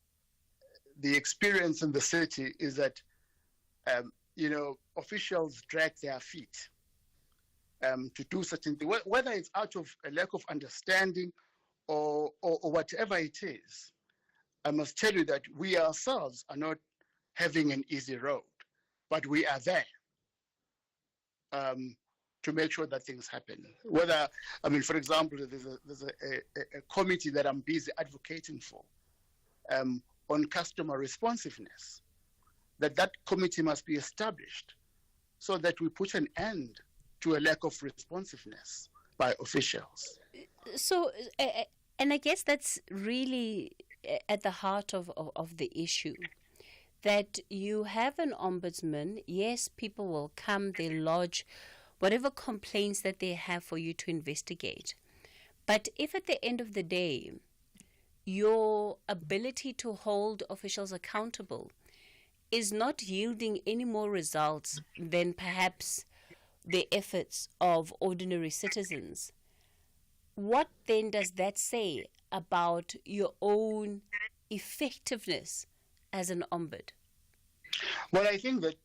experience in the city is that officials drag their feet to do certain things, whether it's out of a lack of understanding or whatever it is. I must tell you that we ourselves are not having an easy road, but we are there to make sure that things happen. For example, there's a committee that I'm busy advocating for on customer responsiveness, that committee must be established so that we put an end to a lack of responsiveness by officials. So, and I guess that's really at the heart of the issue, that you have an ombudsman. Yes, people will come, they lodge whatever complaints that they have for you to investigate. But if at the end of the day, your ability to hold officials accountable is not yielding any more results than perhaps the efforts of ordinary citizens, what then does that say about your own effectiveness as an ombud? Well, I think that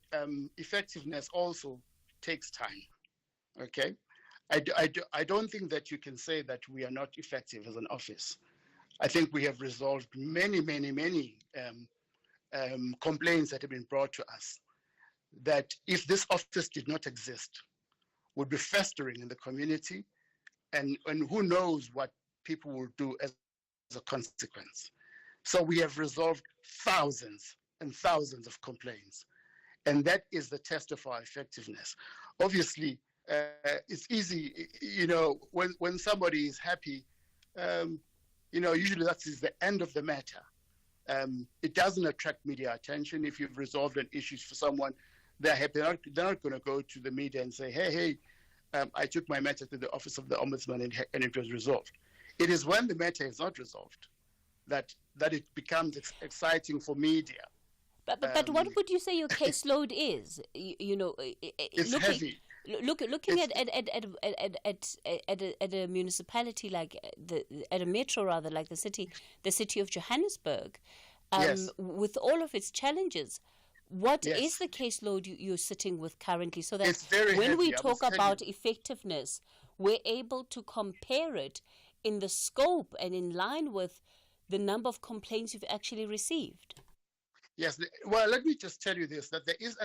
effectiveness also takes time. Okay, I don't think that you can say that we are not effective as an office. I think we have resolved many complaints that have been brought to us that if this office did not exist, would be festering in the community, and who knows what people will do as a consequence. So we have resolved thousands and thousands of complaints, and that is the test of our effectiveness. Obviously, it's easy, when somebody is happy, usually that is the end of the matter. It doesn't attract media attention. If you've resolved an issue for someone, they're happy. They're not going to go to the media and say, hey, I took my matter to the Office of the Ombudsman and it was resolved. It is when the matter is not resolved that it becomes exciting for media. But what would you say your caseload is? It's heavy. Looking at a municipality like at a metro rather, like the city of Johannesburg, yes, with all of its challenges, what yes, is the caseload you're sitting with currently, so that it's very when heavy, we talk about effectiveness, we're able to compare it in the scope and in line with the number of complaints you've actually received? Yes. Well, let me just tell you this, that there is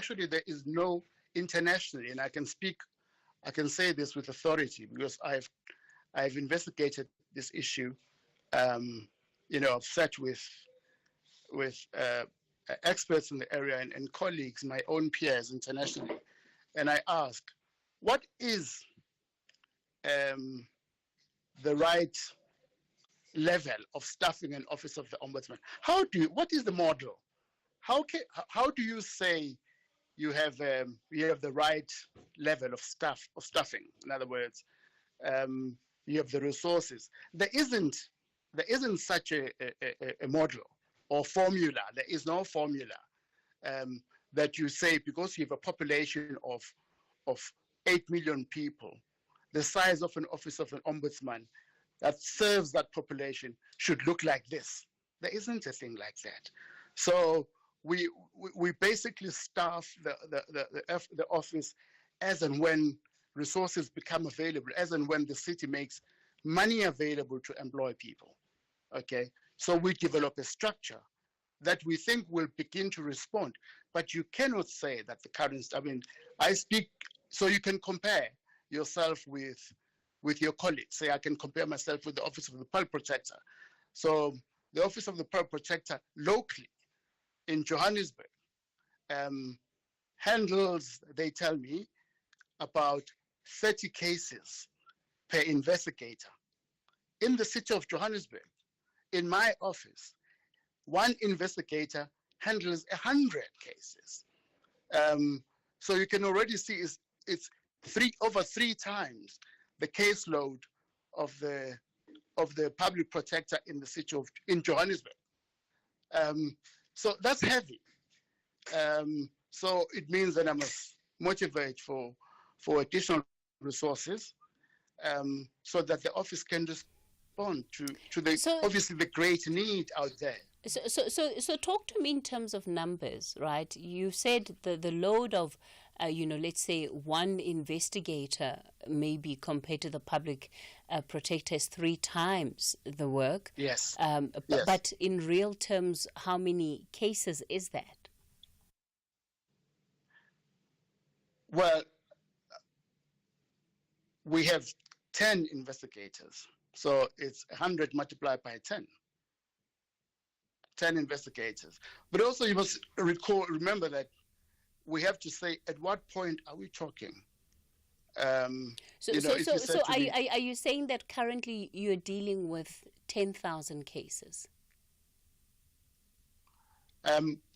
no internationally, and I can say this with authority because I've investigated this issue. I've sat with experts in the area and colleagues, my own peers internationally, and I ask, what is the right level of staffing an office of the ombudsman. What is the model? How do you say you have the right level of staffing? In other words, you have the resources. There isn't such a model or formula. There is no formula that you say because you have a population of 8 million people, the size of an office of an ombudsman that serves that population should look like this. There isn't a thing like that. So we basically staff the office as and when resources become available, as and when the city makes money available to employ people. Okay, so we develop a structure that we think will begin to respond. But you cannot say that the current, I speak, so you can compare yourself with your colleagues. Say I can compare myself with the Office of the Pearl Protector. So the Office of the Pearl Protector locally in Johannesburg handles, they tell me, about 30 cases per investigator. In the city of Johannesburg, in my office, one investigator handles 100 cases. So you can already see it's over three times the caseload of the public protector in the city in Johannesburg. So that's heavy. So it means that I must motivate for additional resources so that the office can respond to the obviously the great need out there. So talk to me in terms of numbers, right? You said the load of, let's say one investigator maybe compared to the public protector is 3 times the work. Yes. Yes. But in real terms, how many cases is that? Well, we have 10 investigators. So it's 100 multiplied by 10. 10 investigators. But also you must remember that we have to say at what point are we talking? Are you saying that currently you're dealing with 10,000 cases?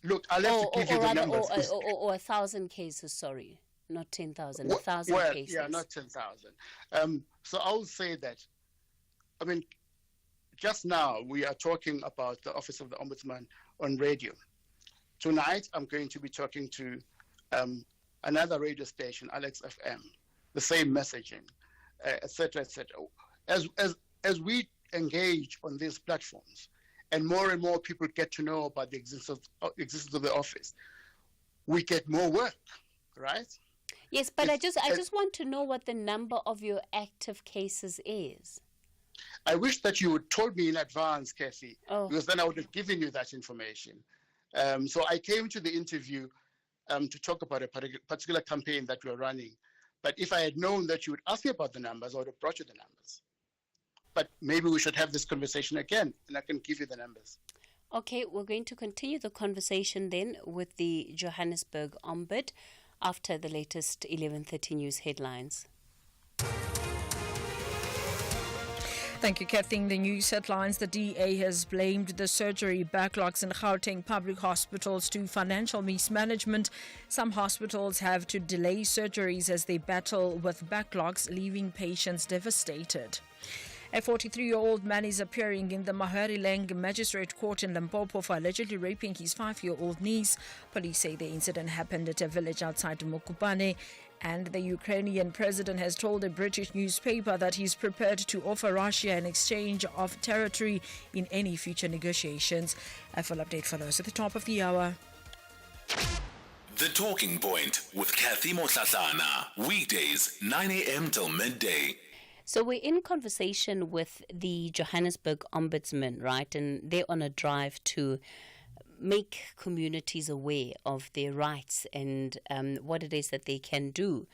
Look, I'll have to give you the numbers. Or 1,000 cases, sorry. Not 10,000, 1,000 cases. Yeah, not 10,000. So I will say that, just now we are talking about the Office of the Ombudsman on radio. Tonight I'm going to be talking to another radio station, Alex FM, the same messaging, etc., etc. As we engage on these platforms, and more people get to know about the existence of the office, we get more work, right? Yes, but I just want to know what the number of your active cases is. I wish that you had told me in advance, Cathy, because then I would have given you that information. So I came to the interview to talk about a particular campaign that we're running. But if I had known that you would ask me about the numbers, I would have brought you the numbers. But maybe we should have this conversation again, and I can give you the numbers. Okay, we're going to continue the conversation then with the Johannesburg Ombud after the latest 11:30 news headlines. Thank you, Cathy. In the news headlines, the DA has blamed the surgery backlogs in Gauteng public hospitals to financial mismanagement. Some hospitals have to delay surgeries as they battle with backlogs, leaving patients devastated. A 43-year-old man is appearing in the Maharilang Magistrate Court in Limpopo for allegedly raping his 5-year-old niece. Police say the incident happened at a village outside Mokopane. And the Ukrainian president has told a British newspaper that he's prepared to offer Russia an exchange of territory in any future negotiations. A full update follows at the top of the hour. The Talking Point with Cathy Mohlahlana. Weekdays, 9 a.m. till midday. So we're in conversation with the Johannesburg Ombudsman, right? And they're on a drive to make communities aware of their rights and what it is that they can do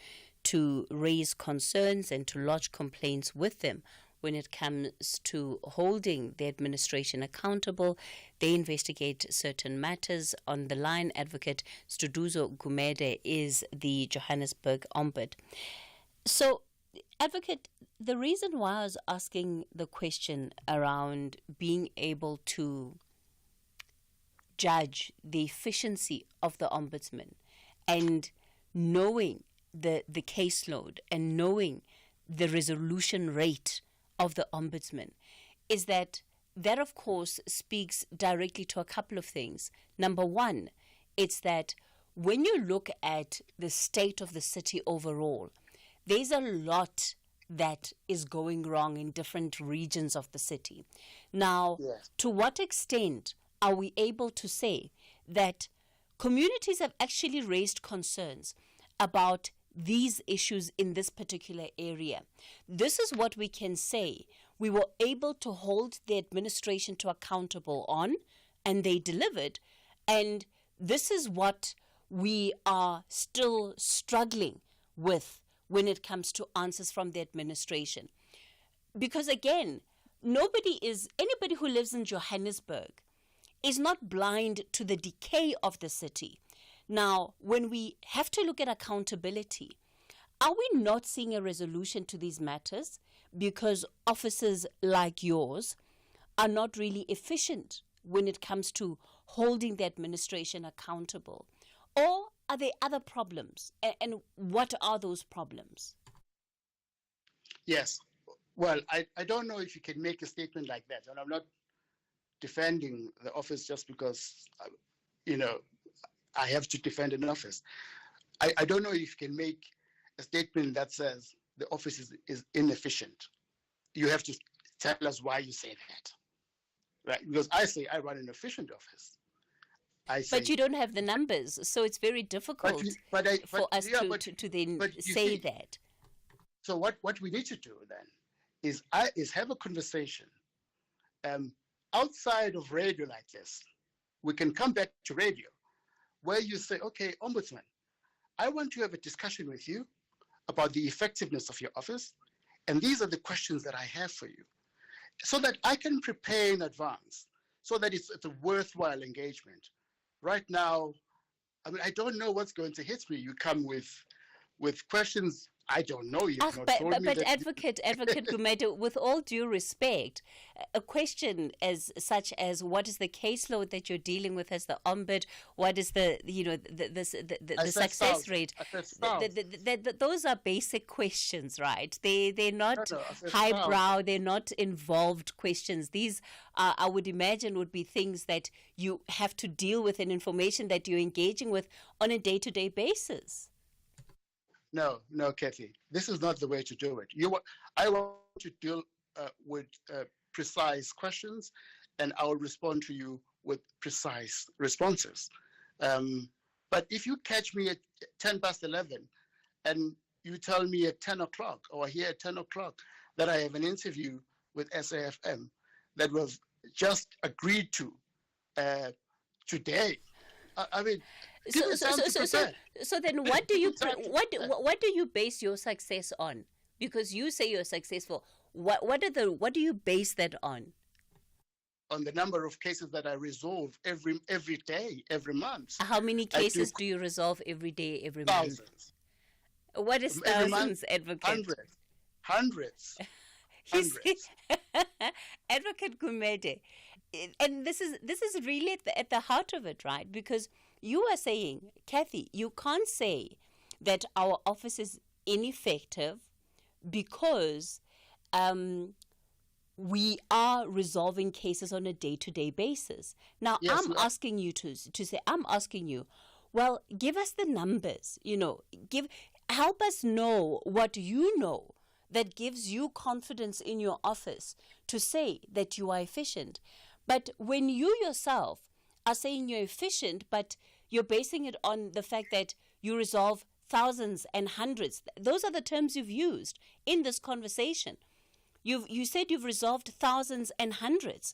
to raise concerns and to lodge complaints with them when it comes to holding the administration accountable. They investigate certain matters. On the line, Advocate Studuzo Gumede is the Johannesburg Ombud. So Advocate, the reason why I was asking the question around being able to judge the efficiency of the ombudsman and knowing the caseload and knowing the resolution rate of the ombudsman is that of course speaks directly to a couple of things. Number one, it's that when you look at the state of the city overall, there's a lot that is going wrong in different regions of the city. Now, to what extent are we able to say that communities have actually raised concerns about these issues in this particular area? This is what we can say we were able to hold the administration to accountable on, and they delivered. And this is what we are still struggling with when it comes to answers from the administration. Because again, anybody who lives in Johannesburg is not blind to the decay of the city. Now, when we have to look at accountability, are we not seeing a resolution to these matters because officers like yours are not really efficient when it comes to holding the administration accountable? Or are there other problems? And what are those problems? Yes. Well, I don't know if you can make a statement like that. And I'm not defending the office just because, I have to defend an office. I don't know if you can make a statement that says the office is inefficient. You have to tell us why you say that, right? Because I say I run an efficient office. But you don't have the numbers, so it's very difficult for us to then say that. So what we need to do then is have a conversation outside of radio like this. We can come back to radio where you say, okay, Ombudsman, I want to have a discussion with you about the effectiveness of your office, and these are the questions that I have for you, so that I can prepare in advance, so that it's a worthwhile engagement. Right now, I don't know what's going to hit me. You come with questions I don't know. You've not told me but that Advocate Gumede, with all due respect, a question as such as what is the caseload that you're dealing with as the ombud? What is the success rate? Those are basic questions, right? They're not highbrow. They're not involved questions. These I would imagine would be things that you have to deal with and information that you're engaging with on a day-to-day basis. No, Cathy, this is not the way to do it. I want to deal with precise questions, and I will respond to you with precise responses. But if you catch me at 11:10 and you tell me at 10 o'clock or here at 10 o'clock that I have an interview with SAFM that was just agreed to today, So then, what do you base your success on? Because you say you're successful. What do you base that on? On the number of cases that I resolve every day, every month. How many cases do you resolve every day, every month? Thousands. What is thousands, Advocate? Hundreds. Advocate Gumede, and this is really at the heart of it, right? Because you are saying, Cathy, you can't say that our office is ineffective because we are resolving cases on a day-to-day basis. Now, yes, I'm asking you to say, well, give us the numbers, help us know what you know that gives you confidence in your office to say that you are efficient. But when you yourself are saying you're efficient, but you're basing it on the fact that you resolve thousands and hundreds. Those are the terms you've used in this conversation. You said you've resolved thousands and hundreds.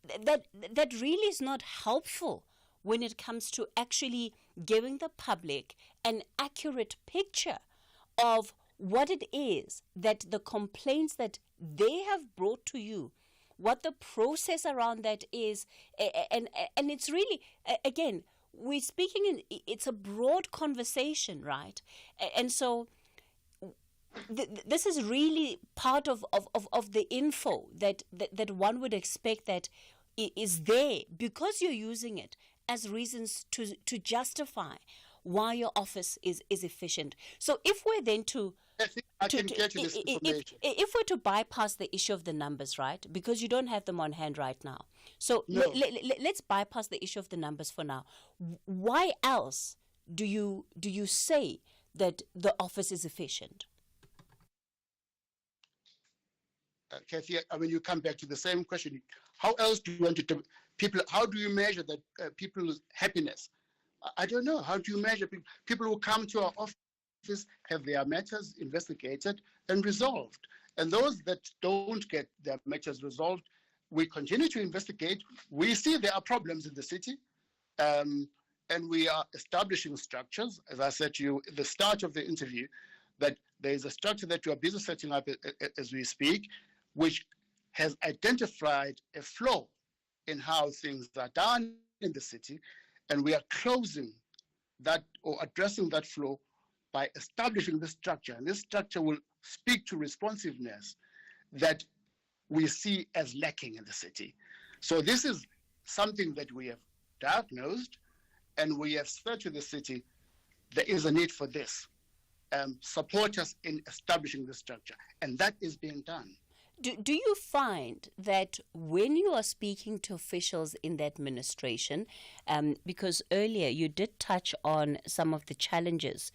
That really is not helpful when it comes to actually giving the public an accurate picture of what it is that the complaints that they have brought to you, what the process around that is, and it's really, again, we're speaking it's a broad conversation, right? And so this is really part of the info that one would expect that is there because you're using it as reasons to justify why your office is efficient. So if we're then if we're to bypass the issue of the numbers, right, because you don't have them on hand right now. So No. let's bypass the issue of the numbers for now. Why else do you say that the office is efficient? Cathy, I mean, you come back to the same question. How else do you want to people? How do you measure that people's happiness? I don't know. How do you measure people who come to our office have their matters investigated and resolved? And those that don't get their matters resolved, we continue to investigate. We see there are problems in the city, and we are establishing structures. As I said to you at the start of the interview, that there is a structure that we are busy setting up as we speak, which has identified a flaw in how things are done in the city, and we are closing that or addressing that flaw by establishing this structure. And this structure will speak to responsiveness that we see as lacking in the city. So this is something that we have diagnosed, and we have said to the city, there is a need for this. Support us in establishing this structure, and that is being done. Do you find that when you are speaking to officials in the administration, because earlier you did touch on some of the challenges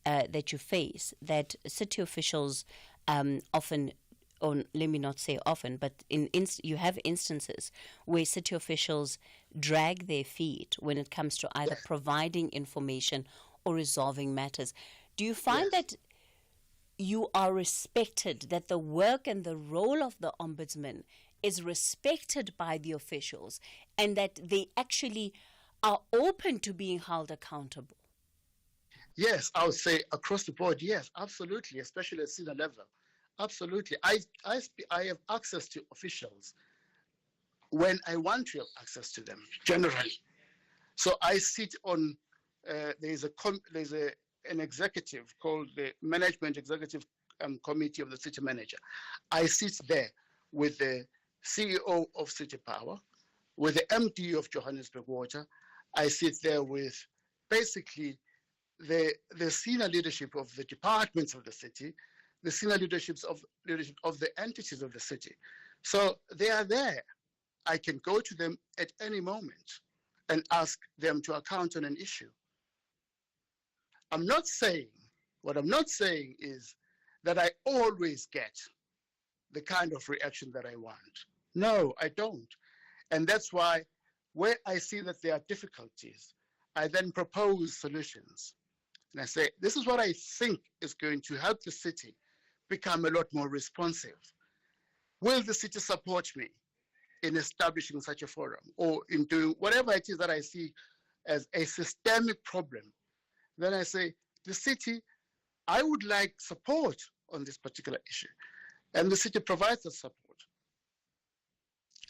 that you face, that city officials often, or let me not say often, but you have instances where city officials drag their feet when it comes to either providing information or resolving matters. Do you find that you are respected, that the work and the role of the ombudsman is respected by the officials, and that they actually are open to being held accountable? Yes, I would say across the board, yes, absolutely, especially at senior level. Absolutely. I have access to officials when I want to have access to them, generally. So I sit on, there's an executive called the Management Executive Committee of the City Manager. I sit there with the CEO of City Power, with the MD of Johannesburg Water. I sit there with basically the senior leadership of the departments of the city, the senior leadership of the entities of the city. So they are there. I can go to them at any moment and ask them to account on an issue. What I'm not saying is that I always get the kind of reaction that I want. No, I don't. And that's why where I see that there are difficulties, I then propose solutions. And I say, this is what I think is going to help the city become a lot more responsive. Will the city support me in establishing such a forum or in doing whatever it is that I see as a systemic problem? Then I say, the city, I would like support on this particular issue. And the city provides the support.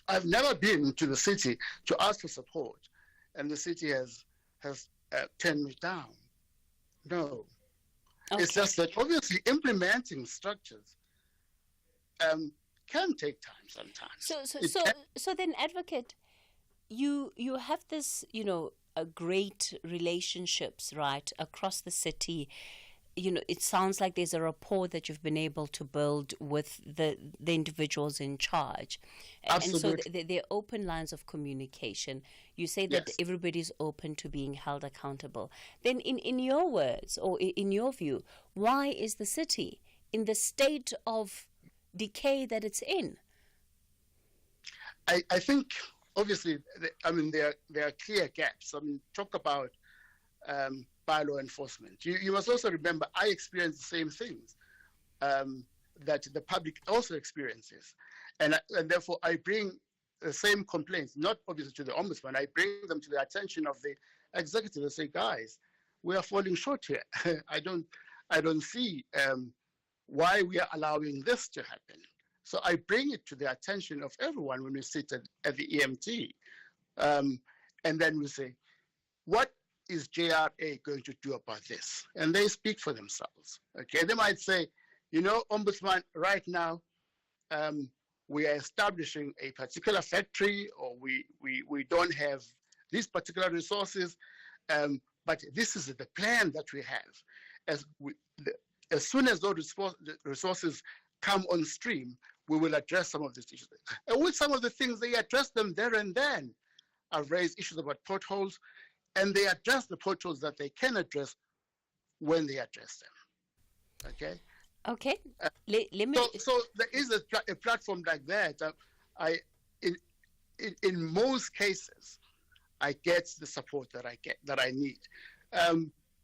I've never been to the city to ask for support, and the city has turned me down. No. Okay. It's just that obviously implementing structures can take time sometimes. So then, Advocate, you have this, great relationships, right, across the city. It sounds like there's a rapport that you've been able to build with the individuals in charge. Absolutely. And so they're open lines of communication. You say that everybody's open to being held accountable. Then in your words, or in your view, why is the city in the state of decay that it's in? I think, obviously, there are clear gaps. Talk about bylaw enforcement. You must also remember, I experienced the same things that the public also experiences. And therefore, I bring the same complaints, not obviously to the ombudsman, I bring them to the attention of the executive and say, guys, we are falling short here. I don't see why we are allowing this to happen. So I bring it to the attention of everyone when we sit at the EMT. And then we say, what is JRA going to do about this? And they speak for themselves. Okay, they might say, You know, Ombudsman, right now, we are establishing a particular factory, or we don't have these particular resources, but this is the plan that we have. As soon as those resources come on stream, we will address some of these issues. And with some of the things, they address them there and then. I've raised issues about potholes, and they address the potholes that they can address when they address them. Okay? Okay. Let me. So there is a platform like that. In most cases, I get the support that I need.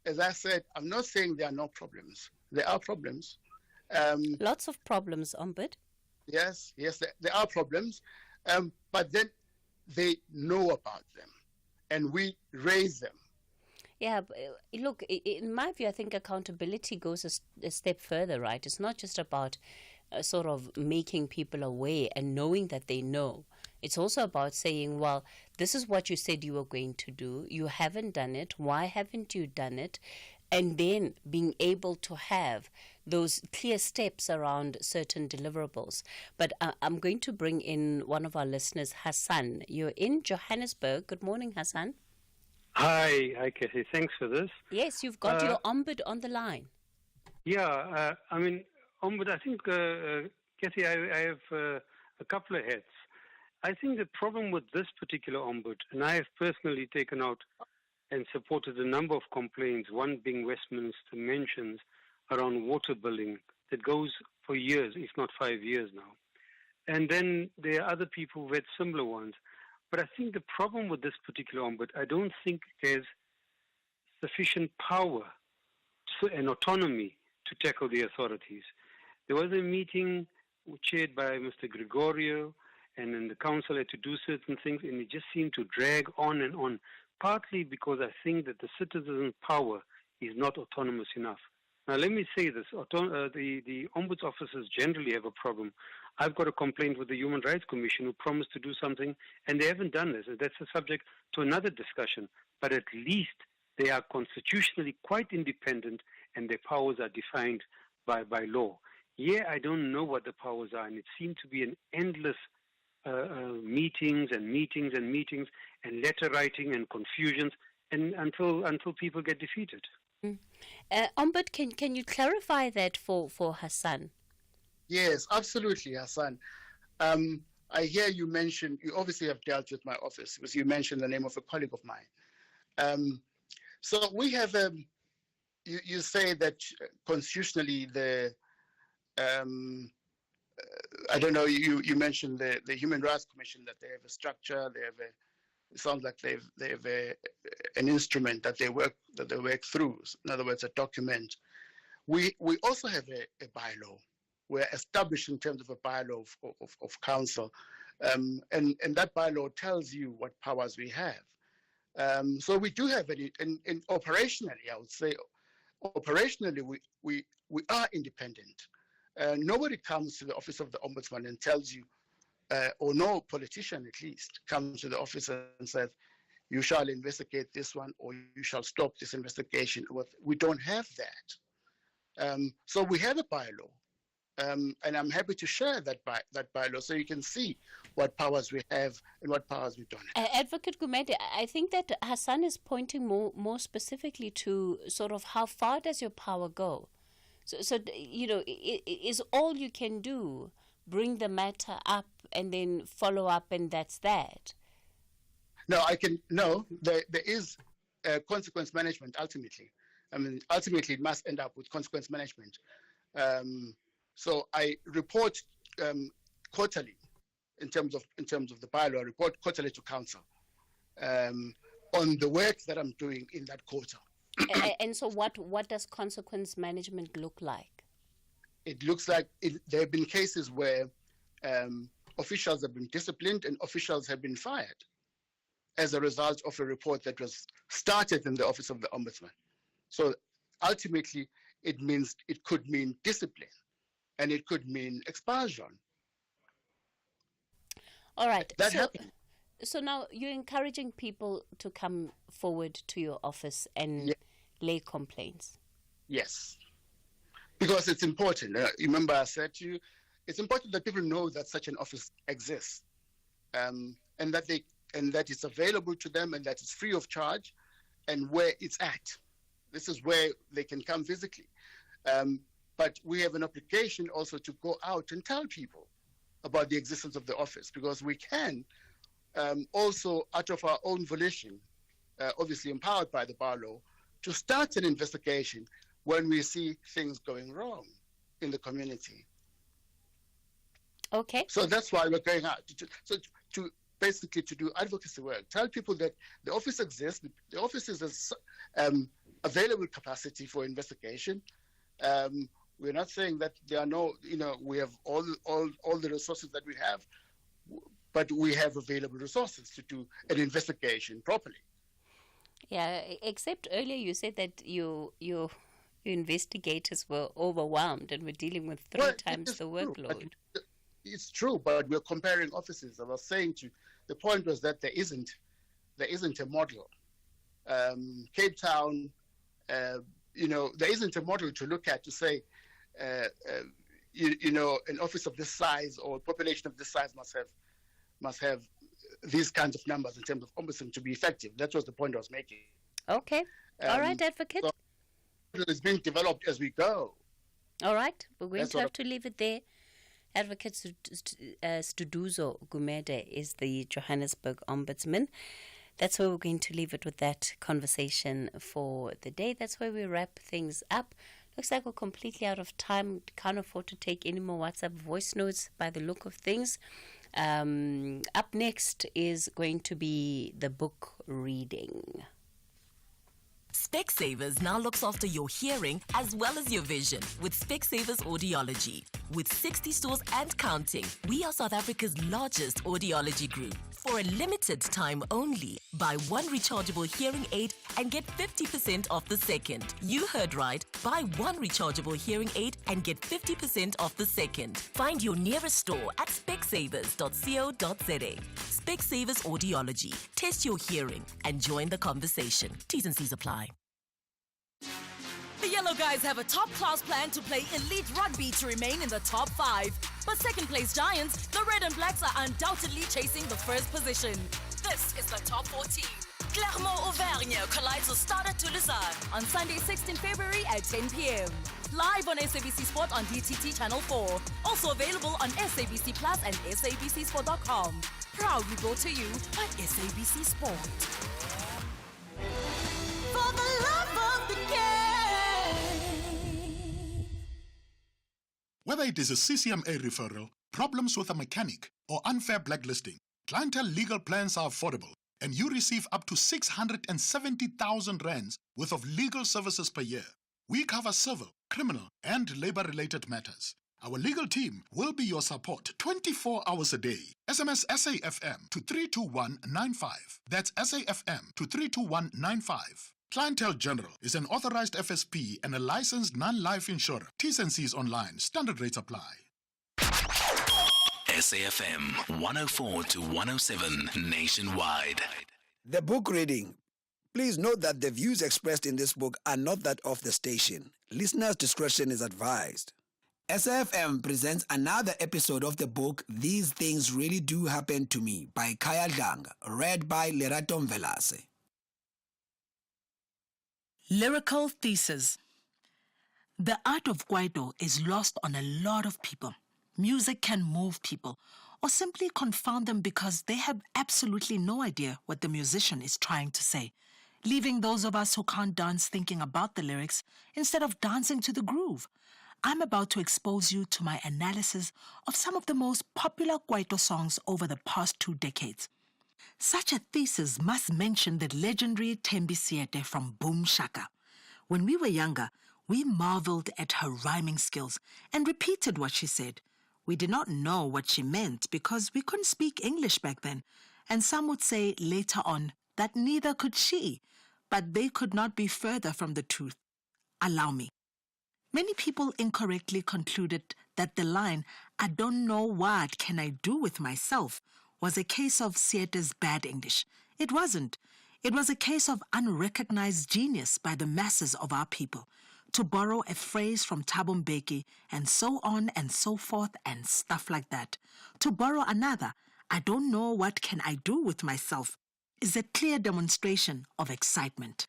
As I said, I'm not saying there are no problems. There are problems. Lots of problems, Ombud. Yes, there are problems, but then they know about them, and we raise them. Yeah, but look, in my view, I think accountability goes a step further, right? It's not just about sort of making people aware and knowing that they know. It's also about saying, well, this is what you said you were going to do. You haven't done it. Why haven't you done it? And then being able to have those clear steps around certain deliverables. But I'm going to bring in one of our listeners, Hassan. You're in Johannesburg. Good morning, Hassan. Hi, Cathy. Thanks for this. Yes, you've got your Ombud on the line. Yeah, I mean, Ombud, I think, Cathy, I have a couple of hats. I think the problem with this particular Ombud, and I have personally taken out and supported a number of complaints, one being Westminster mentions around water billing that goes for years, if not 5 years now. And then there are other people who had similar ones. But I think the problem with this particular Ombud, I don't think there's sufficient power and autonomy to tackle the authorities. There was a meeting chaired by Mr. Gregorio, and then the council had to do certain things, and it just seemed to drag on and on, partly because I think that the citizen power is not autonomous enough. Now, let me say this. The Ombuds officers generally have a problem. I've got a complaint with the Human Rights Commission who promised to do something, and they haven't done this. That's a subject to another discussion. But at least they are constitutionally quite independent, and their powers are defined by law. Yeah, I don't know what the powers are, and it seemed to be an endless meetings and meetings and meetings and letter writing and confusions, and until people get defeated. Ombud, can you clarify that for Hassan? Yes, absolutely, Hassan. I hear you mention, you obviously have dealt with my office because you mentioned the name of a colleague of mine. So we have, you say that constitutionally I don't know, you mentioned the Human Rights Commission, that they have a structure, they have it sounds like they have an instrument that they work through. In other words, a document. We also have a bylaw. We're established in terms of a bylaw of council, and that bylaw tells you what powers we have. So we do have it, and operationally, I would say, operationally we are independent. Nobody comes to the office of the Ombudsman and tells you, or no politician at least, comes to the office and says, you shall investigate this one, or you shall stop this investigation. We don't have that. So we have a bylaw, and I'm happy to share that bylaw so you can see what powers we have and what powers we don't have. Advocate Gumede, I think that Hassan is pointing more specifically to sort of how far does your power go? So you know, is all you can do bring the matter up and then follow up, and that's that? No, there is consequence management ultimately. I mean, ultimately it must end up with consequence management. So I report quarterly in terms of the bylaw. I report quarterly to council on the work that I'm doing in that quarter. And so what does consequence management look like? It looks like there have been cases where officials have been disciplined and officials have been fired as a result of a report that was started in the office of the Ombudsman. So ultimately, it could mean discipline, and it could mean expulsion. All right. That happened. So now you're encouraging people to come forward to your office and lay complaints. Yes. Because it's important. Remember, I said to you, it's important that people know that such an office exists, and that it's available to them, and that it's free of charge, and where it's at. This is where they can come physically. But we have an obligation also to go out and tell people about the existence of the office, because we can also, out of our own volition, obviously empowered by the bar law, to start an investigation when we see things going wrong in the community. Okay. So that's why we're going out. To basically to do advocacy work, tell people that the office exists. The office is available capacity for investigation. We're not saying that there are no, we have all the resources that we have, but we have available resources to do an investigation properly. Yeah, except earlier you said that your investigators were overwhelmed and were dealing with three times the workload. It's true, but we're comparing offices. I was saying to you, the point was that there isn't a model. Cape Town, there isn't a model to look at to say, an office of this size or a population of this size must have these kinds of numbers in terms of ombudsman to be effective. That was the point I was making. Okay. All right, Advocate. So it's being developed as we go. All right. We're going to have to leave it there. Advocate Studuzo Gumede is the Johannesburg Ombudsman. That's where we're going to leave it with that conversation for the day. That's where we wrap things up. Looks like we're completely out of time. Can't afford to take any more WhatsApp voice notes by the look of things. Up next is going to be the book reading. Specsavers now looks after your hearing as well as your vision with Specsavers Audiology. With 60 stores and counting, we are South Africa's largest audiology group. For a limited time only, buy one rechargeable hearing aid and get 50% off the second. You heard right. Buy one rechargeable hearing aid and get 50% off the second. Find your nearest store at specsavers.co.za. Specsavers Audiology. Test your hearing and join the conversation. T's and C's apply. The Yellow Guys have a top-class plan to play elite rugby to remain in the top 5. But second-place Giants, the Red and Blacks are undoubtedly chasing the first position. This is the top 14. Clermont-Auvergne collides with Stade Toulousain on Sunday, 16 February at 10 p.m. Live on SABC Sport on DTT Channel 4. Also available on SABC Plus and SABCSport.com. Proudly brought to you by SABC Sport. For the love of the game. Whether it is a CCMA referral, problems with a mechanic, or unfair blacklisting, Clientele legal plans are affordable, and you receive up to 670,000 rands worth of legal services per year. We cover civil, criminal, and labor-related matters. Our legal team will be your support 24 hours a day. SMS SAFM to 32195. That's SAFM to 32195. Clientele General is an authorized FSP and a licensed non-life insurer. T's and C's online. Standard rates apply. SAFM 104 to 107 nationwide. The book reading. Please note that the views expressed in this book are not that of the station. Listeners' discretion is advised. SAFM presents another episode of the book These Things Really Do Happen to Me by Kaya Dlang, read by Lerato Mvelase. Lyrical thesis. The art of kwaito is lost on a lot of people. Music can move people or simply confound them because they have absolutely no idea what the musician is trying to say, leaving those of us who can't dance thinking about the lyrics instead of dancing to the groove. I'm about to expose you to my analysis of some of the most popular kwaito songs over the past 2 decades. Such a thesis must mention the legendary Thembi Siete from Boom Shaka. When we were younger, we marveled at her rhyming skills and repeated what she said. We did not know what she meant because we couldn't speak English back then, and some would say later on that neither could she, but they could not be further from the truth. Allow me. Many people incorrectly concluded that the line, "I don't know what can I do with myself," was a case of Siete's bad English. It wasn't. It was a case of unrecognized genius by the masses of our people. to borrow a phrase from Thabo Mbeki, and so on and so forth and stuff like that. To borrow another, I don't know what can I do with myself, is a clear demonstration of excitement.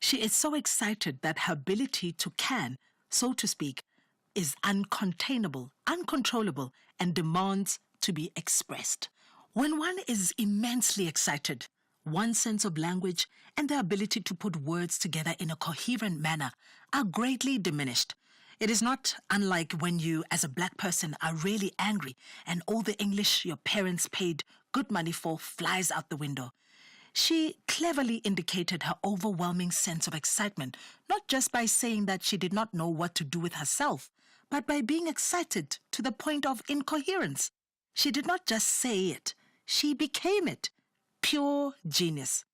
She is so excited that her ability to can, so to speak, is uncontainable, uncontrollable, and demands to be expressed. When one is immensely excited, one's sense of language and the ability to put words together in a coherent manner are greatly diminished. It is not unlike when you, as a black person, are really angry and all the English your parents paid good money for flies out the window. She cleverly indicated her overwhelming sense of excitement, not just by saying that she did not know what to do with herself, but by being excited to the point of incoherence. She did not just say it, she became it. Pure genius.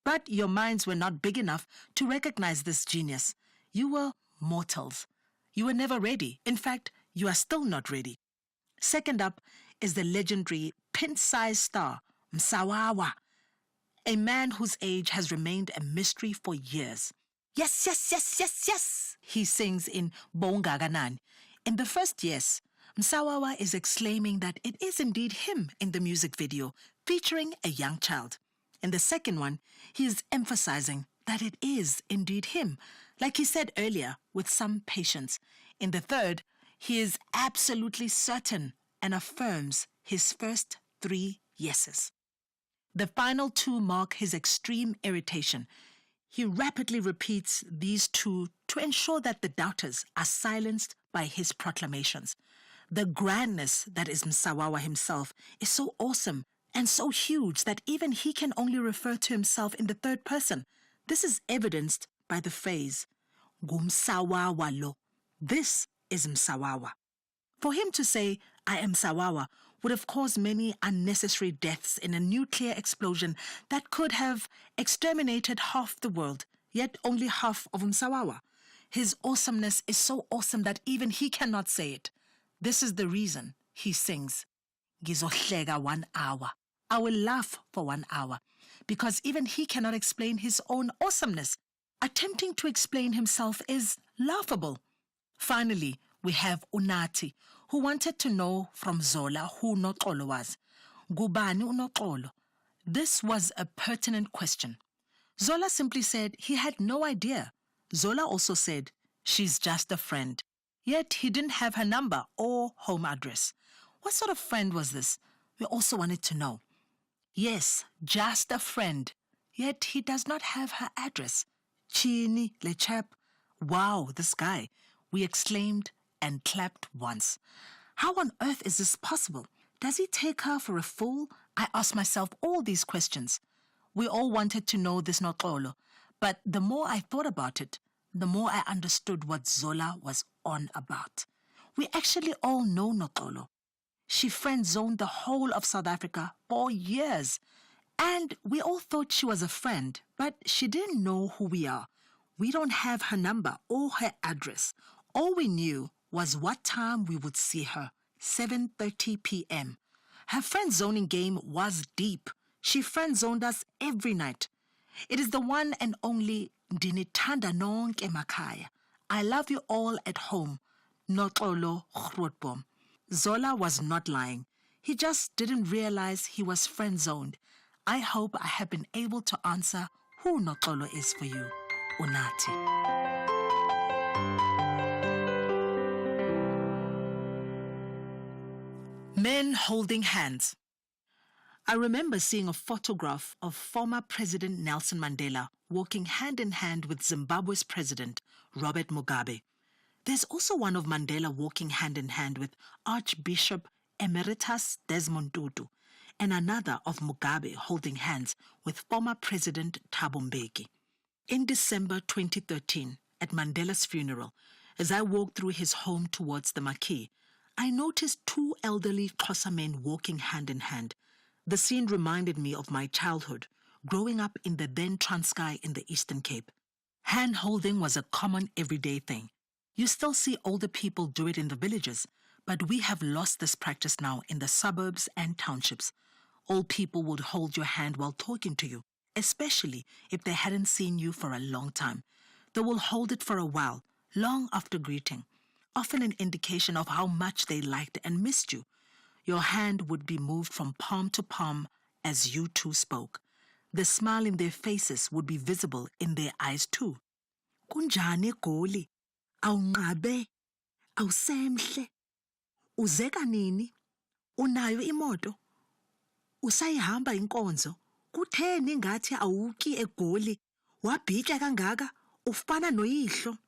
But your minds were not big enough to recognize this genius. You were mortals. You were never ready. In fact, you are still not ready. Second up is the legendary pin-sized star, Msawawa, a man whose age has remained a mystery for years. Yes, yes, yes, yes, yes, he sings in Bongaganan. In the first yes, Msawawa is exclaiming that it is indeed him in the music video, featuring a young child. In the second one, he is emphasizing that it is indeed him, like he said earlier, with some patience. In the third, he is absolutely certain and affirms his first 3 yeses. The final 2 mark his extreme irritation. He rapidly repeats these 2 to ensure that the doubters are silenced by his proclamations. The grandness that is Msawawa himself is so awesome and so huge that even he can only refer to himself in the third person. This is evidenced by the phrase, Gumsawawa lo. This is Msawawa. For him to say, I am Msawawa, would have caused many unnecessary deaths in a nuclear explosion that could have exterminated half the world, yet only half of Msawawa. His awesomeness is so awesome that even he cannot say it. This is the reason he sings, Gizohleka 1 hour. I will laugh for 1 hour, because even he cannot explain his own awesomeness. Attempting to explain himself is laughable. Finally, we have Unathi, who wanted to know from Zola who Noxolo was. Gubani uNoxolo? This was a pertinent question. Zola simply said he had no idea. Zola also said, she's just a friend. Yet he didn't have her number or home address. What sort of friend was this? We also wanted to know. Yes, just a friend. Yet he does not have her address. Chini, le chap. Wow, this guy. We exclaimed and clapped once. How on earth is this possible? Does he take her for a fool? I asked myself all these questions. We all wanted to know this Noxolo, but the more I thought about it, the more I understood what Zola was on about. We actually all know Noxolo. She friend-zoned the whole of South Africa for years, and we all thought she was a friend, but she didn't know who we are. We don't have her number or her address. All we knew was what time we would see her, 7:30 p.m. Her friend-zoning game was deep. She friend-zoned us every night. It is the one and only Dinithanda nonke emakhaya. I love you all at home. Noxolo Grootboom. Zola was not lying. He just didn't realize he was friend-zoned. I hope I have been able to answer who Noxolo is for you, Unathi. Men holding hands. I remember seeing a photograph of former President Nelson Mandela walking hand in hand with Zimbabwe's president, Robert Mugabe. There's also one of Mandela walking hand in hand with Archbishop Emeritus Desmond Tutu, and another of Mugabe holding hands with former President Thabo Mbeki. In December 2013, at Mandela's funeral, as I walked through his home towards the marquee, I noticed 2 elderly Xhosa men walking hand in hand. The scene reminded me of my childhood, growing up in the then Transkei in the Eastern Cape. Hand-holding was a common everyday thing. You still see older people do it in the villages, but we have lost this practice now in the suburbs and townships. Old people would hold your hand while talking to you, especially if they hadn't seen you for a long time. They will hold it for a while, long after greeting, often an indication of how much they liked and missed you. Your hand would be moved from palm to palm as you two spoke. The smile in their faces would be visible in their eyes too. Kunjani Goli? Awungabe? Awusemhle? Uzeka nini? Unayo imoto? Usayihamba inkonzo? Kutheni ngathi awuki eGoli? Wabhitya kangaka? Ufana noyihlo?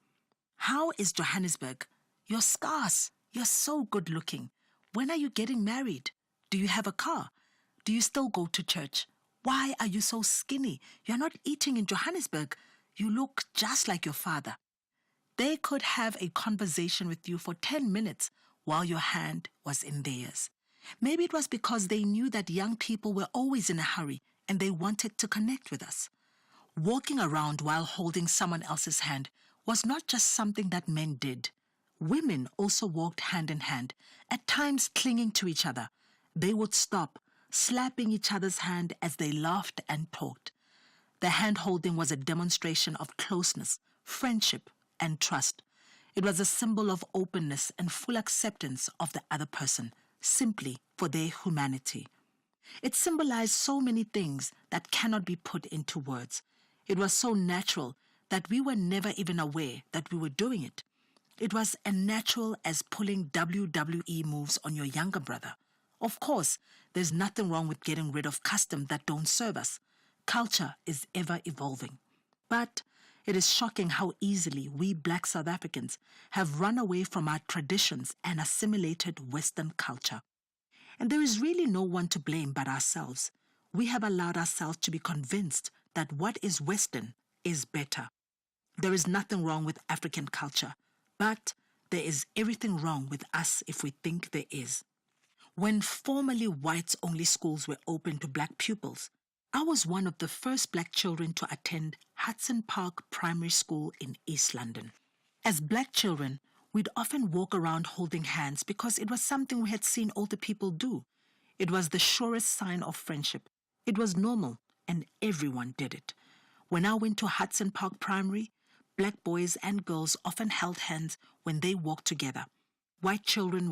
How is Johannesburg? You're scarce. You're so good looking. When are you getting married? Do you have a car? Do you still go to church? Why are you so skinny? You're not eating in Johannesburg. You look just like your father. They could have a conversation with you for 10 minutes while your hand was in theirs. Maybe it was because they knew that young people were always in a hurry and they wanted to connect with us. Walking around while holding someone else's hand was not just something that men did. Women also walked hand in hand, at times clinging to each other. They would stop, slapping each other's hand as they laughed and talked. The hand-holding was a demonstration of closeness, friendship, and trust. It was a symbol of openness and full acceptance of the other person, simply for their humanity. It symbolized so many things that cannot be put into words. It was so natural that we were never even aware that we were doing it. It was as natural as pulling WWE moves on your younger brother. Of course, there's nothing wrong with getting rid of customs that don't serve us. Culture is ever evolving. But it is shocking how easily we Black South Africans have run away from our traditions and assimilated Western culture. And there is really no one to blame but ourselves. We have allowed ourselves to be convinced that what is Western is better. There is nothing wrong with African culture, but there is everything wrong with us if we think there is. When formerly whites-only schools were open to Black pupils, I was one of the first Black children to attend Hudson Park Primary School in East London. As Black children, we'd often walk around holding hands because it was something we had seen older people do. It was the surest sign of friendship. It was normal, and everyone did it. When I went to Hudson Park Primary, Black boys and girls often held hands when they walked together. White children